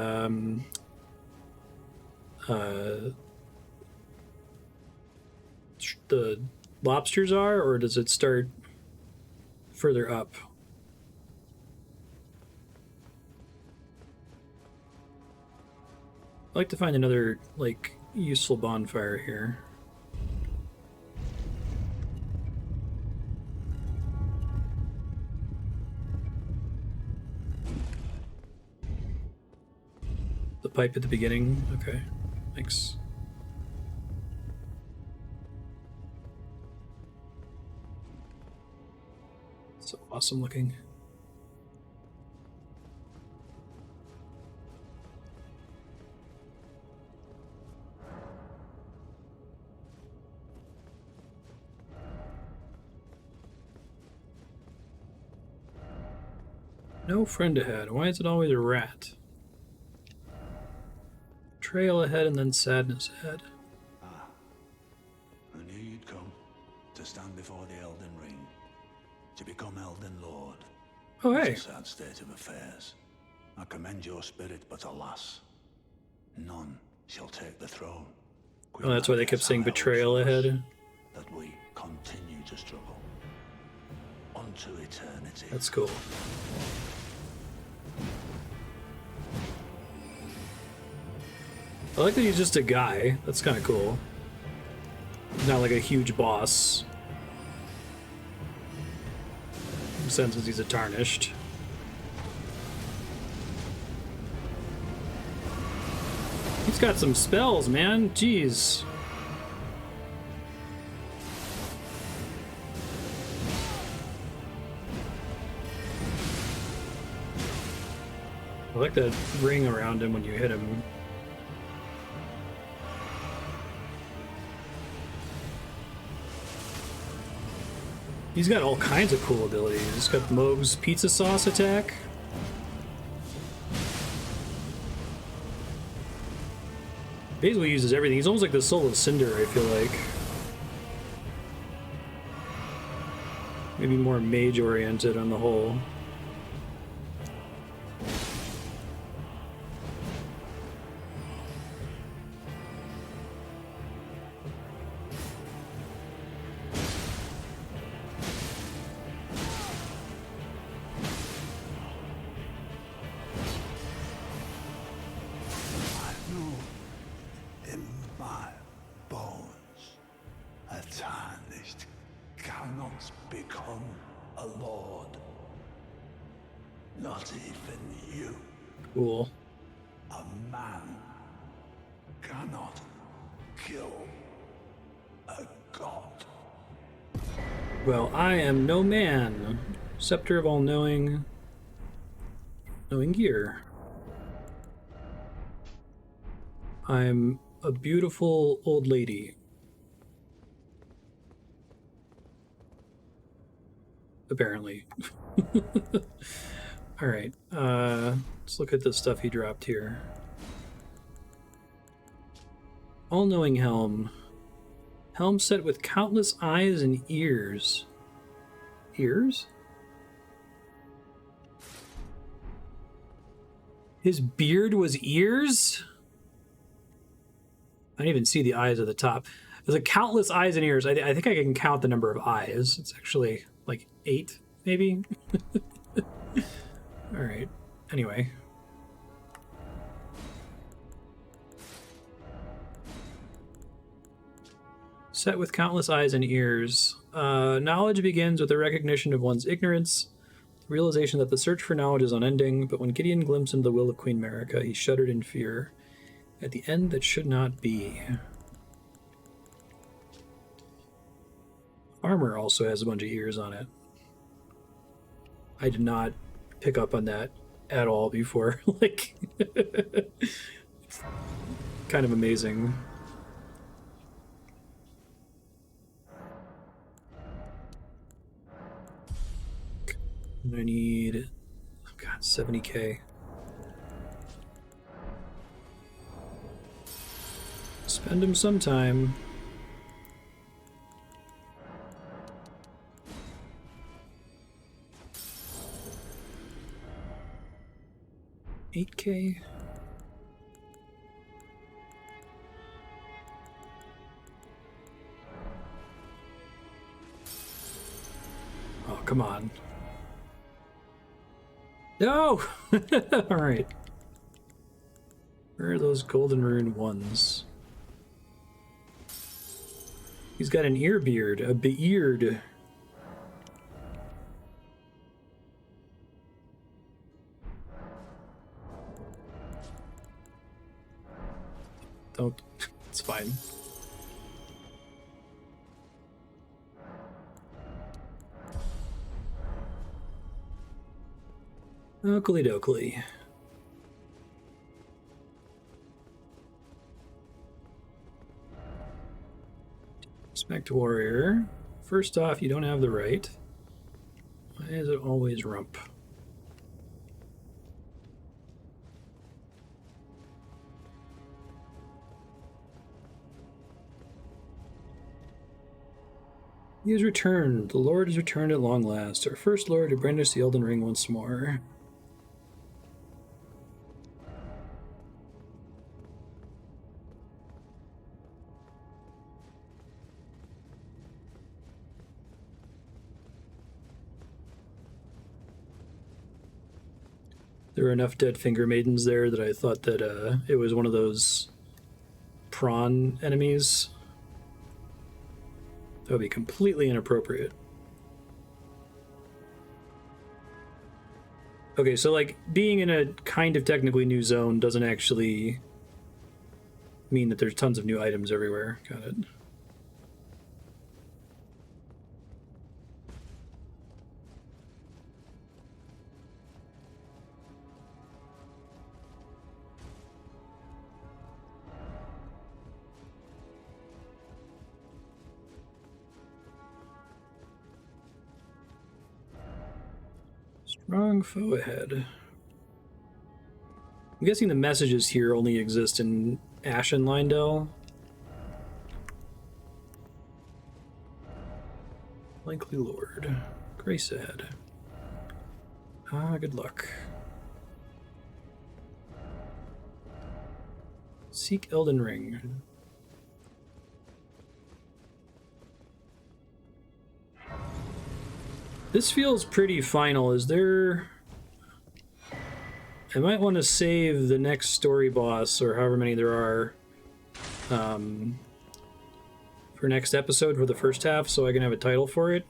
lobsters are, or does it start further up? I'd like to find another, like, useful bonfire here. The pipe at the beginning? Okay, thanks. So awesome looking. No friend ahead. Why is it always a rat? Trail ahead and then sadness ahead. Ah, I knew you'd come to stand before the Elden Ring, to become Elden Lord. Oh, hey. It's a sad state of affairs. I commend your spirit, but alas, none shall take the throne. Oh, that's why they kept saying betrayal ahead. That we continue to struggle unto eternity. That's cool. I like that he's just a guy. That's kind of cool. He's not like a huge boss. Since he's a tarnished. He's got some spells, man. Jeez. I like that ring around him when you hit him. He's got all kinds of cool abilities. He's got Mohg's pizza sauce attack. Basically uses everything. He's almost like the Soul of Cinder, I feel like. Maybe more mage-oriented on the whole. Cool. A man cannot kill a god. Well, I am no man. Scepter of all-knowing. Knowing gear. I'm a beautiful old lady. apparently. Alright, let's look at the stuff he dropped here. All-knowing helm. Helm set with countless eyes and ears. Ears? His beard was ears? I didn't even see the eyes at the top. There's like countless eyes and ears. I think I can count the number of eyes. It's actually like 8, maybe? Alright. Anyway. Set with countless eyes and ears. Knowledge begins with the recognition of one's ignorance, the realization that the search for knowledge is unending, but when Gideon glimpsed into the will of Queen Marika, he shuddered in fear. At the end that should not be. Armor also has a bunch of ears on it. I did not pick up on that at all before. Like, kind of amazing. I need, oh god, 70k. Spend them sometime. $8k. Oh, come on. No! Alright. Where are those golden rune ones? He's got an ear beard, a beard. Don't. It's fine. Oakley dokley. Respect warrior. First off, you don't have the right. Why is it always rump? He has returned. The Lord has returned at long last. Our first Lord to brandish the Elden Ring once more. There were enough dead finger maidens there that I thought that it was one of those prawn enemies. That would be completely inappropriate. Okay, so like being in a kind of technically new zone doesn't actually mean that there's tons of new items everywhere. Got it. Strong foe ahead. I'm guessing the messages here only exist in Ashen Leyndell. Likely Lord. Grace ahead. Ah, good luck. Seek Elden Ring. This feels pretty final. Is there... I might want to save the next story boss, or however many there are, for next episode for the first half, so I can have a title for it.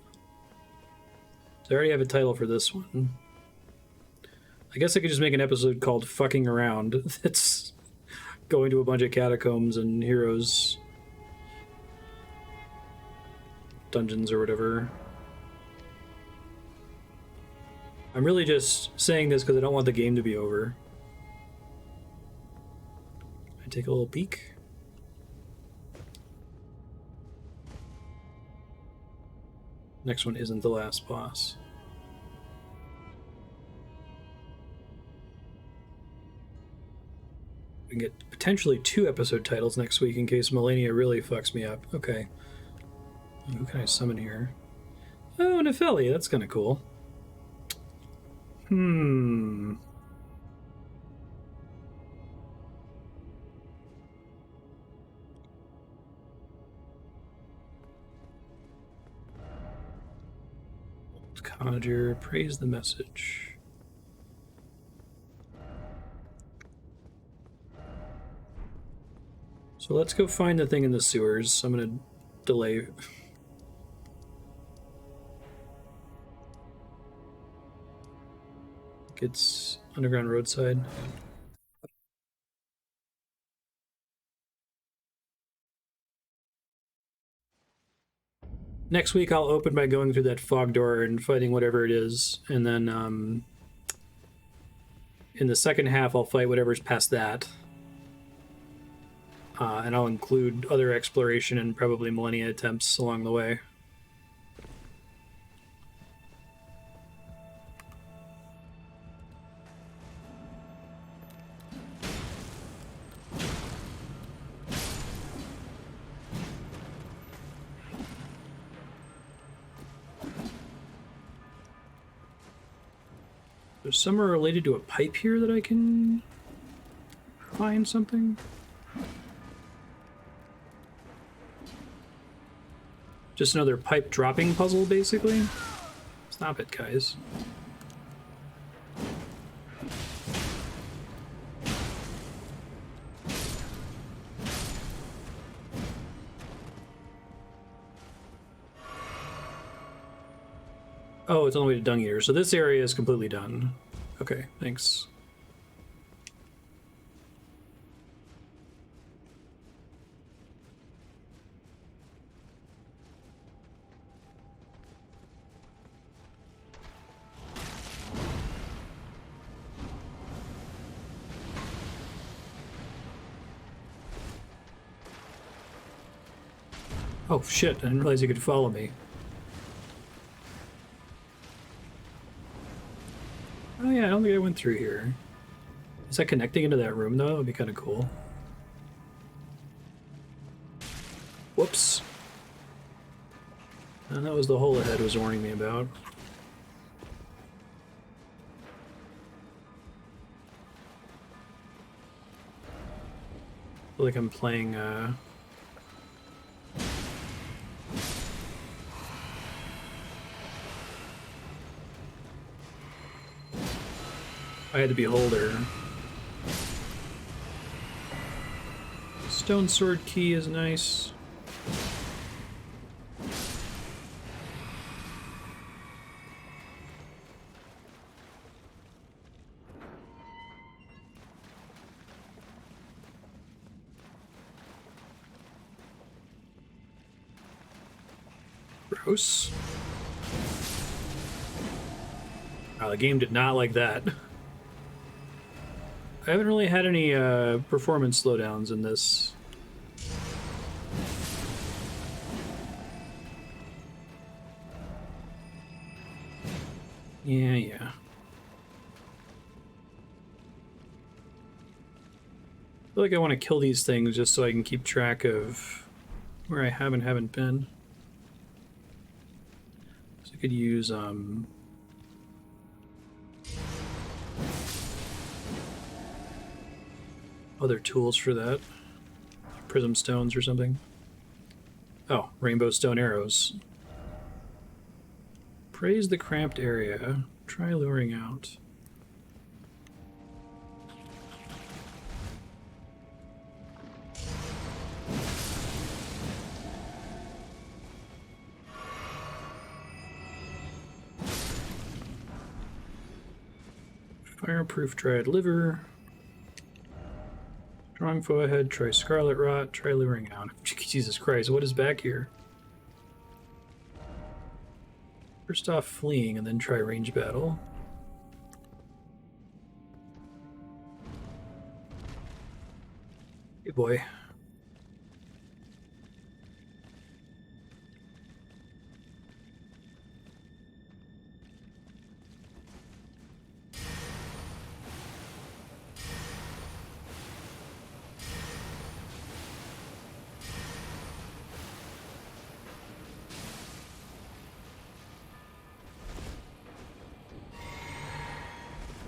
So I already have a title for this one. I guess I could just make an episode called Fucking Around that's going to a bunch of catacombs and heroes dungeons or whatever. I'm really just saying this because I don't want the game to be over. I take a little peek. Next one isn't the last boss. We can get potentially 2 episode titles next week in case Melania really fucks me up. Okay. Who can I summon here? Oh, Nefeli. That's kind of cool. Conjure, praise the message. So let's go find the thing in the sewers. I'm gonna delay. It's underground roadside. Next week I'll open by going through that fog door and fighting whatever it is, and then in the second half I'll fight whatever's past that. And I'll include other exploration and probably Millennia attempts along the way. There's somewhere related to a pipe here that I can find something. Just another pipe dropping puzzle, basically. Stop it, guys. Oh, it's on the way to Dung Eater. So this area is completely done. Okay, thanks. Oh shit, I didn't realize you could follow me. Oh yeah, I don't think I went through here. Is that connecting into that room though? That would be kind of cool. Whoops. And that was the hole ahead was warning me about. I feel like I'm playing I had the Beholder. Stone Sword Key is nice. Gross. Wow, the game did not like that. I haven't really had any performance slowdowns in this. Yeah. I feel like I want to kill these things just so I can keep track of where I have and haven't been. So I could use other tools for that. Prism stones or something. Oh, rainbow stone arrows. Praise the cramped area. Try luring out. Fireproof dried liver. Strong foe ahead, try Scarlet Rot, try luring out. Jesus Christ, what is back here? First off, fleeing, and then try range battle. Hey boy.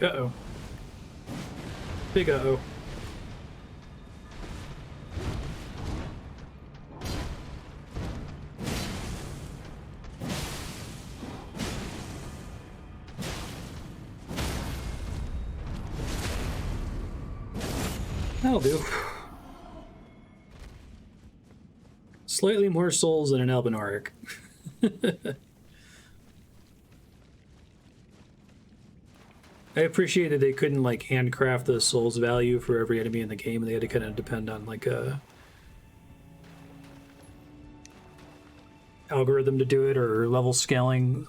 Uh-oh. Big uh-oh. That'll do. Slightly more souls than an Albinoric. I appreciate that they couldn't like handcraft the souls value for every enemy in the game, and they had to kind of depend on like a algorithm to do it or level scaling.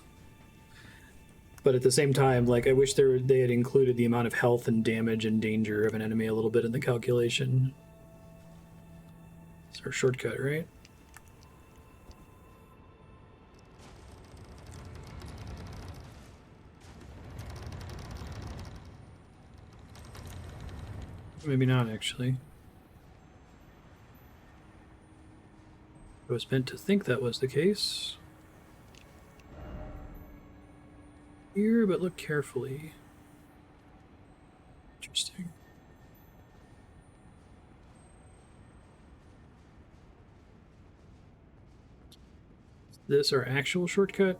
But at the same time, like I wish they had included the amount of health and damage and danger of an enemy a little bit in the calculation. It's our shortcut, right? Maybe not, actually. I was meant to think that was the case. Here, but look carefully. Interesting. Is this our actual shortcut?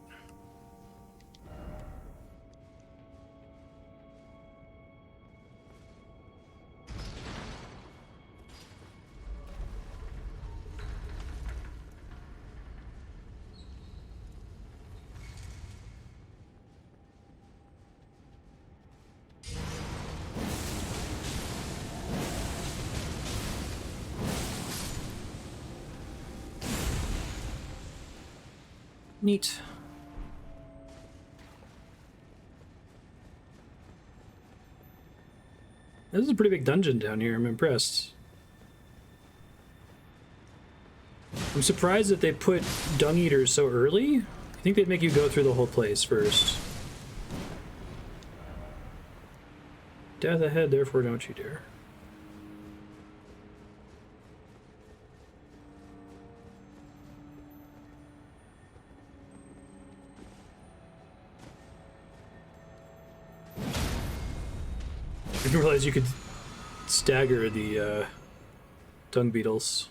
Neat. This is a pretty big dungeon down here. I'm impressed. I'm surprised that they put Dung Eaters so early. I think they'd make you go through the whole place first. Death ahead, therefore don't you dare. I didn't realize you could stagger the dung beetles.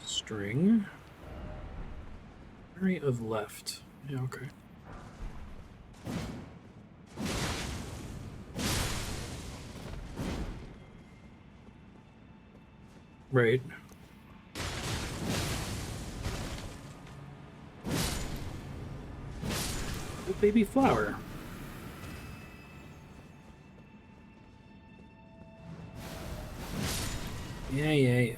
String. Area of left. Yeah, okay. Right. Baby flower. Yeah.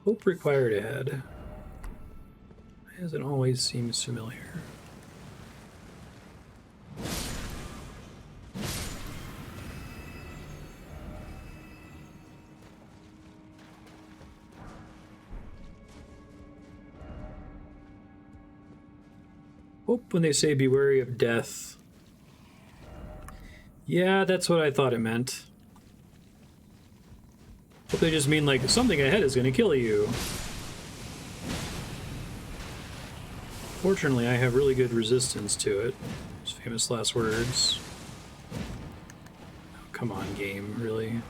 Hope required ahead. As it always seems familiar. Hope when they say be wary of death. Yeah, that's what I thought it meant. Hope they just mean like something ahead is going to kill you. Fortunately, I have really good resistance to it. Those famous last words. Oh, come on, game, really.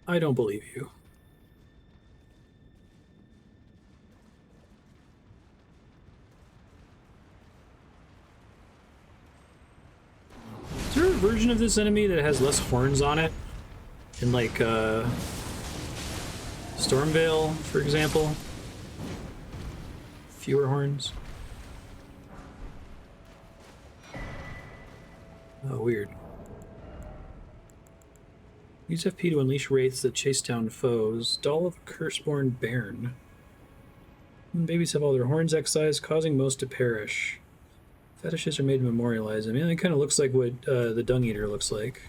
I don't believe you. Is there a version of this enemy that has less horns on it? In like Stormveil, for example? Fewer horns? Oh, weird. Use FP to unleash wraiths that chase down foes. Doll of Curseborn Bairn. When babies have all their horns excised, causing most to perish. Fetishes are made to memorialize them. Yeah, it kind of looks like what the Dung Eater looks like.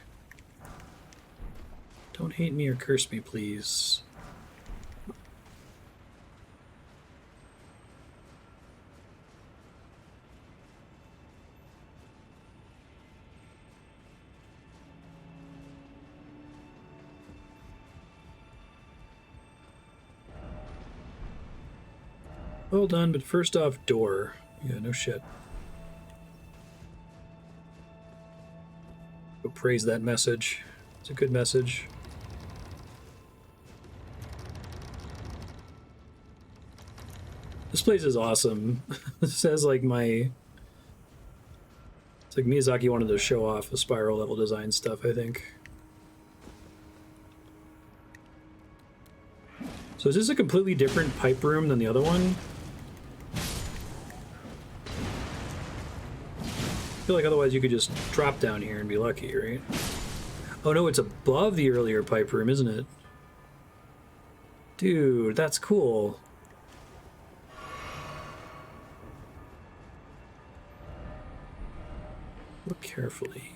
Don't hate me or curse me, please. Well done, but first off, door. Yeah, no shit. Go praise that message. It's a good message. This place is awesome. This has like my... It's like Miyazaki wanted to show off the spiral level design stuff, I think. So is this a completely different pipe room than the other one? I feel like otherwise you could just drop down here and be lucky, right? Oh no, it's above the earlier pipe room, isn't it? Dude, that's cool. Look carefully.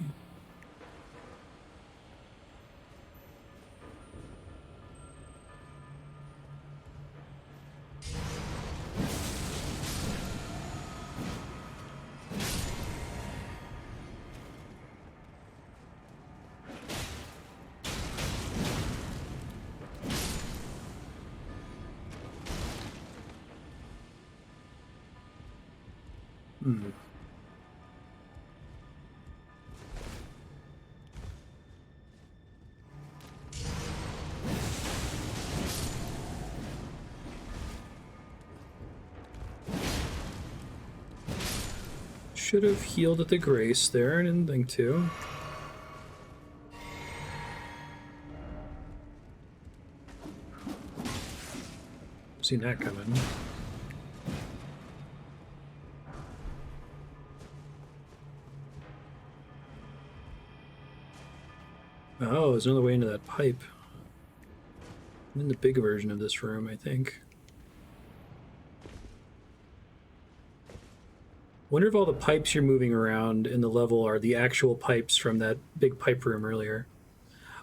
Should have healed at the grace there. I didn't think to. Seen that coming. Oh, there's another way into that pipe. I'm in the big version of this room, I think. Wonder if all the pipes you're moving around in the level are the actual pipes from that big pipe room earlier.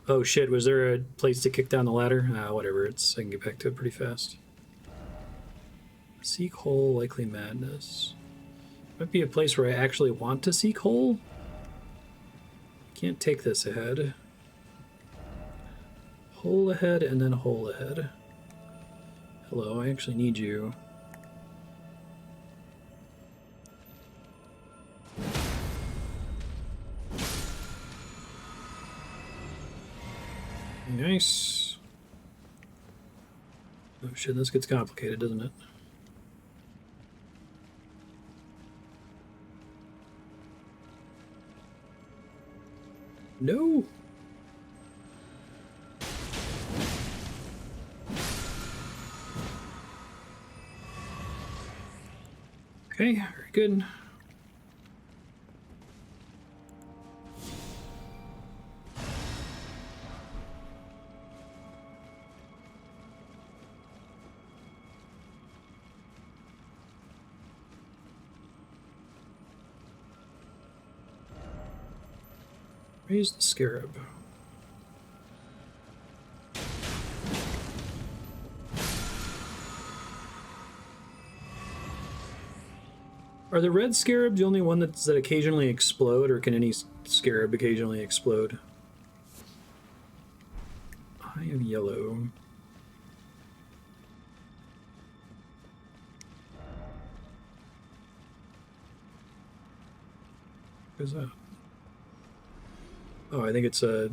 Oh shit, was there a place to kick down the ladder? Ah, whatever, I can get back to it pretty fast. Seek hole, likely madness. Might be a place where I actually want to seek hole. Can't take this ahead. Hole ahead and then hole ahead. Hello, I actually need you. Nice. Oh shit, this gets complicated, doesn't it? No! Okay, very good. Raise the scarab. Are the red scarabs the only one that occasionally explode, or can any scarab occasionally explode? Eye of yellow. What is that? Oh, I think it's a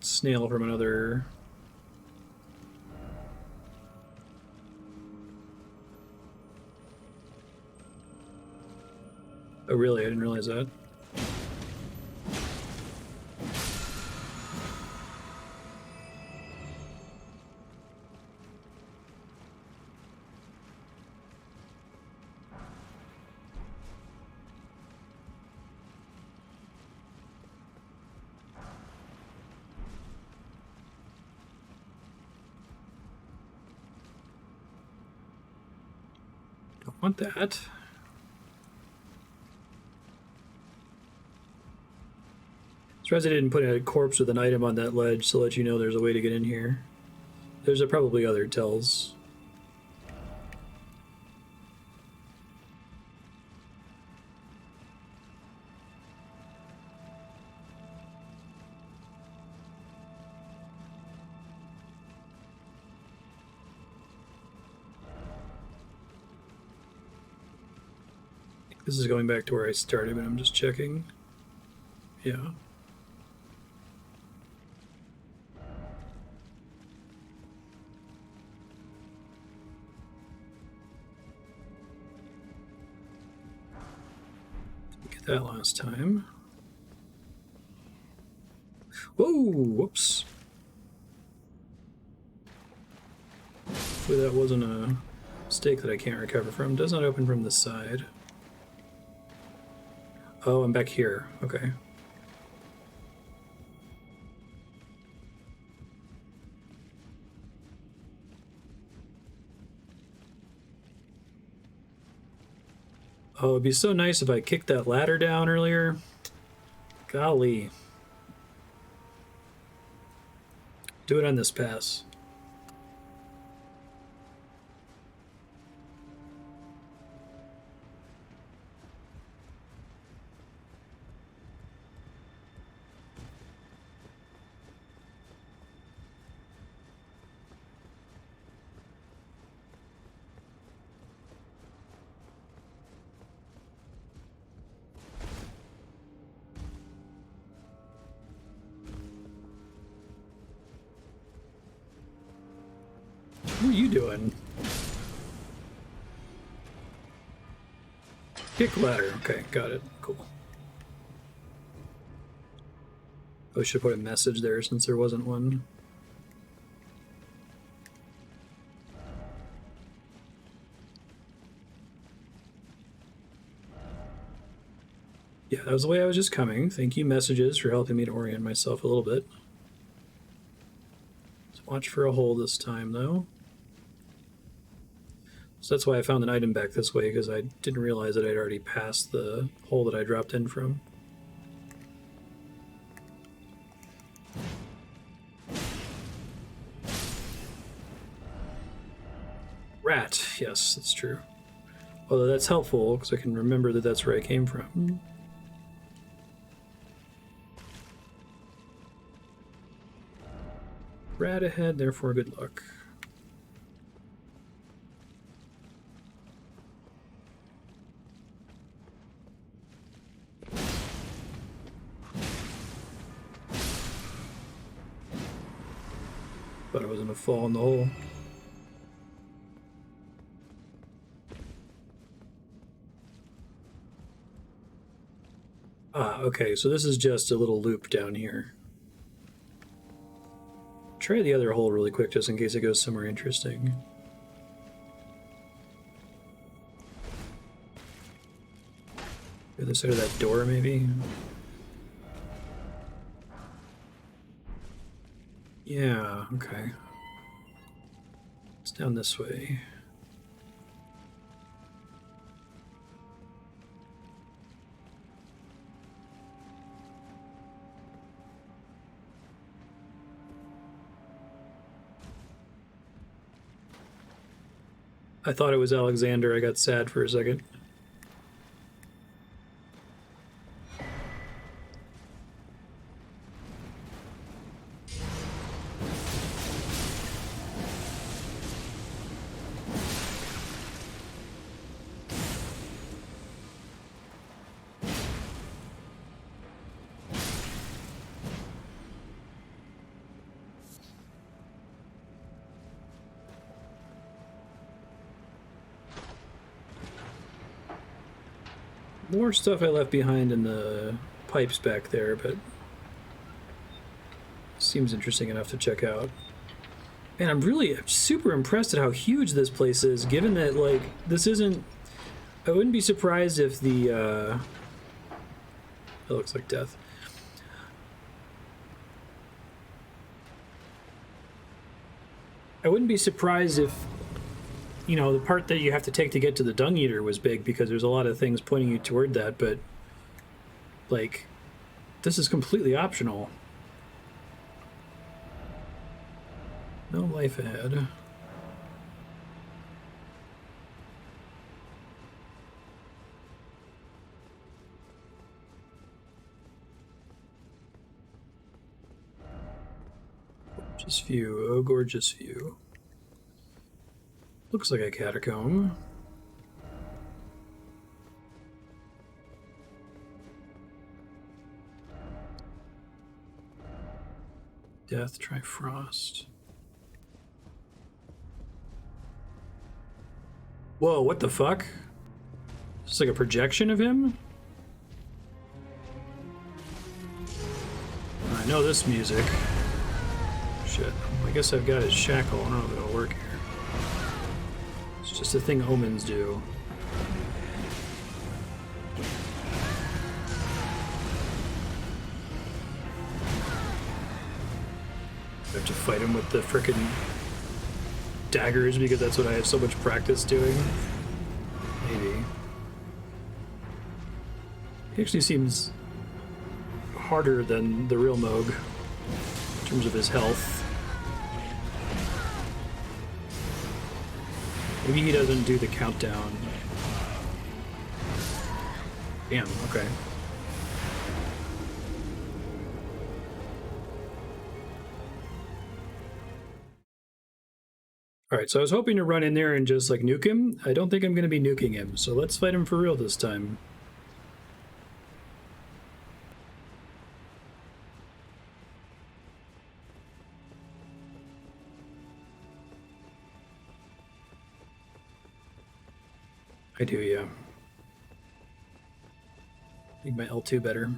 snail from another... Oh, really? I didn't realize that. Want that. Surprised I didn't put a corpse with an item on that ledge to let you know there's a way to get in here. There's probably other tells. This is going back to where I started, but I'm just checking. Yeah. Get that last time. Whoa! Whoops. Hopefully that wasn't a mistake that I can't recover from. Does not open from the side. Oh, I'm back here. Okay. Oh, it'd be so nice if I kicked that ladder down earlier. Golly. Do it on this pass. What are you doing? Kick ladder. Okay, got it. Cool. I should put a message there since there wasn't one. Yeah, that was the way I was just coming. Thank you, messages, for helping me to orient myself a little bit. Let's watch for a hole this time, though. So that's why I found an item back this way, because I didn't realize that I'd already passed the hole that I dropped in from. Rat, yes, that's true. Although that's helpful, because I can remember that that's where I came from. Rat ahead, therefore good luck. Thought I was gonna fall in the hole. Ah, okay, so this is just a little loop down here. Try the other hole really quick just in case it goes somewhere interesting. The other side of that door, maybe? Yeah, okay. It's down this way. I thought it was Alexander. I got sad for a second. More stuff I left behind in the pipes back there, but seems interesting enough to check out. Man, I'm super impressed at how huge this place is, given that, like, this isn't... I wouldn't be surprised if the, it looks like death. I wouldn't be surprised if you know, the part that you have to take to get to the Dung Eater was big because there's a lot of things pointing you toward that, but, like, this is completely optional. No life ahead. Gorgeous view. Oh, gorgeous view. Looks like a catacomb. Death, Trifrost. Whoa, what the fuck? It's like a projection of him? I know this music. Shit. I guess I've got his shackle. I don't know if it'll work here. It's just a thing omens do. I have to fight him with the frickin' daggers because that's what I have so much practice doing. Maybe. He actually seems harder than the real Mohg in terms of his health. Maybe he doesn't do the countdown. Damn, okay. Alright, so I was hoping to run in there and just, like, nuke him. I don't think I'm going to be nuking him, so let's fight him for real this time. I do, yeah. Make my L2 better.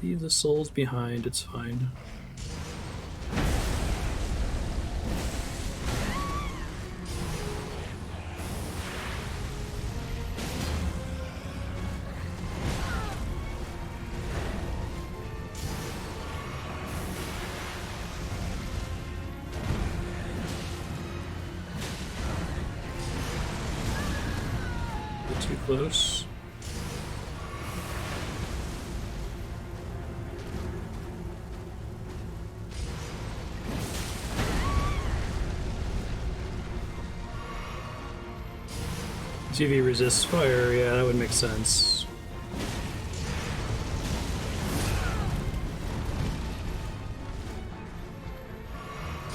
Leave the souls behind, it's fine. Close. See if he resists fire. Yeah, that would make sense.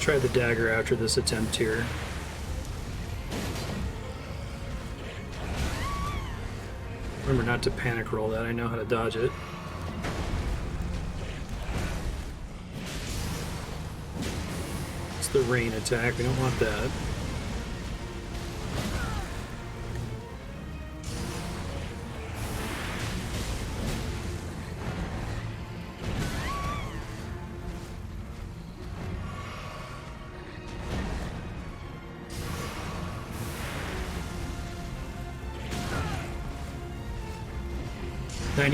Try the dagger after this attempt here. Remember not to panic roll that, I know how to dodge it. It's the rain attack, we don't want that.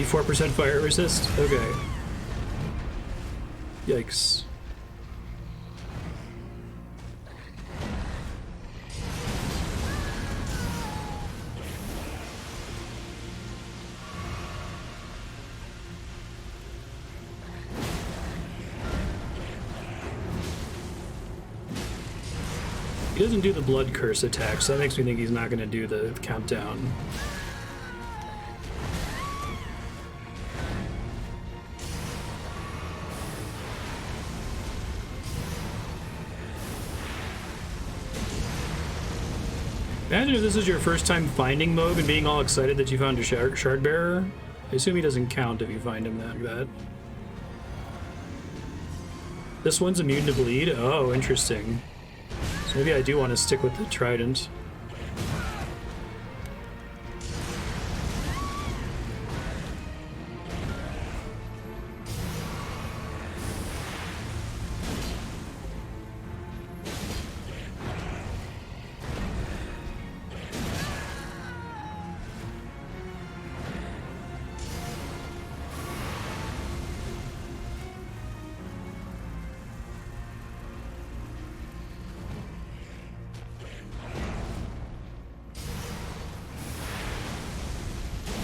%, fire resist? Okay. Yikes. He doesn't do the blood curse attack, so that makes me think he's not going to do the countdown. Imagine if this is your first time finding Mohg and being all excited that you found a shard bearer. I assume he doesn't count if you find him like that. This one's immune to bleed? Oh, interesting. So maybe I do want to stick with the trident.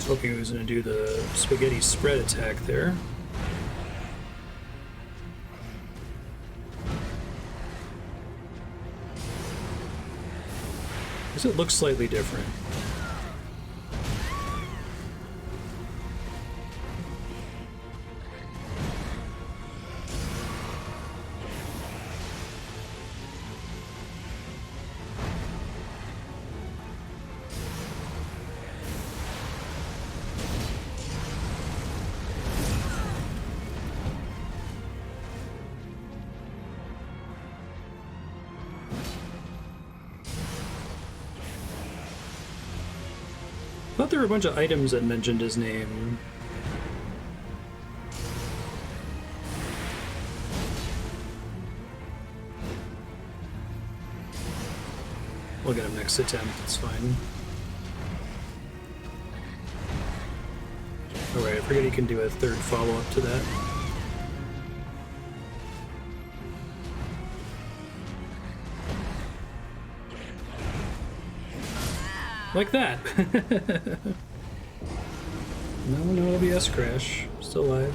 Hoping he was going to do the spaghetti spread attack there. Because it looks slightly different. I thought there were a bunch of items that mentioned his name. We'll get him next attempt, it's fine. Alright, I forget he can do a third follow-up to that. Like that. No OBS crash. Still alive.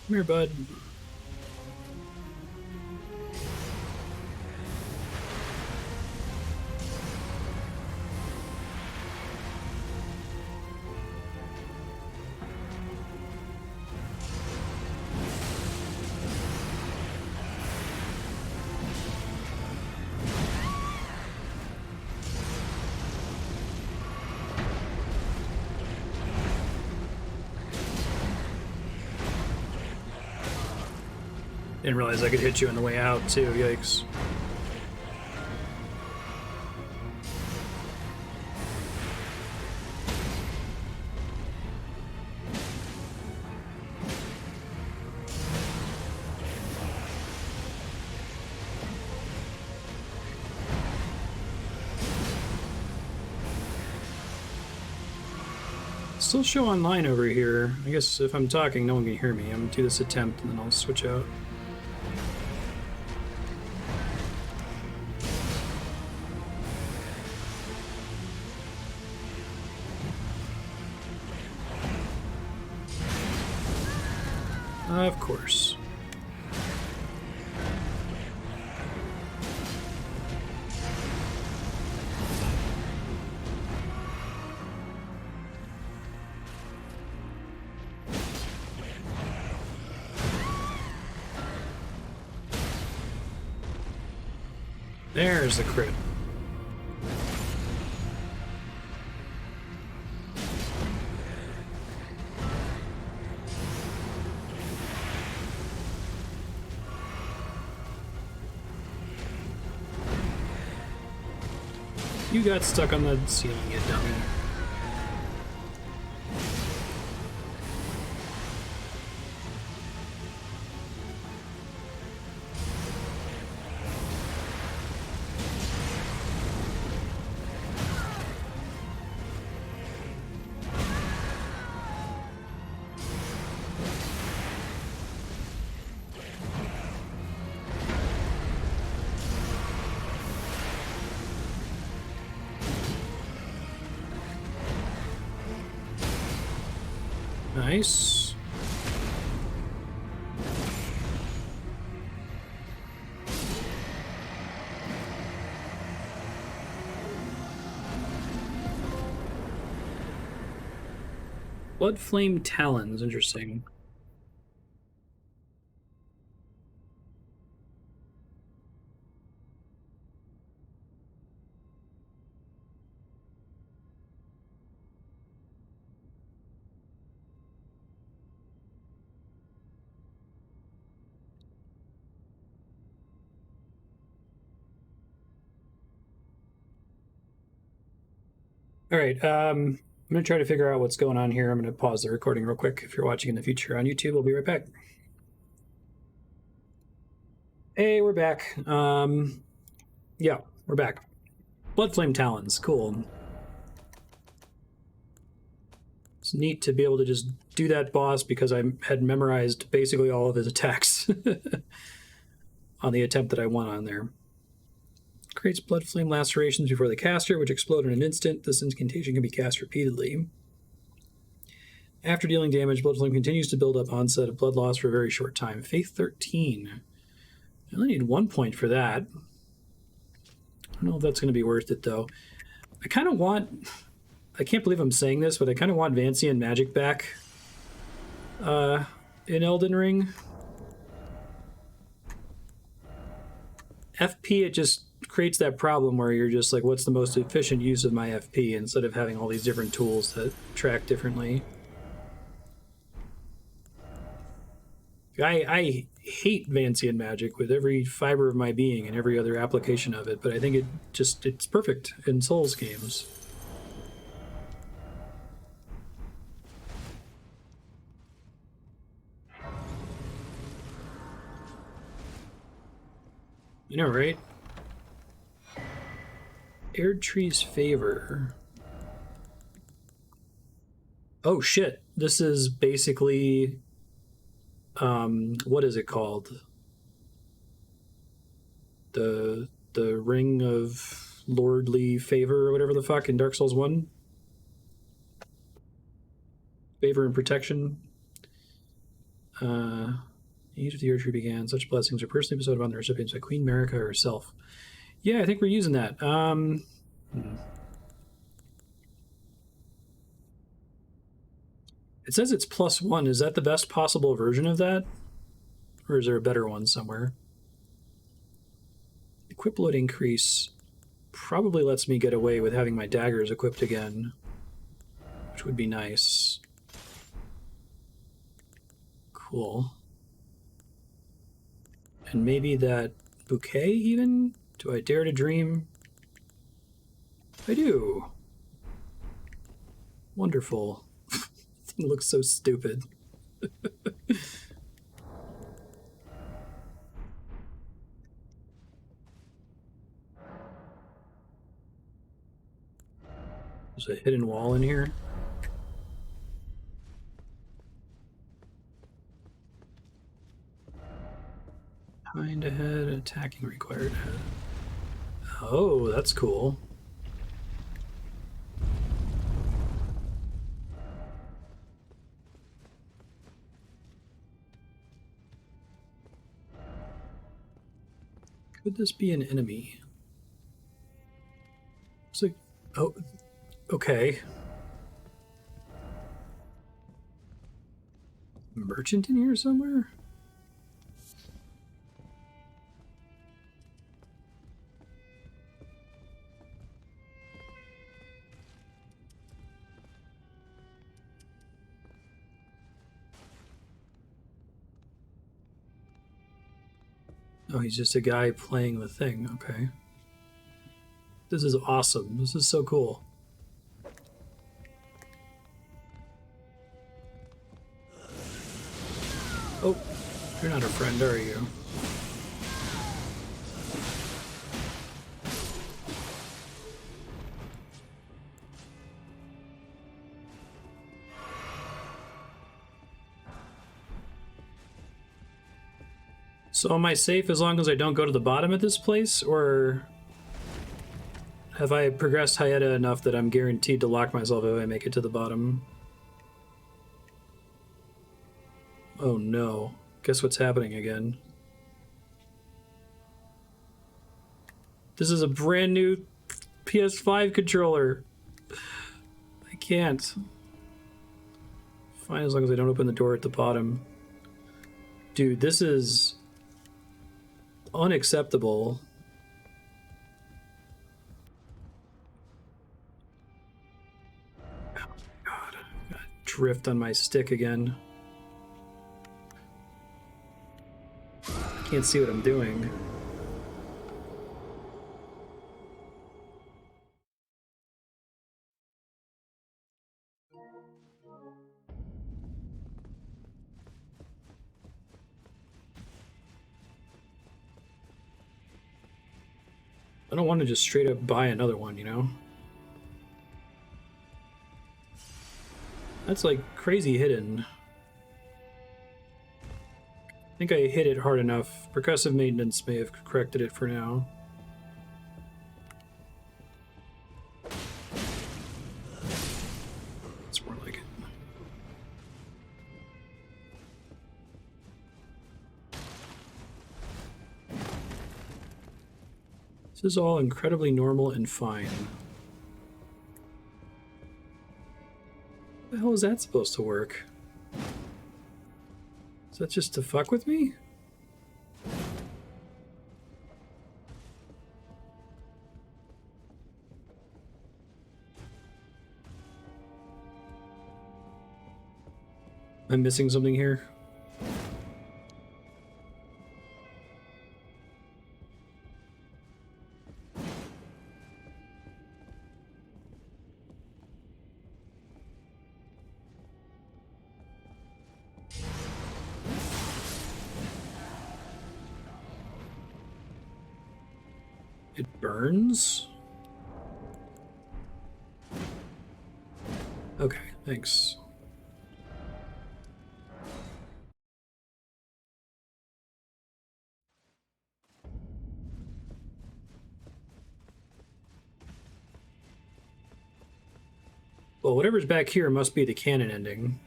Come here, bud. Didn't realize I could hit you on the way out, too. Yikes. Still show online over here. I guess if I'm talking, no one can hear me. I'm gonna do this attempt and then I'll switch out. Of course. There's the crit. You got stuck on the ceiling, you dummy. Nice. Blood Flame Talons, interesting. All right. I'm going to try to figure out what's going on here. I'm going to pause the recording real quick. If you're watching in the future on YouTube, I'll be right back. Hey, we're back. Yeah, we're back. Bloodflame Talons. Cool. It's neat to be able to just do that boss because I had memorized basically all of his attacks on the attempt that I won on there. Creates blood flame lacerations before the caster, which explode in an instant. This incantation can be cast repeatedly. After dealing damage, blood flame continues to build up onset of blood loss for a very short time. Faith 13. I only need 1 point for that. I don't know if that's going to be worth it, though. I kind of want... I can't believe I'm saying this, but I kind of want Vancian magic back in Elden Ring. FP, it just creates that problem where you're just like, what's the most efficient use of my FP, instead of having all these different tools that track differently. I hate Vancian magic with every fiber of my being and every other application of it, but I think it's perfect in Souls games. You know, right? Erdtree's Favor. Oh shit, this is basically what is it called? The Ring of Lordly Favor or whatever the fuck in Dark Souls 1? Favor and Protection. Age of the Erdtree began. Such blessings are personally bestowed upon the recipients by Queen Marika herself. Yeah, I think we're using that. It says it's +1. Is that the best possible version of that? Or is there a better one somewhere? Equip load increase probably lets me get away with having my daggers equipped again, which would be nice. Cool. And maybe that bouquet even? Do I dare to dream? I do. Wonderful. It looks so stupid. There's a hidden wall in here. Behind ahead, attacking required head. Oh, that's cool. Could this be an enemy? It's like, oh, okay. Merchant in here somewhere? Oh, he's just a guy playing the thing. Okay. This is awesome. This is so cool. Oh, you're not a friend, are you? So am I safe as long as I don't go to the bottom of this place, or have I progressed Hyetta enough that I'm guaranteed to lock myself if I make it to the bottom? Oh no. Guess what's happening again? This is a brand new PS5 controller. I can't. Fine, as long as I don't open the door at the bottom. Dude, this is unacceptable. Oh my god. I got drift on my stick again. I can't see what I'm doing. don't want to just straight up buy another one, you know? That's like crazy hidden. I think I hit it hard enough. Percussive maintenance may have corrected it for now. It's more like it. This is all incredibly normal and fine. The hell is that supposed to work? Is that just to fuck with me? Am I missing something here? It burns? Okay, thanks. Well, whatever's back here must be the canon ending.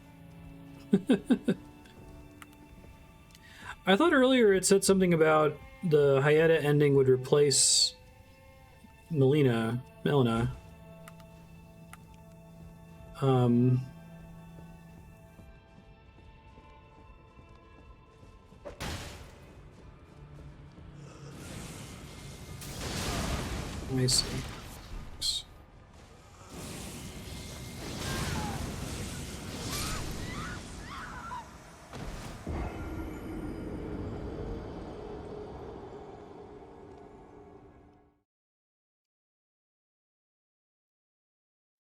I thought earlier it said something about the Hyetta ending would replace Melina. Let me see.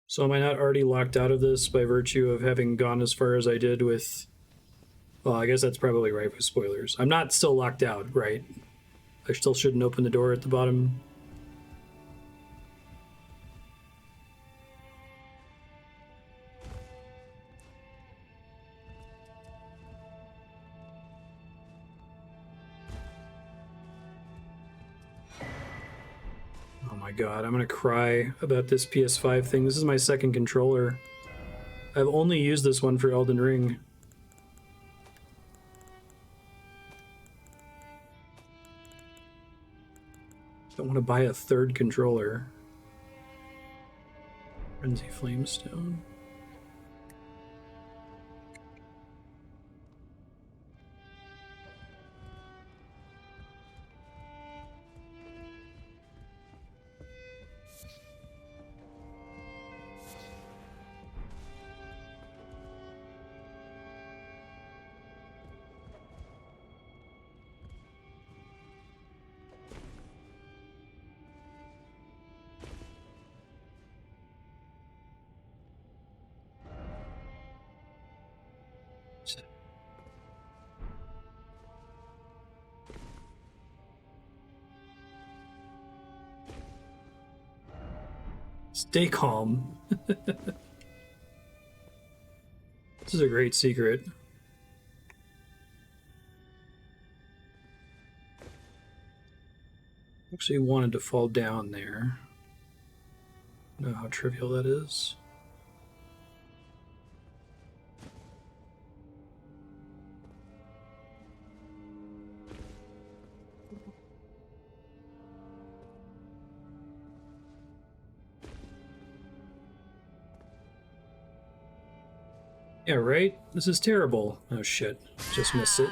So am I not already locked out of this by virtue of having gone as far as I did with... Well, I guess that's probably right with spoilers. I'm not still locked out, right? I still shouldn't open the door at the bottom. Oh my god, I'm gonna cry about this PS5 thing. This is my second controller. I've only used this one for Elden Ring. Don't want to buy a third controller. Frenzy Flamestone. Stay calm. This is a great secret. Actually wanted to fall down there. Know how trivial that is. Yeah, right? This is terrible. Oh shit. Just missed it.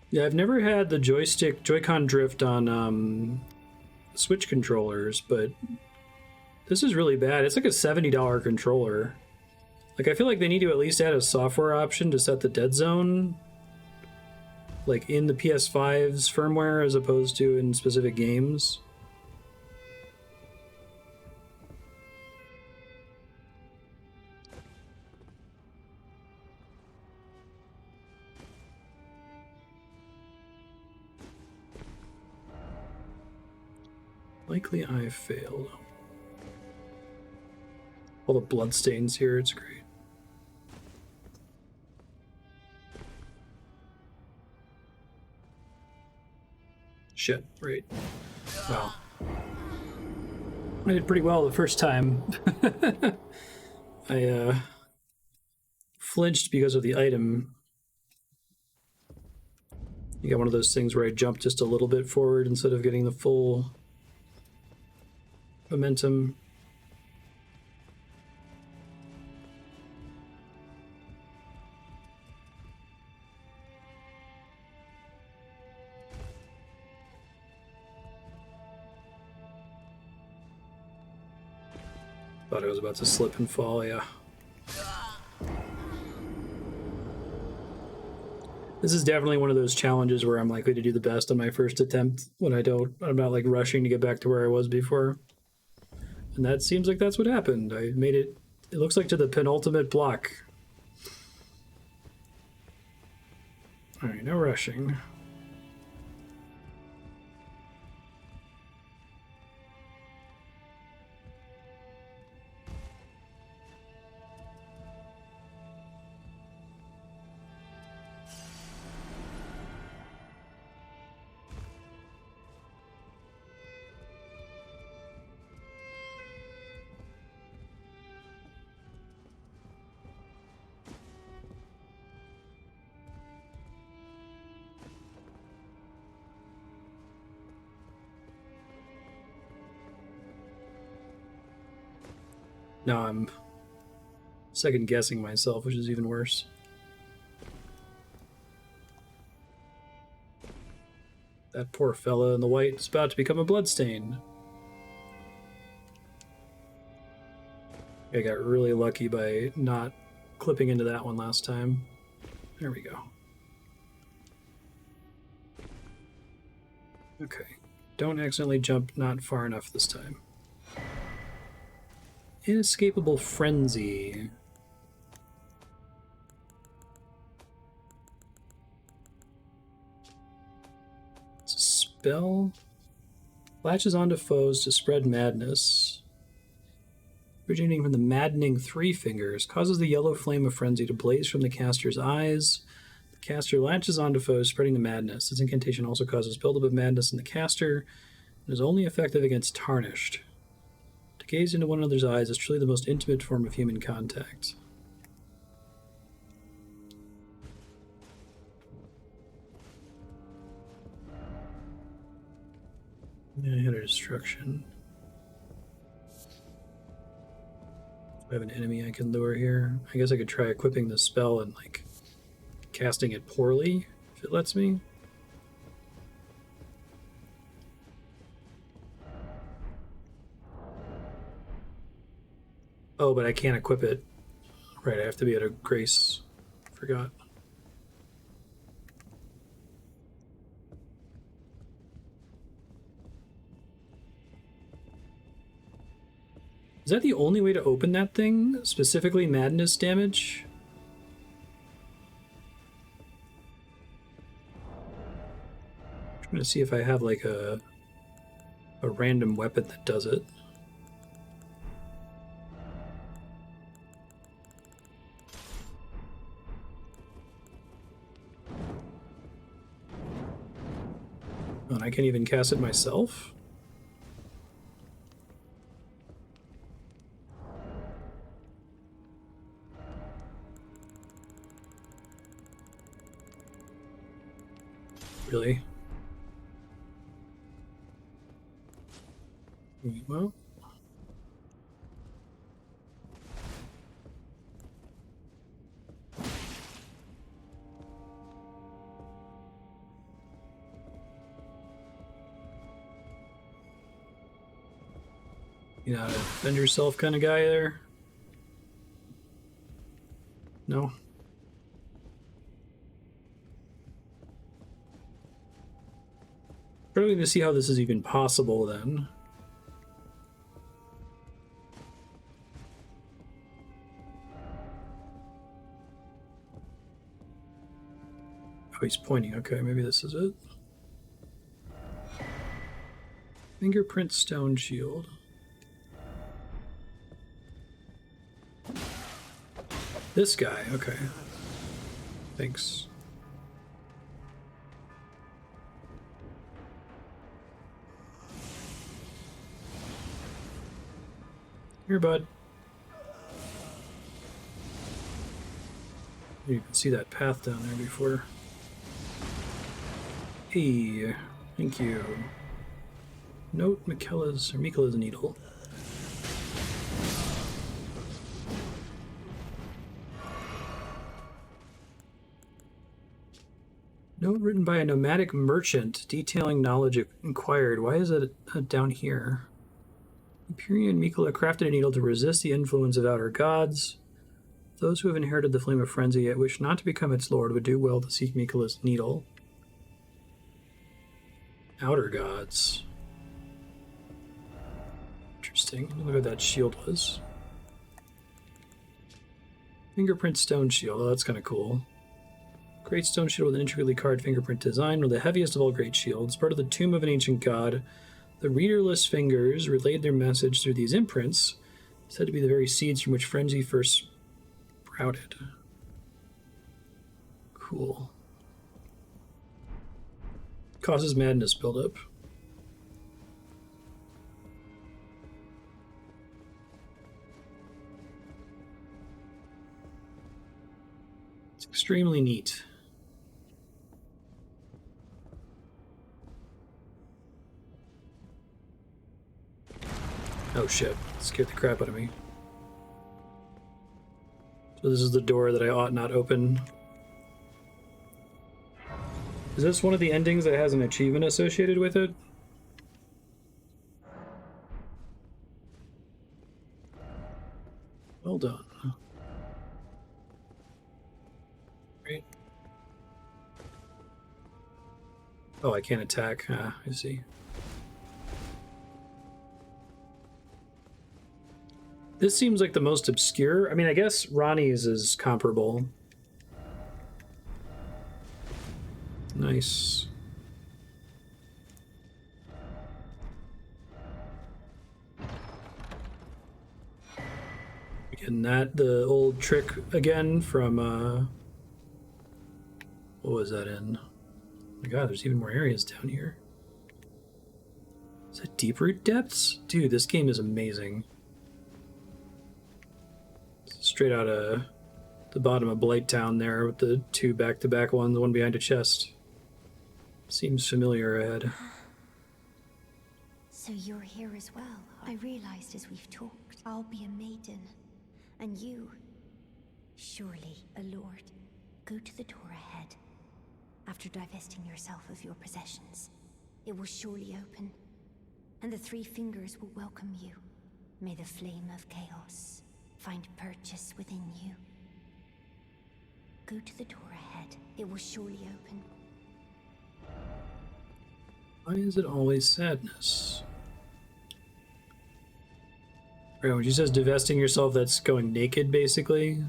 Yeah, I've never had the Joy-Con drift on Switch controllers, but this is really bad. It's like a $70 controller. Like, I feel like they need to at least add a software option to set the dead zone. like in the PS5's firmware as opposed to in specific games. Likely I failed. All the bloodstains here, it's great. Shit, right. Wow. I did pretty well the first time. I flinched because of the item. You got one of those things where I jumped just a little bit forward instead of getting the full momentum. Thought I was about to slip and fall, yeah. This is definitely one of those challenges where I'm likely to do the best on my first attempt when I'm not like rushing to get back to where I was before. And that seems like that's what happened. I made it, it looks like to the penultimate block. Alright, no rushing. Now I'm second guessing myself, which is even worse. That poor fella in the white is about to become a bloodstain. I got really lucky by not clipping into that one last time. There we go. Okay. Don't accidentally jump not far enough this time. Inescapable Frenzy. It's a spell. Latches onto foes to spread madness. Originating from the maddening three fingers, causes the yellow flame of frenzy to blaze from the caster's eyes. The caster latches onto foes, spreading the madness. This incantation also causes buildup of madness in the caster, and is only effective against tarnished. To gaze into one another's eyes is truly the most intimate form of human contact. Yeah, I had a destruction. I have an enemy I can lure here. I guess I could try equipping the spell and like casting it poorly if it lets me. Oh, but I can't equip it. Right, I have to be at a grace. Forgot. Is that the only way to open that thing? Specifically madness damage? I'm trying to see if I have like a random weapon that does it. Oh, and I can't even cast it myself? Really? Well. You know, defend yourself kind of guy there? No? Struggling to see how this is even possible then. Oh, he's pointing. Okay, maybe this is it. Fingerprint stone shield. This guy, okay. Thanks. Here, bud. You can see that path down there before. Hey, thank you. Note Mikela's needle. Note written by a nomadic merchant detailing knowledge inquired. Why is it down here? Empyrean Mikela crafted a needle to resist the influence of outer gods. Those who have inherited the flame of frenzy yet wish not to become its lord would do well to seek Mikela's needle. Outer gods. Interesting. Look what that shield was. Fingerprint stone shield. Oh, that's kind of cool. Great stone shield with an intricately carved fingerprint design, one of the heaviest of all great shields. Part of the tomb of an ancient god, the readerless fingers relayed their message through these imprints, said to be the very seeds from which frenzy first sprouted. Cool. Causes madness buildup. It's extremely neat. Oh shit, scared the crap out of me. So this is the door that I ought not open. Is this one of the endings that has an achievement associated with it? Well done. Great. Oh, I can't attack. Ah, I see. This seems like the most obscure. I mean, I guess Ronnie's is comparable. Nice. Getting that, the old trick again from, what was that in? Oh my god, there's even more areas down here. Is that Deeproot Depths? Dude, this game is amazing. Straight out of the bottom of Blighttown there with the two back-to-back ones, the one behind a chest. Seems familiar ahead. So you're here as well. I realized as we've talked, I'll be a maiden. And you, surely a lord. Go to the door ahead. After divesting yourself of your possessions, it will surely open, and the three fingers will welcome you. May the flame of chaos find purchase within you. Go to the door ahead. It will surely open. Why is it always sadness? Right, when she says divesting yourself, that's going naked, basically.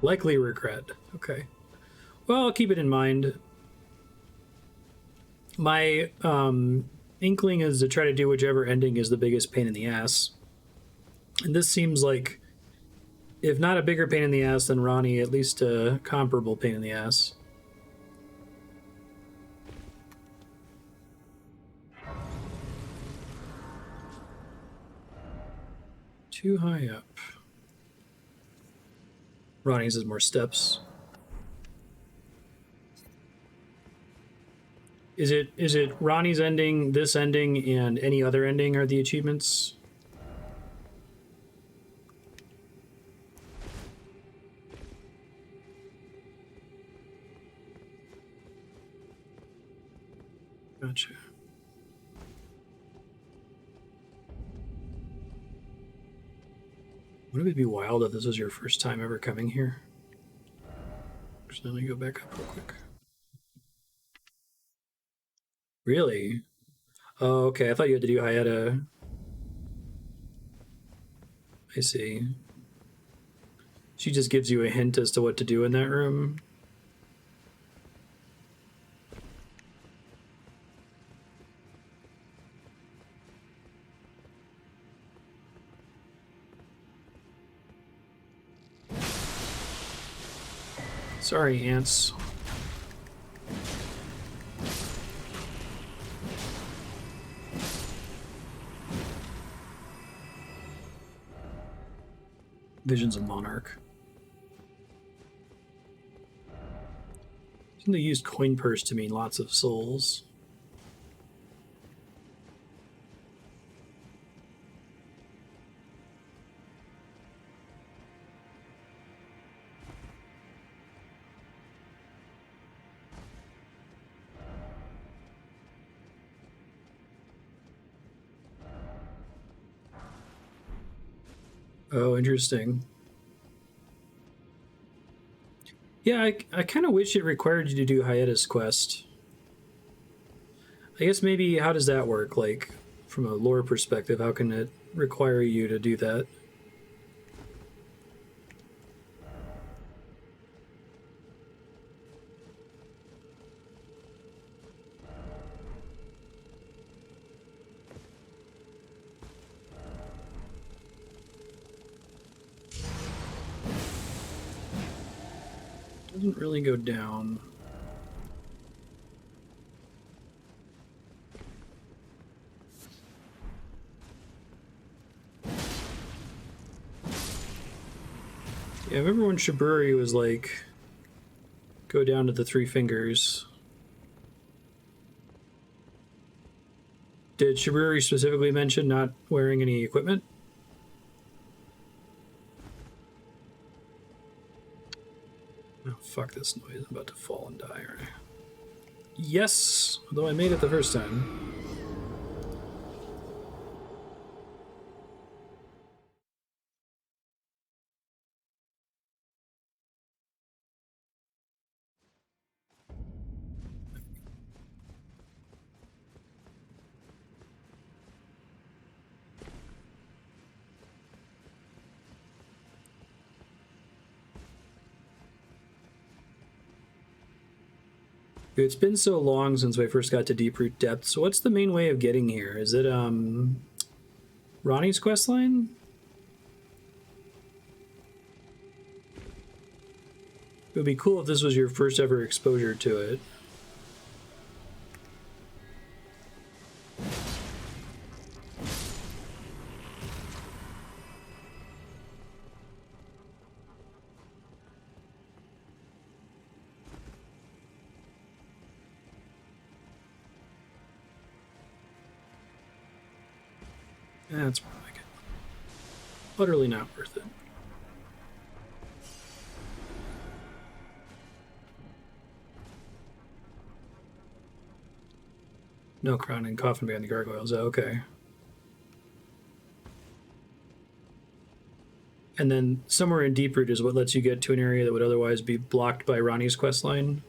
Likely regret. Okay. Well, I'll keep it in mind. My inkling is to try to do whichever ending is the biggest pain in the ass. And this seems like, if not a bigger pain in the ass than Ronnie, at least a comparable pain in the ass. Too high up. Ronnie's has more steps. Is it Ronnie's ending, this ending, and any other ending are the achievements? Gotcha. Wouldn't it be wild if this was your first time ever coming here? Just let me go back up real quick. Really? Oh, okay. I thought you had to do Hyetta. I see. She just gives you a hint as to what to do in that room. Sorry, ants. Visions of Monarch. They used coin purse to mean lots of souls. Oh, interesting. Yeah, I kind of wish it required you to do Hyetta's quest. I guess maybe how does that work? Like, from a lore perspective, how can it require you to do that? Doesn't really go down. Yeah, I remember when Shiburi was like, go down to the 3 fingers. Did Shiburi specifically mention not wearing any equipment? Oh, fuck this noise. I'm about to fall and die, aren't I? Yes! Although I made it the first time. It's been so long since I first got to Deeproot Depths. So what's the main way of getting here? Is it Ronnie's questline? It would be cool if this was your first ever exposure to it. That's more like it. Utterly not worth it. No crown and coffin behind the gargoyles. Oh, okay. And then somewhere in Deeproot is what lets you get to an area that would otherwise be blocked by Ronnie's questline.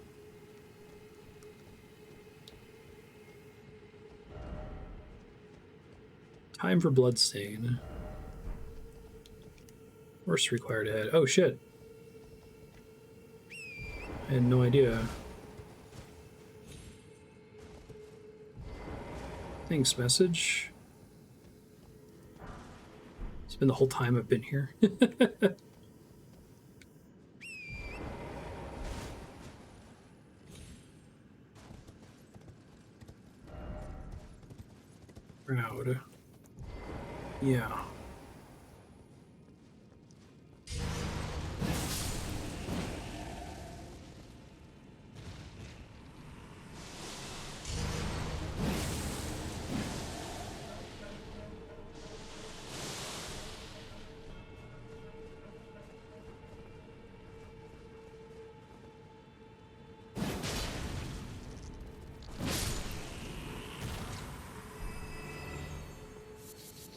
Time for Bloodstain. Horse required ahead. Oh shit. I had no idea. Thanks, message. It's been the whole time I've been here. Proud. Yeah.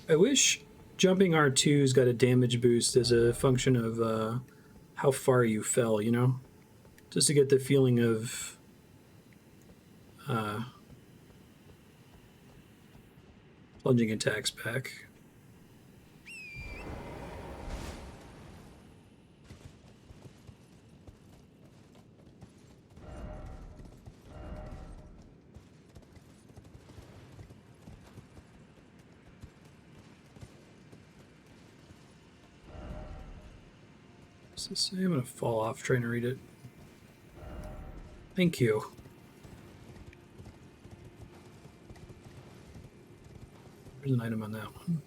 I wish jumping R2's got a damage boost as a function of how far you fell, you know? Just to get the feeling of Plunging attacks back. What's this say? I'm gonna fall off trying to read it. Thank you. There's an item on that one.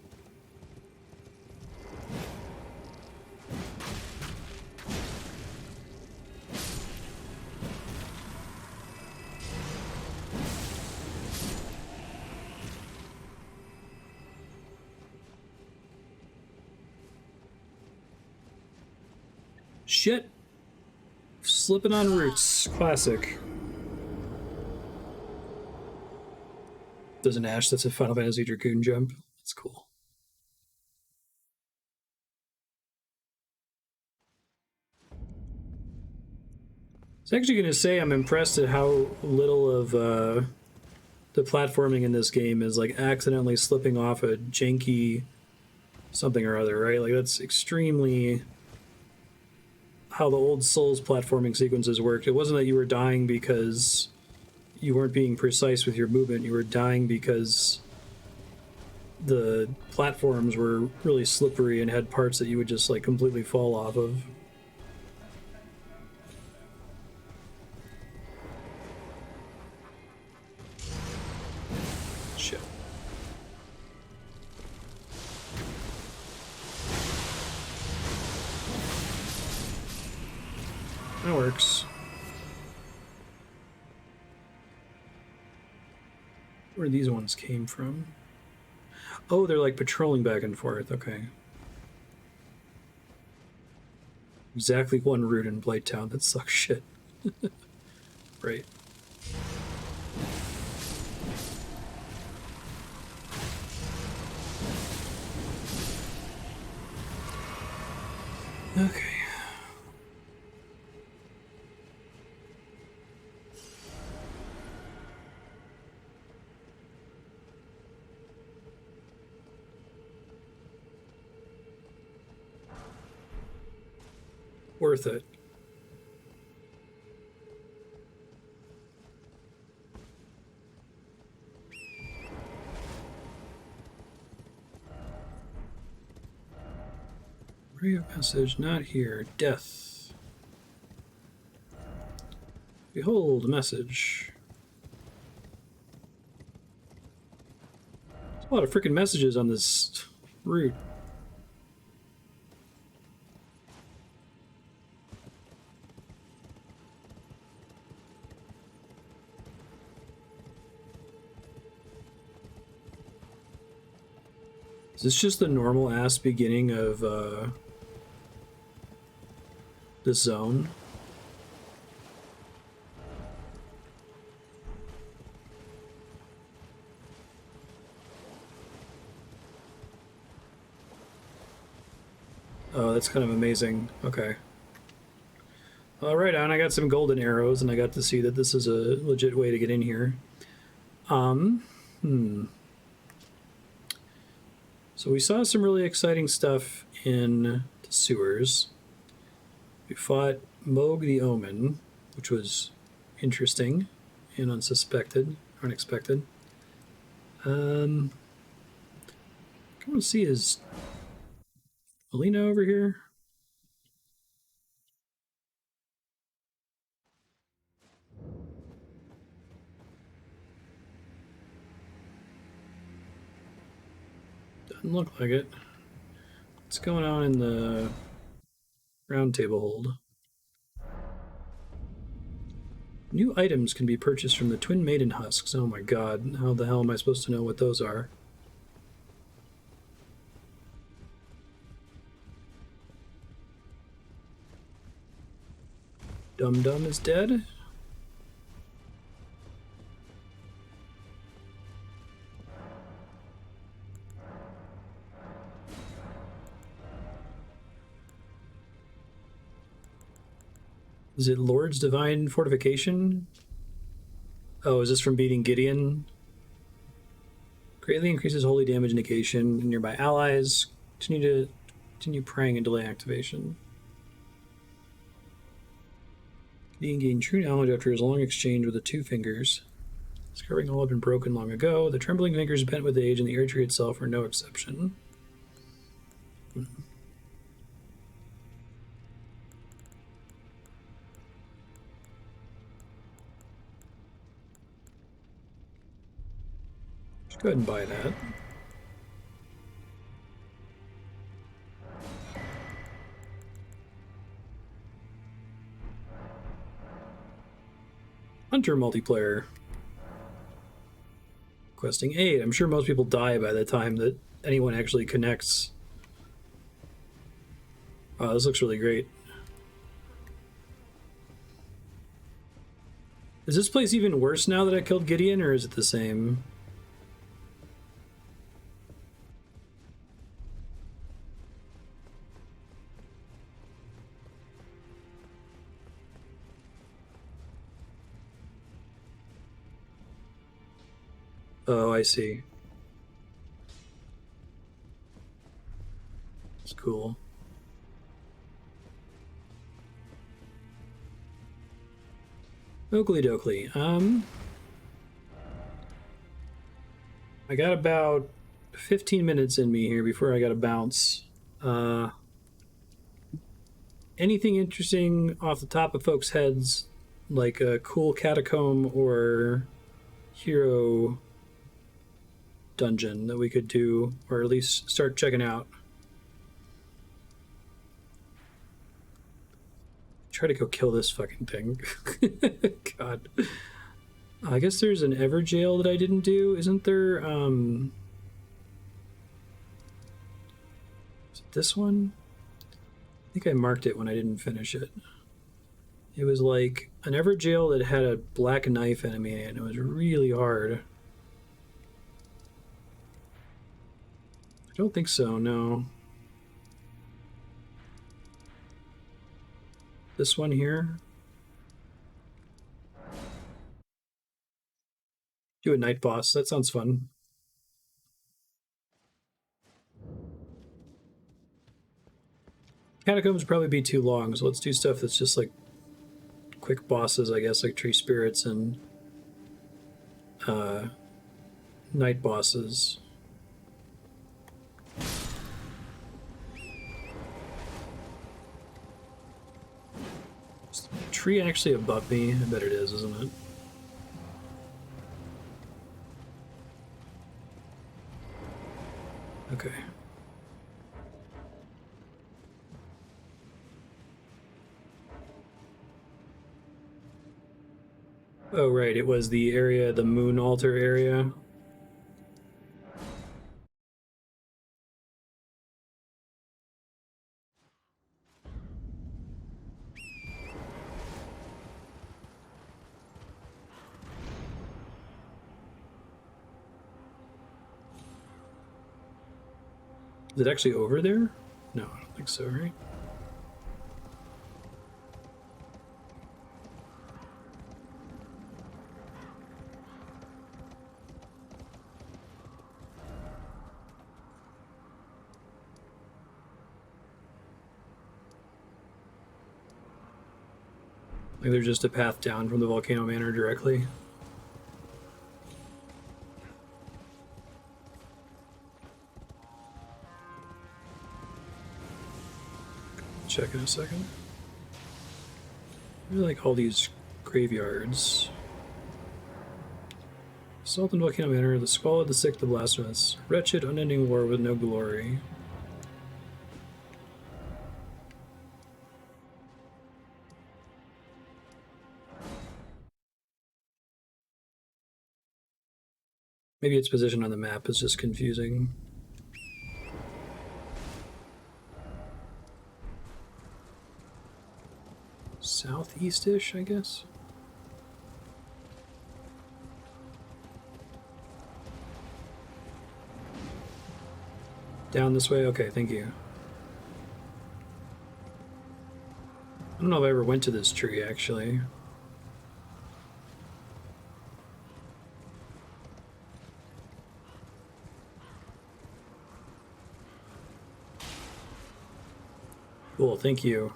Shit. Slipping on roots. Classic. There's an Ash that's a Final Fantasy Dragoon jump. That's cool. I was actually going to say I'm impressed at how little of the platforming in this game is like accidentally slipping off a janky something or other, right? Like that's extremely how the old Souls platforming sequences worked. It wasn't that you were dying because you weren't being precise with your movement. You were dying because the platforms were really slippery and had parts that you would just like completely fall off of. Shit. That works. Where these ones came from. Oh, they're like patrolling back and forth. Okay. Exactly one route in Blighttown that sucks shit. Right. Okay. Worth it. Ray of message, not here. Death. Behold, a message. There's a lot of freaking messages on this route. Is this just the normal ass beginning of the zone? Oh, that's kind of amazing. Okay. Right on, I got some golden arrows, and I got to see that this is a legit way to get in here. So we saw some really exciting stuff in the sewers. We fought Mohg the Omen, which was interesting and unexpected. Come on, see, is Alina over here? Doesn't look like it. What's going on in the Roundtable hold? New items can be purchased from the Twin Maiden Husks. Oh my god, how the hell am I supposed to know what those are? Dum Dum is dead? Is it Lord's Divine Fortification? Oh, is this from beating Gideon? Greatly increases holy damage negation in nearby allies. Continue praying and delay activation. Gideon gained true knowledge after his long exchange with the two fingers. His carving all had been broken long ago. The trembling fingers bent with age, and the ear tree itself were no exception. Just go ahead and buy that. Hunter multiplayer. Questing 8. I'm sure most people die by the time that anyone actually connects. Wow, this looks really great. Is this place even worse now that I killed Gideon, or is it the same? Oh, I see. It's cool. Oakley dokley. I got about 15 minutes in me here before I gotta bounce. Anything interesting off the top of folks' heads, like a cool catacomb or hero dungeon that we could do, or at least start checking out? Try to go kill this fucking thing. God. I guess there's an Everjail that I didn't do. Isn't there, is it this one? I think I marked it when I didn't finish it. It was like an Everjail that had a black knife enemy in it, and it was really hard. I don't think so, no. This one here. Do a night boss. That sounds fun. Catacombs would probably be too long, so let's do stuff that's just like quick bosses, I guess, like tree spirits and night bosses. Is the tree actually above me? I bet it is, isn't it? Okay. Oh, right, it was the area, the moon altar area. Is it actually over there? No, I don't think so, right? Like there's just a path down from the Volcano Manor directly. Check in a second. I really like all these graveyards. Assault on Volcano Manor, the squalid, the sick, the blasphemous. Wretched, unending war with no glory. Maybe its position on the map is just confusing. Southeast-ish, I guess? Down this way? Okay, thank you. I don't know if I ever went to this tree, actually. Cool, thank you.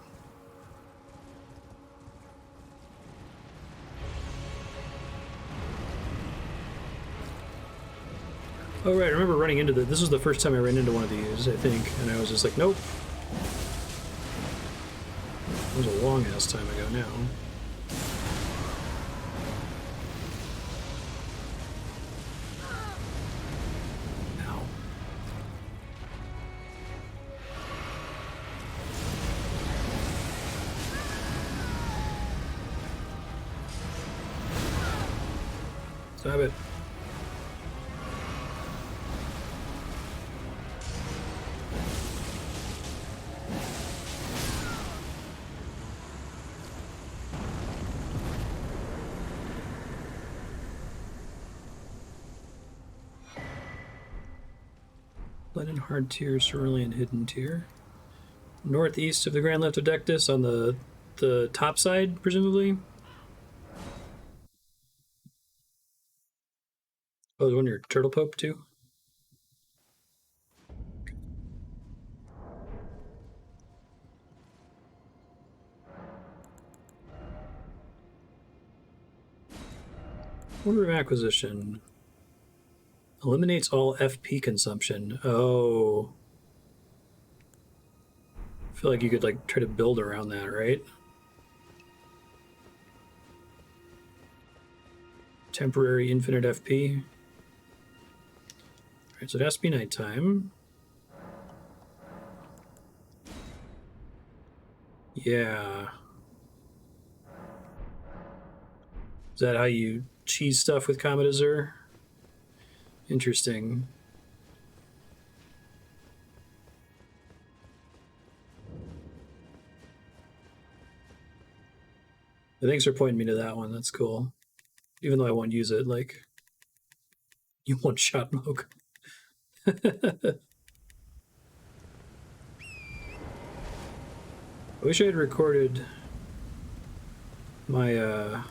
Oh right, I remember running into this was the first time I ran into one of these, I think, and I was just like, nope. It was a long ass time ago now. Ow. Stop it. Blended hard tier, cerulean hidden tier. Northeast of the Grand Lift of Dectus on the top side, presumably. Oh, there's one near Turtle Pope too. Order of acquisition. Eliminates all FP consumption. Oh. I feel like you could like try to build around that, right? Temporary infinite FP. Alright, so it has to be nighttime. Yeah. Is that how you cheese stuff with Comet Azure? Interesting. Thanks for pointing me to that one. That's cool. Even though I won't use it, like, you one-shot Mohg. I wish I had recorded my,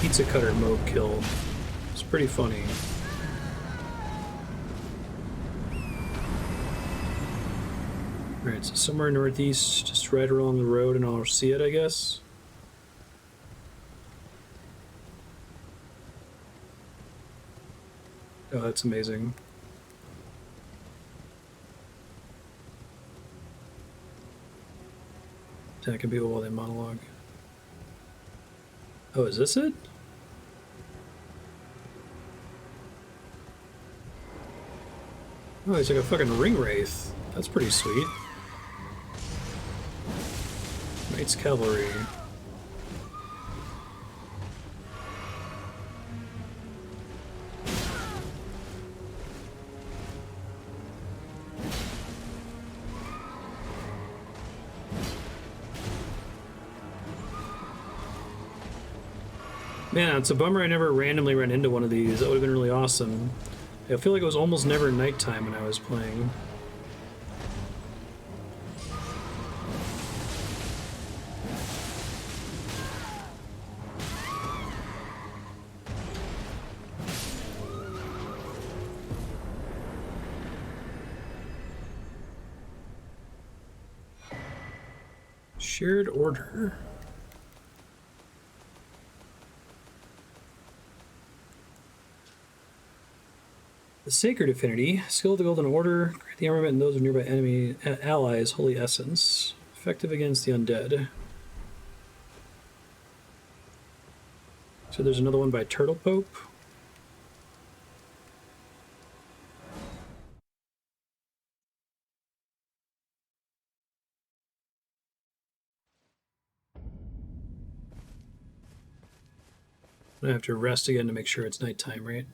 pizza cutter Mohg kill. It's pretty funny. Alright, so somewhere northeast, just right along the road, and I'll see it, I guess. Oh, that's amazing. Attacking people while they monologue. Oh, is this it? Oh, he's like a fucking ring wraith. That's pretty sweet. Knight's Cavalry. Man, it's a bummer I never randomly ran into one of these. That would have been really awesome. I feel like it was almost never nighttime when I was playing. Shared order. The Sacred Affinity, skill of the Golden Order, grant the armament and those of nearby enemy allies holy essence, effective against the undead. So there's another one by Turtle Pope. I have to rest again to make sure it's nighttime, right?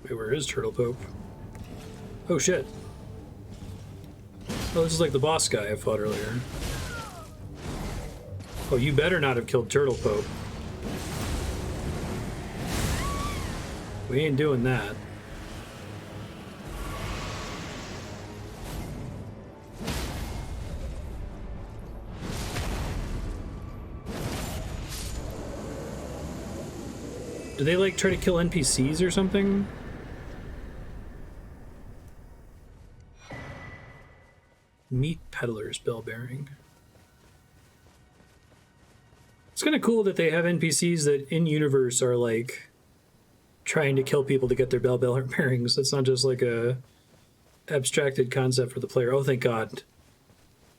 Wait, where is Turtle Pope? Oh shit. Oh, this is like the boss guy I fought earlier. Oh, you better not have killed Turtle Pope. We ain't doing that. Do they like try to kill NPCs or something? Meat peddler's bell bearing. It's kind of cool that they have NPCs that in universe are like trying to kill people to get their bell bearings. That's not just like a abstracted concept for the player. Oh, thank God.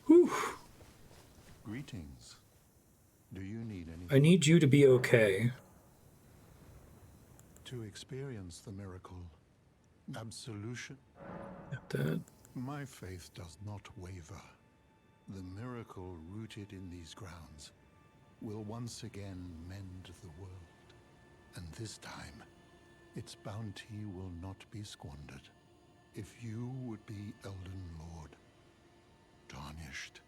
Whew. Greetings. Do you need anything? I need you to be okay. To experience the miracle, absolution. Got that. My faith does not waver. The miracle rooted in these grounds will once again mend the world. And this time, its bounty will not be squandered. If you would be Elden Lord, tarnished,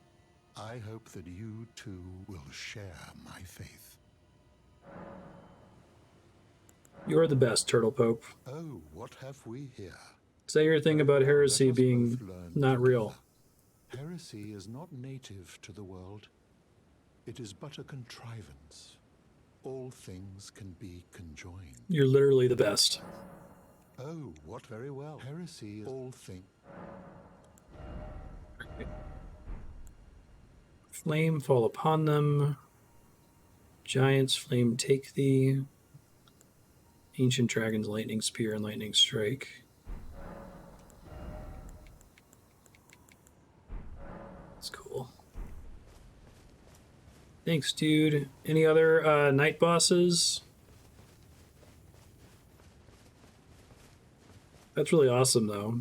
I hope that you too will share my faith. You're the best, Turtle Pope. Oh, what have we here? Say your thing about heresy being not real. Heresy is not native to the world. It is but a contrivance. All things can be conjoined. You're literally the best. Oh, what very well. Heresy is all things. Flame fall upon them. Giants flame take thee. Ancient dragons lightning spear and lightning strike. That's cool. Thanks, dude. Any other night bosses? That's really awesome, though.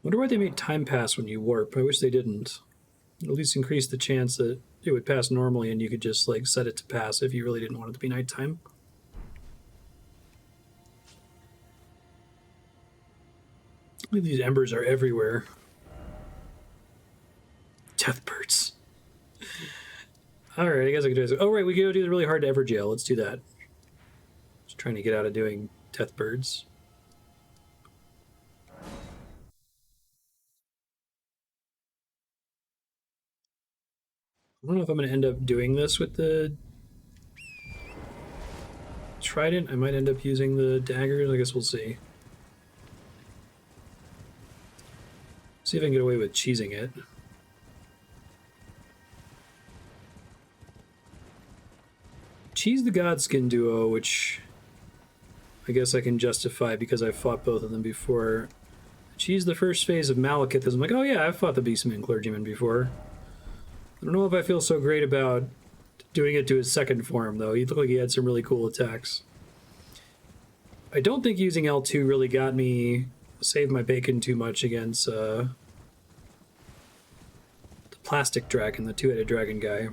Wonder why they made time pass when you warp. I wish they didn't. At least increase the chance that it would pass normally and you could just like set it to pass if you really didn't want it to be nighttime. Look, these embers are everywhere. Death birds. Alright, I guess I can do this. Oh, right, we can go do the really hard to ever jail. Let's do that. Just trying to get out of doing death birds. I don't know if I'm going to end up doing this with the trident. I might end up using the daggers. I guess we'll see. See if I can get away with cheesing it. Cheese the Godskin Duo, which I guess I can justify because I've fought both of them before. Cheese the first phase of Maliketh, I'm like, oh yeah, I've fought the Beastman Clergyman before. I don't know if I feel so great about doing it to his second form, though. He looked like he had some really cool attacks. I don't think using L2 really got me, saved my bacon too much against the plastic dragon, the two-headed dragon guy.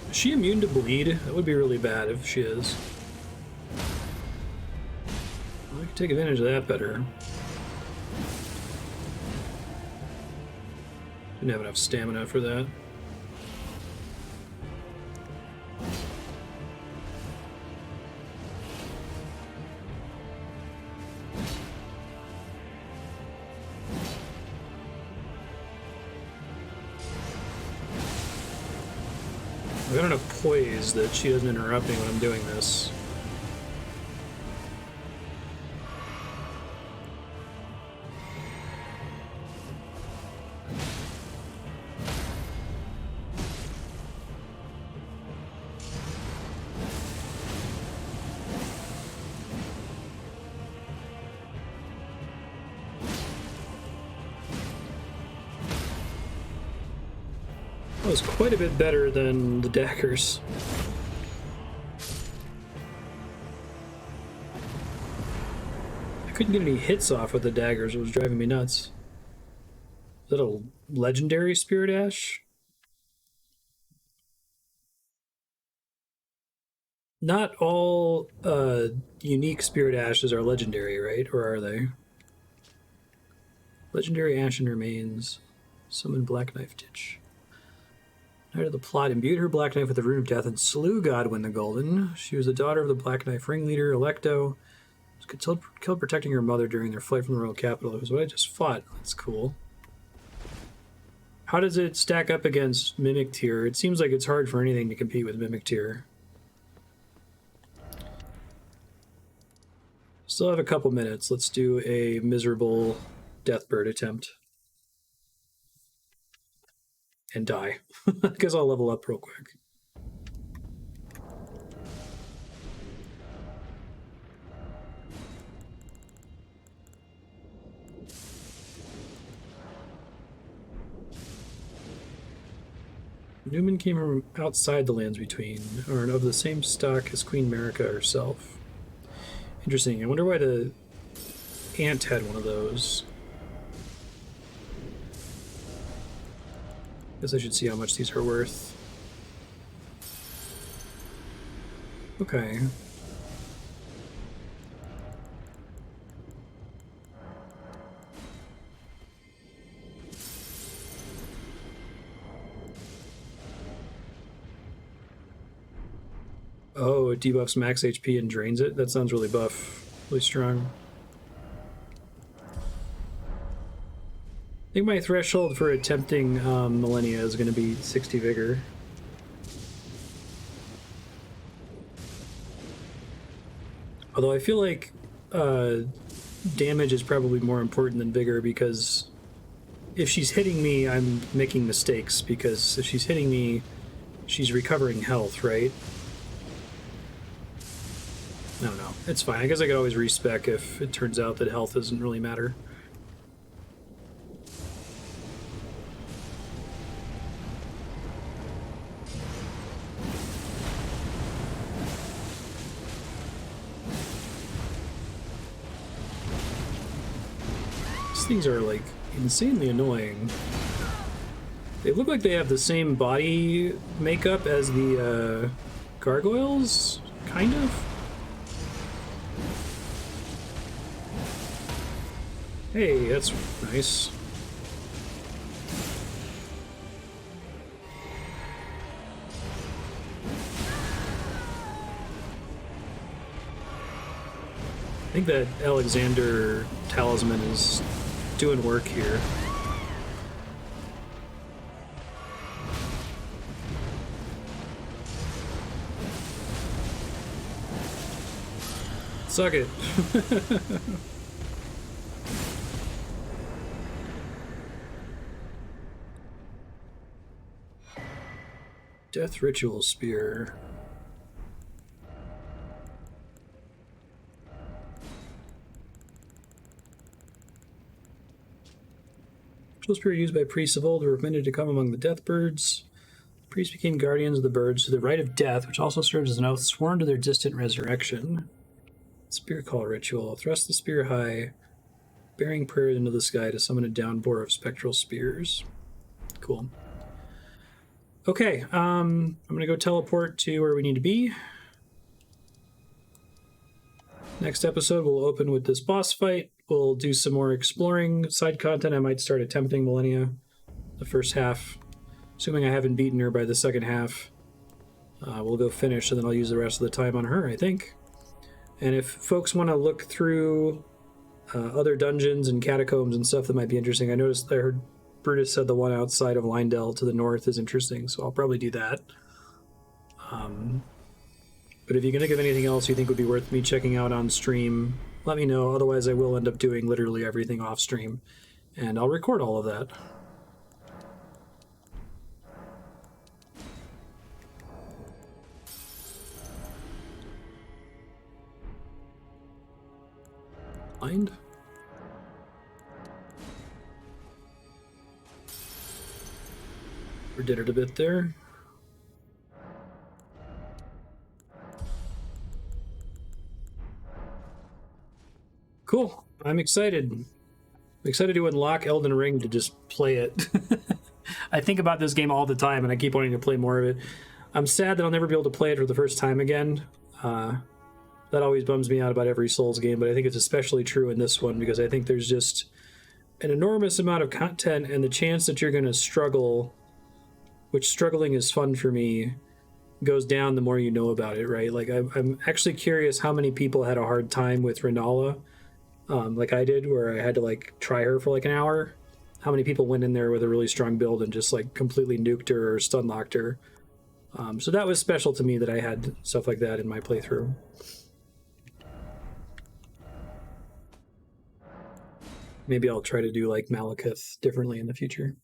Is she immune to bleed? That would be really bad if she is. I could take advantage of that better. Didn't have enough stamina for that. I've got enough poise that she doesn't interrupt me when I'm doing this. That was quite a bit better than the daggers. I couldn't get any hits off with the daggers, it was driving me nuts. that a legendary Spirit Ash? Not all unique Spirit Ashes are legendary, right? Or are they? Legendary Ashen remains. Summon Black Knife Ditch. Night of the Plot imbued her Black Knife with the Rune of Death and slew Godwyn the Golden. She was the daughter of the Black Knife ringleader, Alecto. She was killed protecting her mother during their flight from the royal capital. It was what I just fought. That's cool. How does it stack up against Mimic Tier? It seems like it's hard for anything to compete with Mimic Tier. Still have a couple minutes. Let's do a miserable Deathbird attempt. And die. Because I'll level up real quick. Newman came from outside the Lands Between, or of the same stock as Queen Marika herself. Interesting. I wonder why the ant had one of those. Guess I should see how much these are worth. Okay. Oh, it debuffs max HP and drains it? That sounds really buff. Really strong. I think my threshold for attempting Millennia is going to be 60 Vigor. Although I feel like damage is probably more important than Vigor, because if she's hitting me, I'm making mistakes, because if she's hitting me, she's recovering health, right? I don't know. It's fine. I guess I could always respec if it turns out that health doesn't really matter. These things are, like, insanely annoying. They look like they have the same body makeup as the gargoyles, kind of. Hey, that's nice. I think that Alexander talisman is doing work here. Suck it. Death Ritual Spear. Ritual Spear used by priests of old were permitted to come among the death birds. The priests became guardians of the birds through the rite of death, which also serves as an oath sworn to their distant resurrection. Spear Call Ritual. Thrust the spear high, bearing prayers into the sky to summon a downpour of spectral spears. Cool. Okay, I'm gonna go teleport to where we need to be. Next episode, we'll open with this boss fight. We'll do some more exploring side content. I might start attempting Millennia the first half. Assuming I haven't beaten her by the second half, we'll go finish, and then I'll use the rest of the time on her, I think. And if folks want to look through other dungeons and catacombs and stuff that might be interesting, I heard Brutus said the one outside of Leyndell to the north is interesting, so I'll probably do that. But if you can think of anything else you think would be worth me checking out on stream, let me know. Otherwise, I will end up doing literally everything off stream, and I'll record all of that. Mind? We did it a bit there. Cool. I'm excited. I'm excited to unlock Elden Ring to just play it. I think about this game all the time, and I keep wanting to play more of it. I'm sad that I'll never be able to play it for the first time again. That always bums me out about every Souls game, but I think it's especially true in this one because I think there's just an enormous amount of content, and the chance that you're going to struggle, which struggling is fun for me, goes down the more you know about it, right? Like, I'm actually curious how many people had a hard time with Renala, like I did, where I had to, like, try her for, like, an hour. How many people went in there with a really strong build and just, like, completely nuked her or stun-locked her. So that was special to me that I had stuff like that in my playthrough. Maybe I'll try to do, like, Maliketh differently in the future.